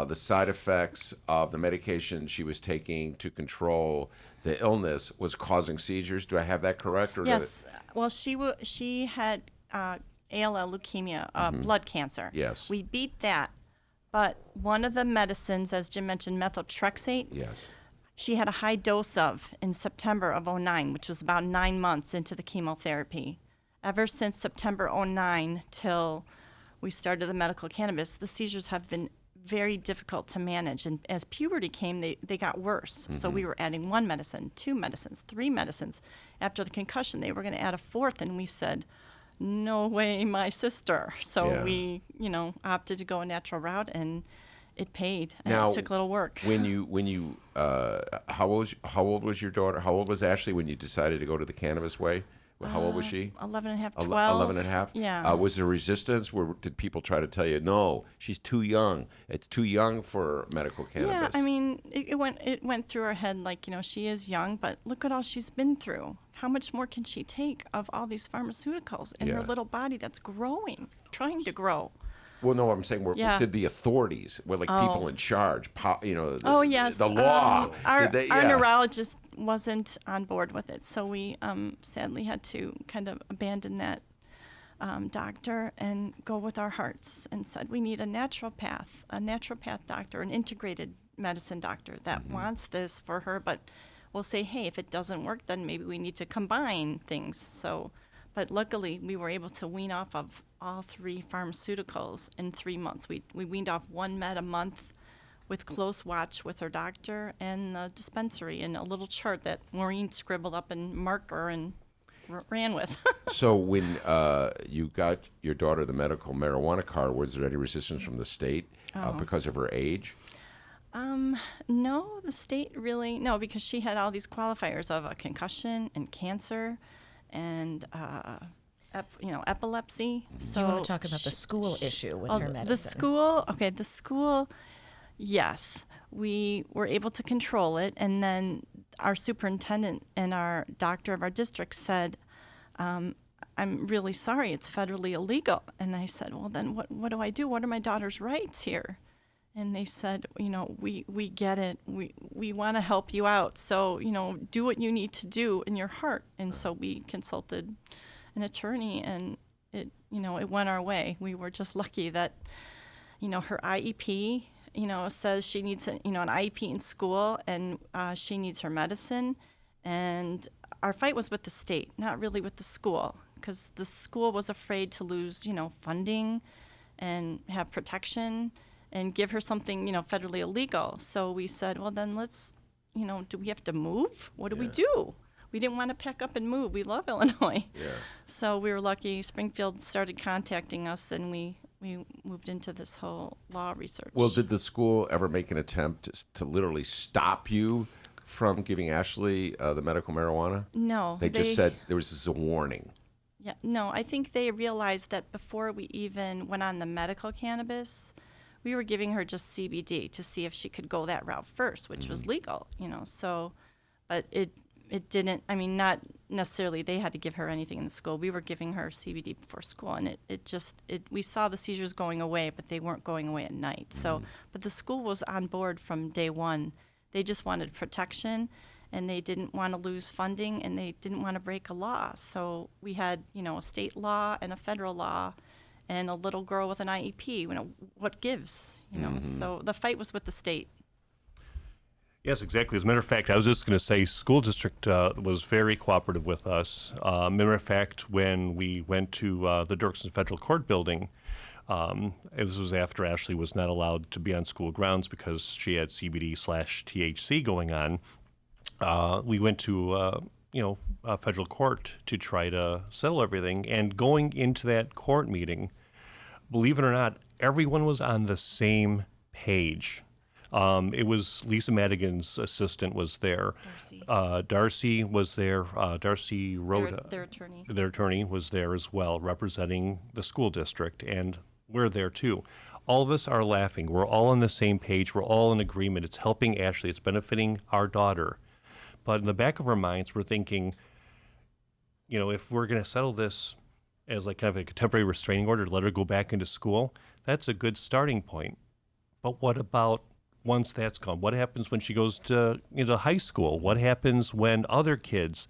the side effects of the medication she was taking to control the illness was causing seizures. Do I have that correct? Or Yes. Well, she had ALL, leukemia, blood cancer. Yes. We beat that. But one of the medicines, as Jim mentioned, methotrexate, Yes. she had a high dose of in September of 2009, which was about 9 months into the chemotherapy. Ever since September 2009 till we started the medical cannabis, the seizures have been very difficult to manage. And as puberty came, they got worse. Mm-hmm. So we were adding 1 medicine, 2 medicines, 3 medicines. After the concussion, they were going to add a 4th, and we said, no way, my sister. So we, opted to go a natural route, and it paid. Now, it took a little work. When you how old was your daughter? How old was Ashley when you decided to go to the cannabis way? How old was she? 11 and a half, 12. 11 and a half? Yeah. Was there resistance? Did people try to tell you, no, she's too young. It's too young for medical cannabis? Yeah, I mean, it went through her head like, she is young, but look at all she's been through. How much more can she take of all these pharmaceuticals in her little body that's growing, trying to grow? Well, no, I'm saying, did the authorities, people in charge, yes. the law? Our neurologist wasn't on board with it, so we sadly had to kind of abandon that doctor and go with our hearts and said we need a naturopath doctor, an integrated medicine doctor that wants this for her, but we'll say, hey, if it doesn't work, then maybe we need to combine things. So, but luckily we were able to wean off of all 3 pharmaceuticals in 3 months. We weaned off 1 med a month with close watch with her doctor and the dispensary and a little chart that Maureen scribbled up in marker and ran with. So when you got your daughter the medical marijuana card, was there any resistance from the state because of her age? No, the state really, no, because she had all these qualifiers of a concussion and cancer and epilepsy. So you want to talk about the school issue with her medicine? The school, yes, we were able to control it, and then our superintendent and our doctor of our district said, I'm really sorry, it's federally illegal. And I said, well, then what do I do? What are my daughter's rights here? And they said, we get it. We want to help you out. So, do what you need to do in your heart. And so we consulted an attorney, and it went our way. We were just lucky that, her IEP, says she needs an IEP in school, and she needs her medicine. And our fight was with the state, not really with the school, because the school was afraid to lose, funding and have protection and give her something, federally illegal. So we said, well, then let's, do we have to move? What do we do? We didn't want to pack up and move. We love Illinois. Yeah. So we were lucky. Springfield started contacting us, and we moved into this whole law research. Well, did the school ever make an attempt to literally stop you from giving Ashley the medical marijuana? No. They just said there was just a warning. Yeah. No, I think they realized that before we even went on the medical cannabis, we were giving her just CBD to see if she could go that route first, which was legal, So, but it didn't. I mean, not necessarily. They had to give her anything in the school. We were giving her CBD before school, and we saw the seizures going away, but they weren't going away at night. So, but the school was on board from day one. They just wanted protection, and they didn't want to lose funding, and they didn't want to break a law. So we had, a state law and a federal law, and a little girl with an IEP. What gives? So the fight was with the state. Yes, exactly. As a matter of fact, I was just going to say school district was very cooperative with us. Matter of fact, when we went to the Dirksen Federal Court building, this was after Ashley was not allowed to be on school grounds because she had CBD/THC going on. We went to federal court to try to settle everything. And going into that court meeting, believe it or not, everyone was on the same page. It was Lisa Madigan's assistant was there. Darcy was there. Darcy Rhoda, their attorney was there as well, representing the school district, and we're there too. All of us are laughing. We're all on the same page. We're all in agreement. It's helping Ashley. It's benefiting our daughter. But in the back of our minds, we're thinking, if we're going to settle this as like kind of a temporary restraining order to let her go back into school, that's a good starting point. But what about once that's gone? What happens when she goes to high school? What happens when other kids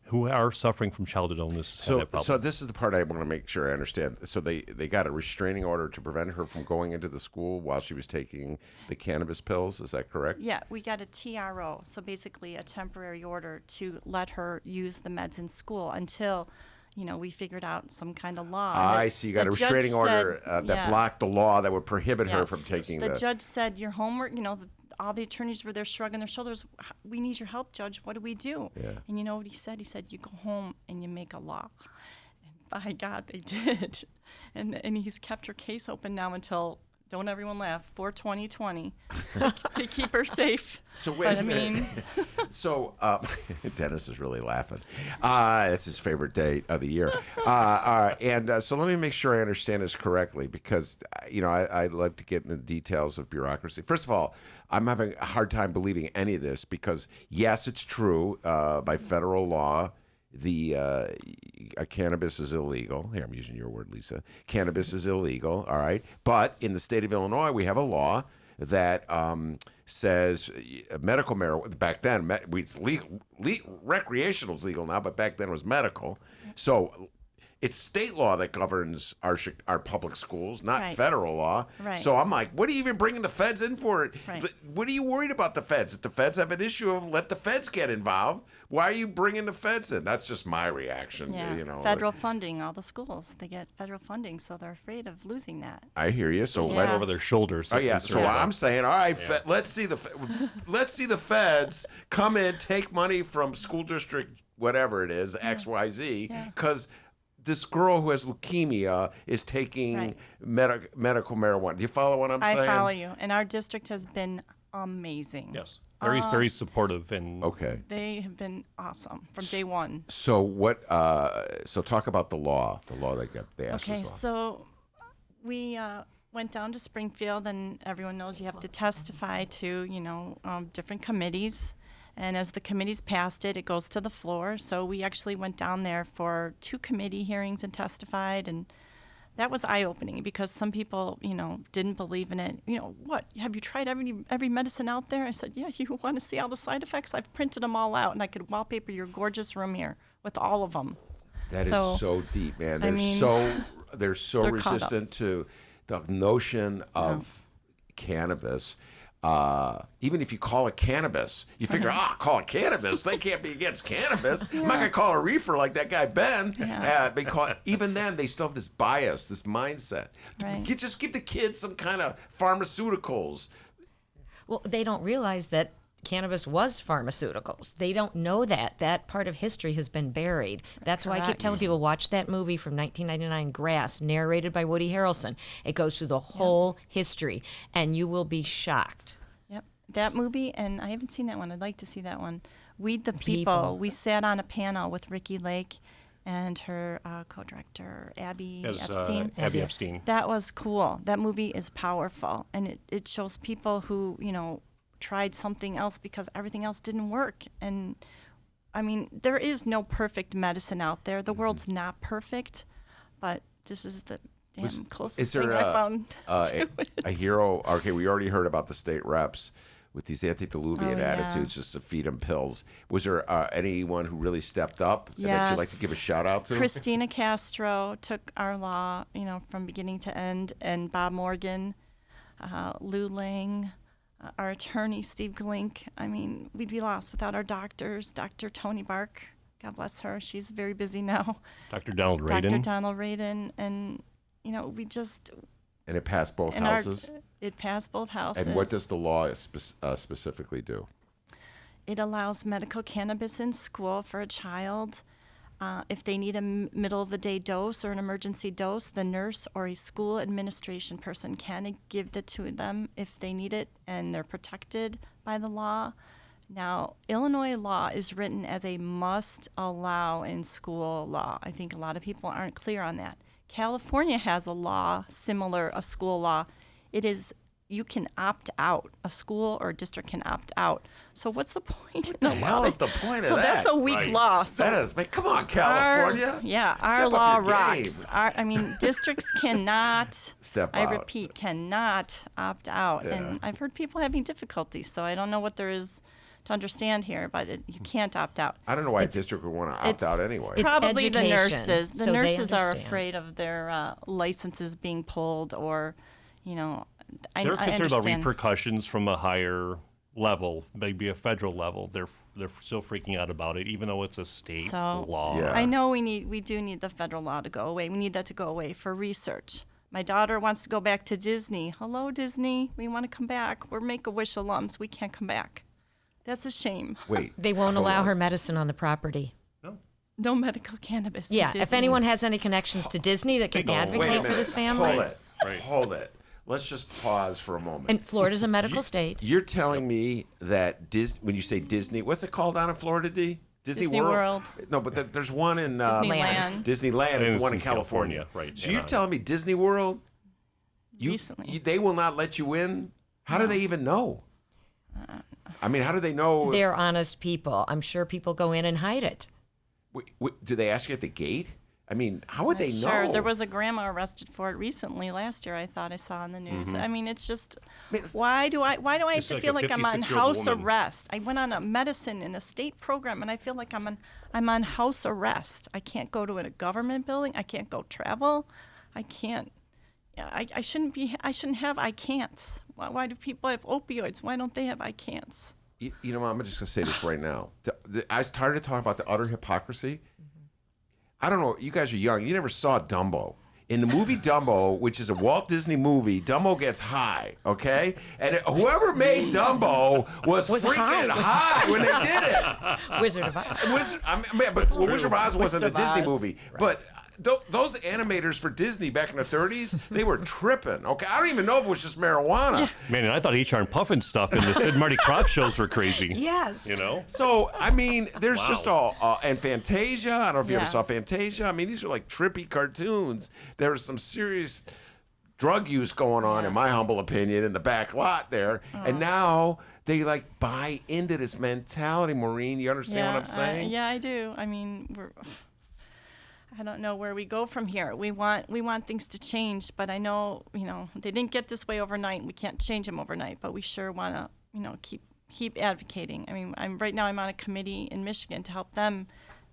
who are suffering from childhood illness have that problem? So this is the part I want to make sure I understand. So they got a restraining order to prevent her from going into the school while she was taking the cannabis pills. Is that correct? Yeah, we got a TRO, so basically a temporary order to let her use the meds in school until we figured out some kind of law. I see. You got a restraining order that blocked the law that would prohibit her from taking the judge said, your homework, all the attorneys were there shrugging their shoulders. We need your help, Judge. What do we do? Yeah. And you know what he said? He said, you go home and you make a law. And by God, they did. And he's kept her case open now until Don't everyone laugh. For 2020 to keep her safe. So wait but a minute. So Dennis is really laughing. It's his favorite day of the year. So let me make sure I understand this correctly, because I'd love to get into the details of bureaucracy. First of all, I'm having a hard time believing any of this, because yes, it's true. By federal law, the cannabis is illegal. Here, I'm using your word, Lisa. Cannabis is illegal, all right? But in the state of Illinois, we have a law that says medical marijuana. Back then, it's legal. Recreational is legal now, but back then it was medical. So it's state law that governs our public schools, not federal law. Right. So I'm like, what are you even bringing the feds in for? Right. What are you worried about the feds? If the feds have an issue, let the feds get involved. Why are you bringing the feds in? That's just my reaction. Yeah, federal funding. All the schools, they get federal funding, so they're afraid of losing that. I hear you. So right over their shoulders. Oh yeah. So I'm saying, all right, let's see the feds come in, take money from school district, whatever it is, XYZ, because this girl who has leukemia is taking medical marijuana. Do you follow what I'm saying? I follow you. And our district has been amazing. Yes. Very supportive. And they have been awesome from day one. So what? So talk about the law. The law they asked. Okay, so we went down to Springfield, and everyone knows you have to testify to different committees. And as the committees passed it, it goes to the floor. So we actually went down there for 2 committee hearings and testified, and that was eye-opening, because some people, didn't believe in it. What? Have you tried every medicine out there? I said, yeah. You want to see all the side effects? I've printed them all out, and I could wallpaper your gorgeous room here with all of them. That is so deep, man. They're so they're resistant to the notion of cannabis. Even if you call it cannabis, you figure, call it cannabis. They can't be against cannabis. I'm not going to call it a reefer like that guy Ben. Because even then, they still have this bias, this mindset. Right. Just give the kids some kind of pharmaceuticals. Well, they don't realize that cannabis was pharmaceuticals. They don't know that. That part of history has been buried. That's why I keep telling people, watch that movie from 1999, Grass, narrated by Woody Harrelson. It goes through the whole history, and you will be shocked. Yep. That movie, and I haven't seen that one. I'd like to see that one. Weed the People. We sat on a panel with Ricky Lake and her co-director, Abby Epstein. Abby Epstein. That was cool. That movie is powerful, and it shows people who, tried something else because everything else didn't work. And I mean, there is no perfect medicine out there. The world's not perfect, but this is the closest thing I found to it. A hero? Okay, we already heard about the state reps with these antediluvian attitudes just to feed them pills. Was there anyone who really stepped up that you'd like to give a shout out to? Christina Castro took our law, from beginning to end, and Bob Morgan, Lou Lang, our attorney, Steve Glink. I mean, we'd be lost without our doctors. Dr. Tony Bark, God bless her. She's very busy now. Dr. Donald Radin. Dr. Donald Radin. And, we just... And it passed both houses? It passed both houses. And what does the law specifically do? It allows medical cannabis in school for a child. If they need a middle-of-the-day dose or an emergency dose, the nurse or a school administration person can give that to them if they need it, and they're protected by the law. Now, Illinois law is written as a must-allow in school law. I think a lot of people aren't clear on that. California has a law similar, a school law. It is you can opt out. A school or a district can opt out. So what's the point? What the hell is the point of that? So that's a weak law. So that is, come on, California. Our law rocks. Districts cannot, step out. I repeat, cannot opt out. Yeah. And I've heard people having difficulties, so I don't know what there is to understand here, but you can't opt out. I don't know why a district would want to opt out anyway. Probably the nurses. The so nurses are afraid of their licenses being pulled, or, they're concerned about repercussions from a higher level, maybe a federal level. They're still freaking out about it, even though it's a state law. Yeah. I know we do need the federal law to go away. We need that to go away for research. My daughter wants to go back to Disney. Hello, Disney. We want to come back. We're Make-A-Wish alums. We can't come back. That's a shame. Wait. They won't allow her medicine on the property. No medical cannabis. Yeah. If anyone has any connections to Disney that can advocate for this family. Hold it. let's just pause for a moment. And Florida's a medical state. You're telling me that when you say Disney, what's it called down in Florida, D? Disney World. No, but there's one in Disneyland. Disneyland is the one in California. Right. So you're telling me Disney World, Recently. they will not let you in? How do they even know? I mean, how do they know? They're honest people. I'm sure people go in and hide it. Do they ask you at the gate? I mean, how would they know? Sure, there was a grandma arrested for it recently last year. I thought I saw in the news. I mean, it's just why do I have to feel like I'm on house arrest? I went on a medicine in a state program, and I feel like I'm on house arrest. I can't go to a government building. I can't go travel. I can't. Yeah, I shouldn't have I can'ts. Why do people have opioids? Why don't they have I can'ts? You know, I'm just gonna say this right now. I started to talk about the utter hypocrisy. I don't know. You guys are young. You never saw Dumbo. In the movie Dumbo, which is a Walt Disney movie, Dumbo gets high, okay? And whoever made Dumbo was freaking high when they did it. Wizard of Oz. Wizard of Oz wasn't a Disney movie. But those animators for Disney back in the 30s, they were tripping, okay? I don't even know if it was just marijuana. Man, and I thought H.R. and Puffin stuff in the Sid and Marty Krofft shows were crazy. Yes. You know? So, I mean, there's just all, and Fantasia, I don't know if you ever saw Fantasia. I mean, these are like trippy cartoons. There was some serious drug use going on, in my humble opinion, in the back lot there. And now they like buy into this mentality, Maureen. You understand what I'm saying? Yeah, I do. I mean, I don't know where we go from here. We want things to change, but I know, they didn't get this way overnight. We can't change them overnight, but we sure want to, keep advocating. I mean, right now I'm on a committee in Michigan to help them.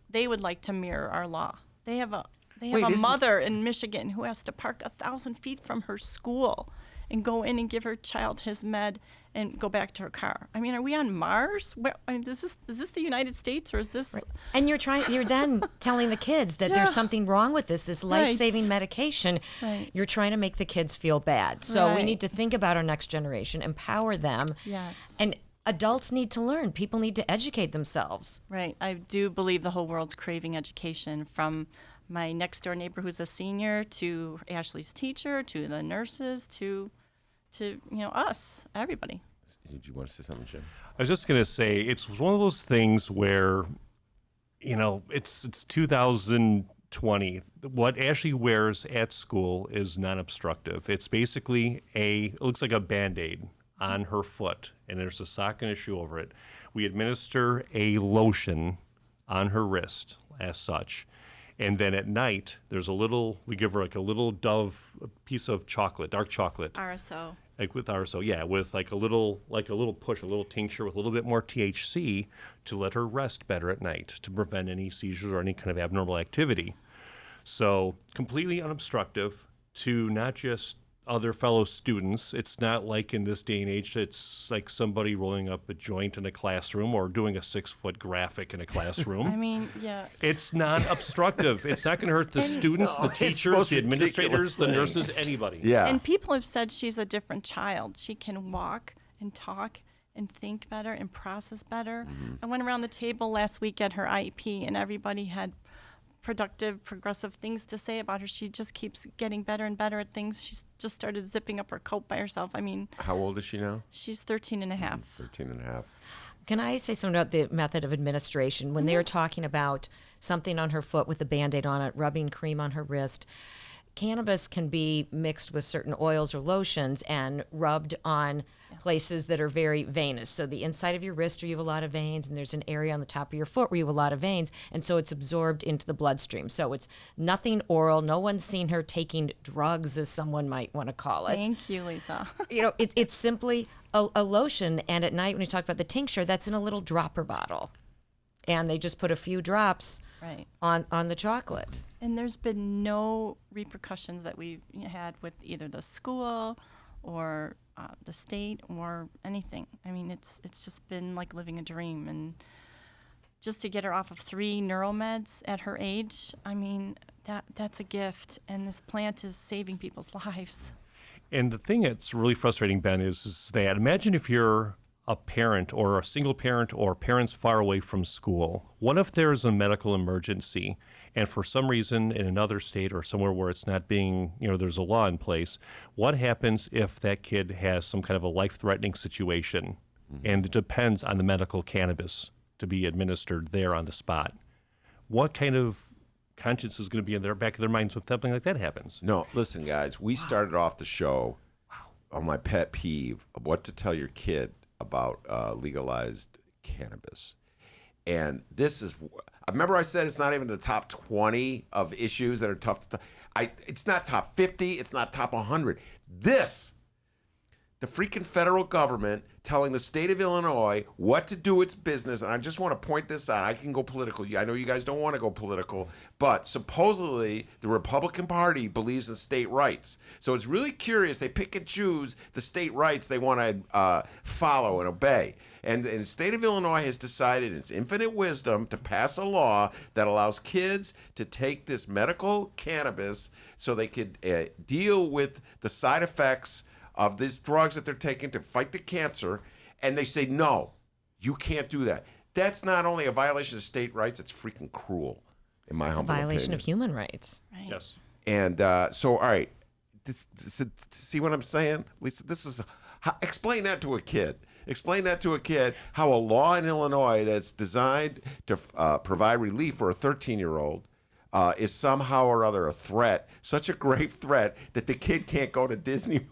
They would like to mirror our law. They have a mother in Michigan who has to park 1,000 feet from her school and go in and give her child his med and go back to her car. I mean, are we on Mars? Is this the United States, or is this? Right. And you're then telling the kids that there's something wrong with this life-saving medication. Right. You're trying to make the kids feel bad. So we need to think about our next generation, empower them. Yes. And adults need to learn. People need to educate themselves. Right. I do believe the whole world's craving education, from my next door neighbor who's a senior to Ashley's teacher to the nurses to us, everybody. Did you want to say something, Jim? I was just going to say, it's one of those things where, it's 2020. What Ashley wears at school is non-obstructive. It's basically it looks like a Band-Aid on her foot, and there's a sock and a shoe over it. We administer a lotion on her wrist as such. And then at night, we give her like a little Dove piece of chocolate, dark chocolate. RSO. Like with RSO, yeah, with like a little push, a little tincture with a little bit more THC to let her rest better at night, to prevent any seizures or any kind of abnormal activity. So completely unobstructive to not just other fellow students. It's not like in this day and age it's like somebody rolling up a joint in a classroom or doing a 6-foot graphic in a classroom. I mean, yeah. It's non-obstructive. It's not going to hurt the students, the teachers, the administrators, the nurses, anybody. Yeah. And people have said she's a different child. She can walk and talk and think better and process better. I went around the table last week at her IEP, and everybody had productive, progressive things to say about her. She just keeps getting better and better at things. She's just started zipping up her coat by herself. I mean, how old is she now? She's 13 and a half. 13 and a half. Can I say something about the method of administration? When they were talking about something on her foot with a Band-Aid on it, rubbing cream on her wrist, cannabis can be mixed with certain oils or lotions and rubbed on places that are very venous. So the inside of your wrist where you have a lot of veins, and there's an area on the top of your foot where you have a lot of veins, and so it's absorbed into the bloodstream. So it's nothing oral. No one's seen her taking drugs, as someone might want to call it. Thank you, Lisa. It's simply a lotion, and at night when you talk about the tincture, that's in a little dropper bottle. And they just put a few drops on the chocolate. And there's been no repercussions that we've had with either the school or the state or anything. I mean, it's just been like living a dream. And just to get her off of 3 neuromeds at her age, I mean, that's a gift. And this plant is saving people's lives. And the thing that's really frustrating, Ben, is that imagine if you're a parent or a single parent or parents far away from school. What if there's a medical emergency and for some reason in another state or somewhere where it's not being, there's a law in place, what happens if that kid has some kind of a life-threatening situation, and it depends on the medical cannabis to be administered there on the spot? What kind of conscience is going to be in their back of their minds when something like that happens? No, listen, guys, we started off the show on my pet peeve of what to tell your kid about legalized cannabis. And this is, I remember I said it's not even the top 20 of issues that are tough to it's not top 50, it's not top 100. The freaking federal government telling the state of Illinois what to do its business, and I just want to point this out. I can go political. I know you guys don't want to go political, but supposedly the Republican Party believes in state rights. So it's really curious. They pick and choose the state rights they want to follow and obey. And the state of Illinois has decided in its infinite wisdom to pass a law that allows kids to take this medical cannabis so they could deal with the side effects of these drugs that they're taking to fight the cancer, and they say, no, you can't do that. That's not only a violation of state rights, it's freaking cruel, in my humble opinion. It's a violation of human rights. Right. Yes. And so, all right, see what I'm saying? Lisa, explain that to a kid. Explain that to a kid, how a law in Illinois that's designed to provide relief for a 13-year-old is somehow or other a threat, such a grave threat that the kid can't go to Disney.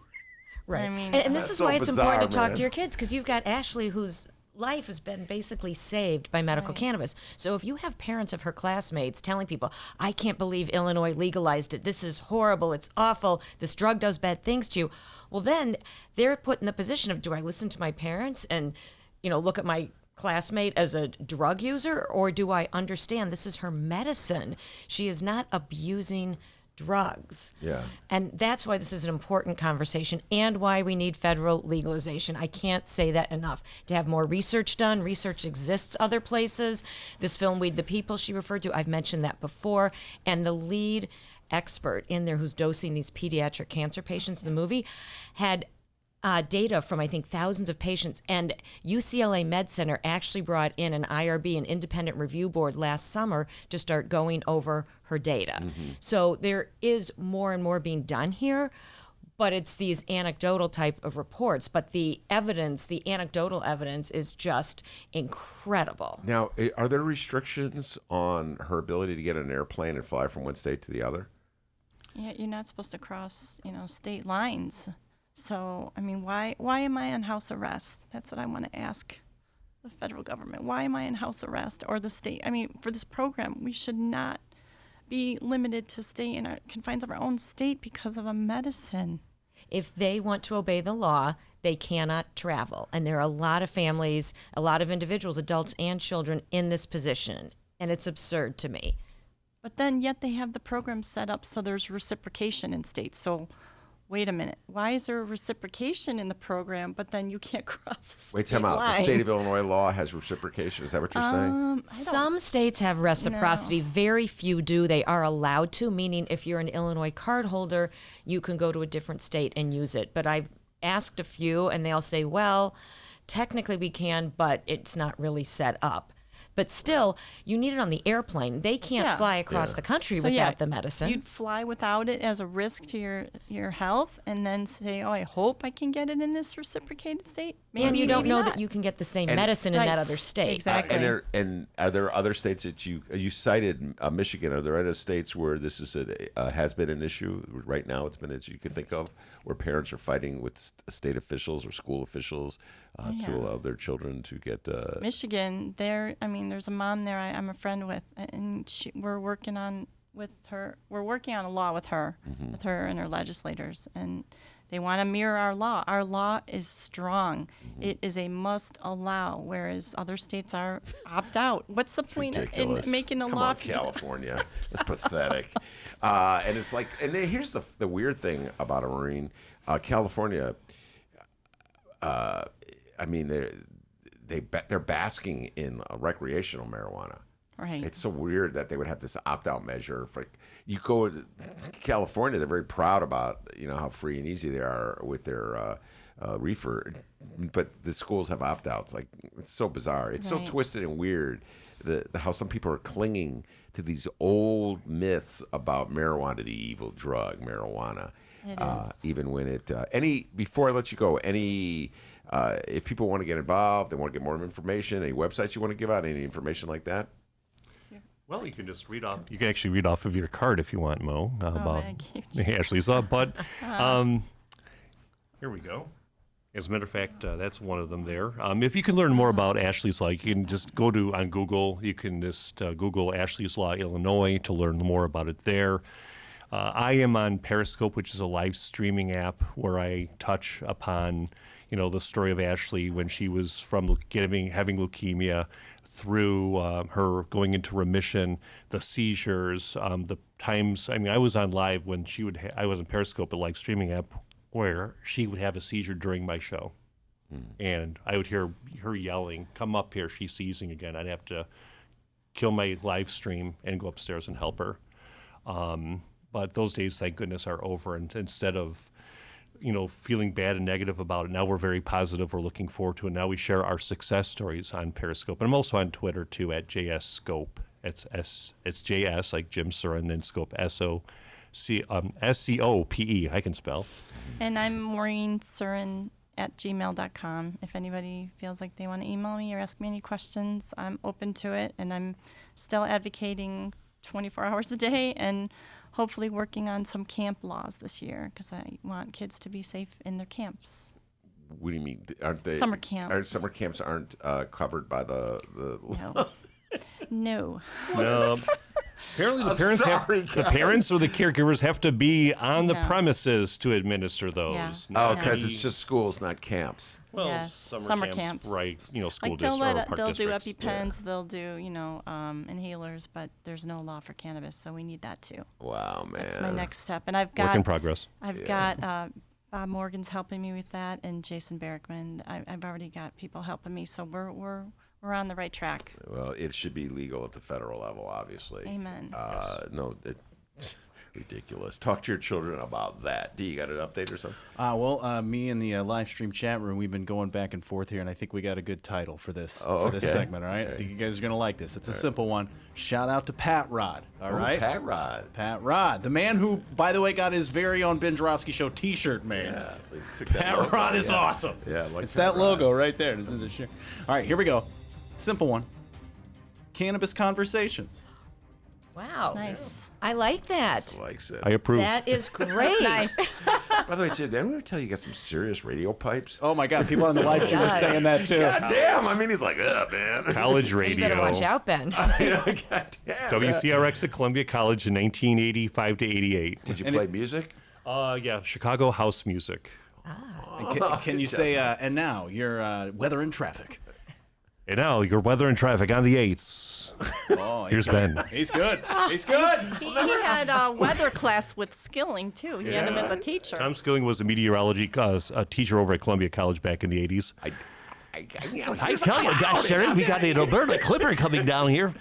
Right. I mean, and this is so why it's bizarre, important to talk man. to your kids, because you've got Ashley, whose life has been basically saved by medical cannabis. So if you have parents of her classmates telling people, I can't believe Illinois legalized it, this is horrible, it's awful, this drug does bad things to you, well, then they're put in the position of, do I listen to my parents and, look at my classmate as a drug user, or do I understand this is her medicine? She is not abusing drugs. Yeah. And that's why this is an important conversation and why we need federal legalization. I can't say that enough. To have more research done. Research exists other places. This film, Weed the People, she referred to, I've mentioned that before. And the lead expert in there who's dosing these pediatric cancer patients in the movie had data from, I think, thousands of patients. And UCLA Med Center actually brought in an IRB, an independent review board, last summer to start going over her data. So there is more and more being done here, but it's these anecdotal type of reports. But the evidence, the anecdotal evidence, is just incredible. Now, are there restrictions on her ability to get on an airplane and fly from one state to the other? Yeah, you're not supposed to cross, state lines. So, I mean, why am I on house arrest? That's what I want to ask the federal government. Why am I in house arrest, or the state? I mean, for this program, we should not be limited to stay in our confines of our own state because of a medicine. If they want to obey the law, they cannot travel. And there are a lot of families, a lot of individuals, adults and children, in this position. And it's absurd to me. But then yet they have the program set up so there's reciprocation in states. So wait a minute, why is there reciprocation in the program, but then you can't cross the state Wait, time out. line? The state of Illinois law has reciprocation. Is that what you're saying? Some states have reciprocity. No. Very few do. They are allowed to, meaning if you're an Illinois card holder, you can go to a different state and use it. But I've asked a few, and they all say, well, technically we can, but it's not really set up. But still, you need it on the airplane. They can't fly across the country without the medicine. You'd fly without it as a risk to your health, and then say, oh, I hope I can get it in this reciprocated state. And you don't maybe know not. that you can get the same medicine in that other state. Exactly. And are there other states that you cited Michigan? Are there other states where this is has been an issue right now? It's been an issue you can think of where parents are fighting with state officials or school officials to allow their children to get. Michigan, there's a mom there I'm a friend with, and we're working on a law with her, with her and her legislators, and they want to mirror our law. Our law is strong. It is a must allow, whereas other states are opt out. What's the point in making a Come law? on, California. That's pathetic. And it's like, and then here's the weird thing about a Marine, California. They're basking in recreational marijuana. Right. It's so weird that they would have this opt-out measure. For you go to California, they're very proud about how free and easy they are with their reefer, but the schools have opt-outs. Like, it's so bizarre. It's so twisted and weird how some people are clinging to these old myths about marijuana, the evil drug, marijuana. It is. Even when it before I let you go, if people want to get involved, they want to get more information, any websites you want to give out, any information like that? Well, you can just read off. You can actually read off of your card if you want, Mo, about I can't. Ashley's Law. But here we go. As a matter of fact, that's one of them there. If you can learn more about Ashley's Law, you can just go on Google. You can just Google Ashley's Law, Illinois, to learn more about it there. I am on Periscope, which is a live streaming app where I touch upon, the story of Ashley when she was from having leukemia through her going into remission, the seizures, the times. I mean, I was on live when she would. I was on Periscope, a live streaming app, where she would have a seizure during my show, and I would hear her yelling, "Come up here! She's seizing again!" I'd have to kill my live stream and go upstairs and help her. But those days, thank goodness, are over. And instead of, feeling bad and negative about it, now we're very positive. We're looking forward to it. Now we share our success stories on Periscope. And I'm also on Twitter, too, at JSScope. It's JS, like Jim Surin, then Scope, SCOPE. I can spell. And I'm Maureen Surin at gmail.com. If anybody feels like they want to email me or ask me any questions, I'm open to it. And I'm still advocating 24 hours a day and hopefully working on some camp laws this year because I want kids to be safe in their camps. What do you mean? Aren't they Summer camp? Summer camps aren't covered by the No. No. Apparently, the parents or the caregivers have to be on the premises to administer those. Yeah. Oh, because it's just schools, not camps. Well, Yes, summer camps, right? School like districts or park they'll districts. do EpiPens, they'll do inhalers, but there's no law for cannabis, so we need that too. Wow, man. That's my next step, and I've got Work in progress. I've got Bob Morgan's helping me with that, and Jason Berrickman. I've already got people helping me, so we're on the right track. Well, it should be legal at the federal level, obviously. Amen. No, it's ridiculous. Talk to your children about that. D, you got an update or something? Me and the live stream chat room, we've been going back and forth here, and I think we got a good title for this this segment. All right, I think you guys are gonna like this. It's a simple one. Shout out to Pat Rod. All right, Pat Rod. Pat Rod, the man who, by the way, got his very own Ben Joravsky Show T-shirt made. Yeah, Pat Rod is awesome. Yeah, like it's Pat that logo right there. This is the shirt. All right, here we go. Simple one. Cannabis conversations. Wow. Nice. I like that. Likes it. I approve. That is great. Nice. By the way, Jim, didn't we tell you got some serious radio pipes? Oh my God, people on the live stream are saying that too. God damn! I mean, he's like, man. College You radio. better watch out, Ben. God damn. WCRX at Columbia College in 1985 to 88. Did you play music? Yeah, Chicago house music. And can you say, and now your weather and traffic? And now your weather and traffic on the 8s. Oh, Here's Ben. He's good. He's good. He had a weather class with Skilling too. He had him as a teacher. Tom Skilling was a meteorology a teacher over at Columbia College back in the 80s. I tell you, gosh, Sharon, we got an Alberta Clipper coming down here.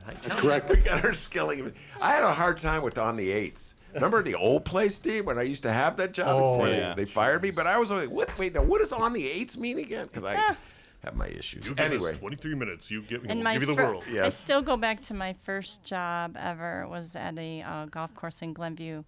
That's correct. We got our Skilling. I had a hard time with On the 8s. Remember the old place, Steve, when I used to have that job before they fired me? But I was like, what does On the 8s mean again? Because I have my issues. You give Anyway. us 23 minutes. You give, And we'll my give you the world. I still go back to my first job ever was at a golf course in Glenview,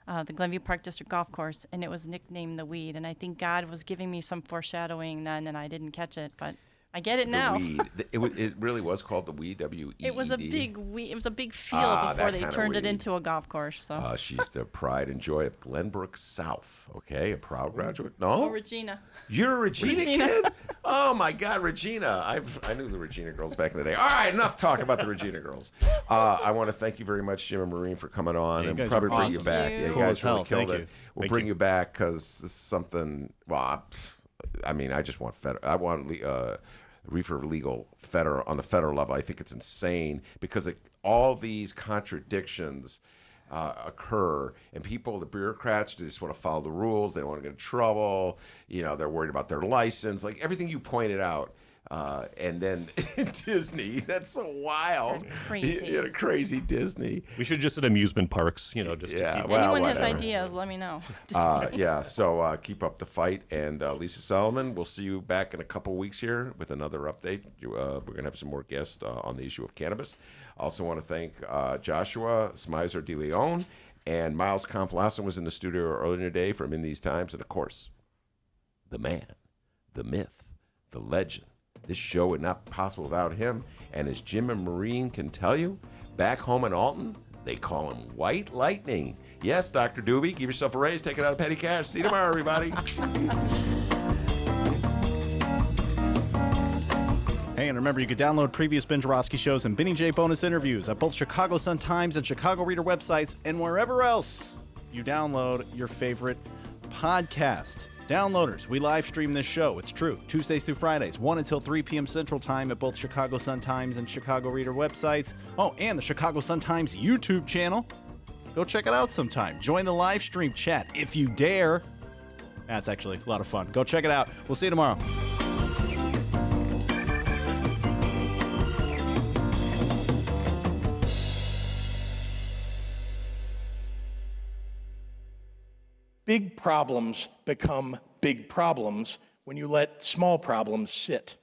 the Glenview Park District Golf Course, and it was nicknamed the Weed. And I think God was giving me some foreshadowing then, and I didn't catch it, but I get it now. The Weed. It really was called the Weed, W-E-E-D. It was a big weed. It was a big field before they turned it into a golf course. So. She's the pride and joy of Glenbrook South. Okay, a proud graduate. No, Oh, Regina. You're a Regina kid? Oh my God, Regina! I knew the Regina girls back in the day. All right, enough talk about the Regina girls. I want to thank you very much, Jim and Maureen, for coming on, Yeah, and you guys probably are bring you awesome. back. Thank Yeah, you. you Cool guys as hell. really killed Thank it. you. We'll Thank bring you. you back because this is something. Well, I mean, I just want I want reefer legal on the federal level. I think it's insane because all these contradictions occur, and the bureaucrats just want to follow the rules. They don't want to get in trouble. They're worried about their license. Like everything you pointed out, And then Disney. That's so wild. That's crazy. You know, crazy Disney. We should just at amusement parks, you know, just to keep. Well, Anyone has whatever. ideas, let me know. Yeah, so keep up the fight. And Lisa Solomon, we'll see you back in a couple weeks here with another update. We're going to have some more guests on the issue of cannabis. I also want to thank Joshua Smyser Deleon and Miles Kampf-Lassin was in the studio earlier today from In These Times. And, of course, the man, the myth, the legend. This show would not be possible without him. And as Jim and Maureen can tell you, back home in Alton, they call him White Lightning. Yes, Dr. Doobie, give yourself a raise, take it out of petty cash. See you tomorrow, everybody. Hey, and remember, you can download previous Ben Joravsky shows and Benny J bonus interviews at both Chicago Sun-Times and Chicago Reader websites and wherever else you download your favorite podcast. Downloaders, we live stream this show. It's true. Tuesdays through Fridays, 1 until 3 p.m. Central Time at both Chicago Sun-Times and Chicago Reader websites. Oh, and the Chicago Sun-Times YouTube channel. Go check it out sometime. Join the live stream chat if you dare. That's actually a lot of fun. Go check it out. We'll see you tomorrow. Big problems become big problems when you let small problems sit.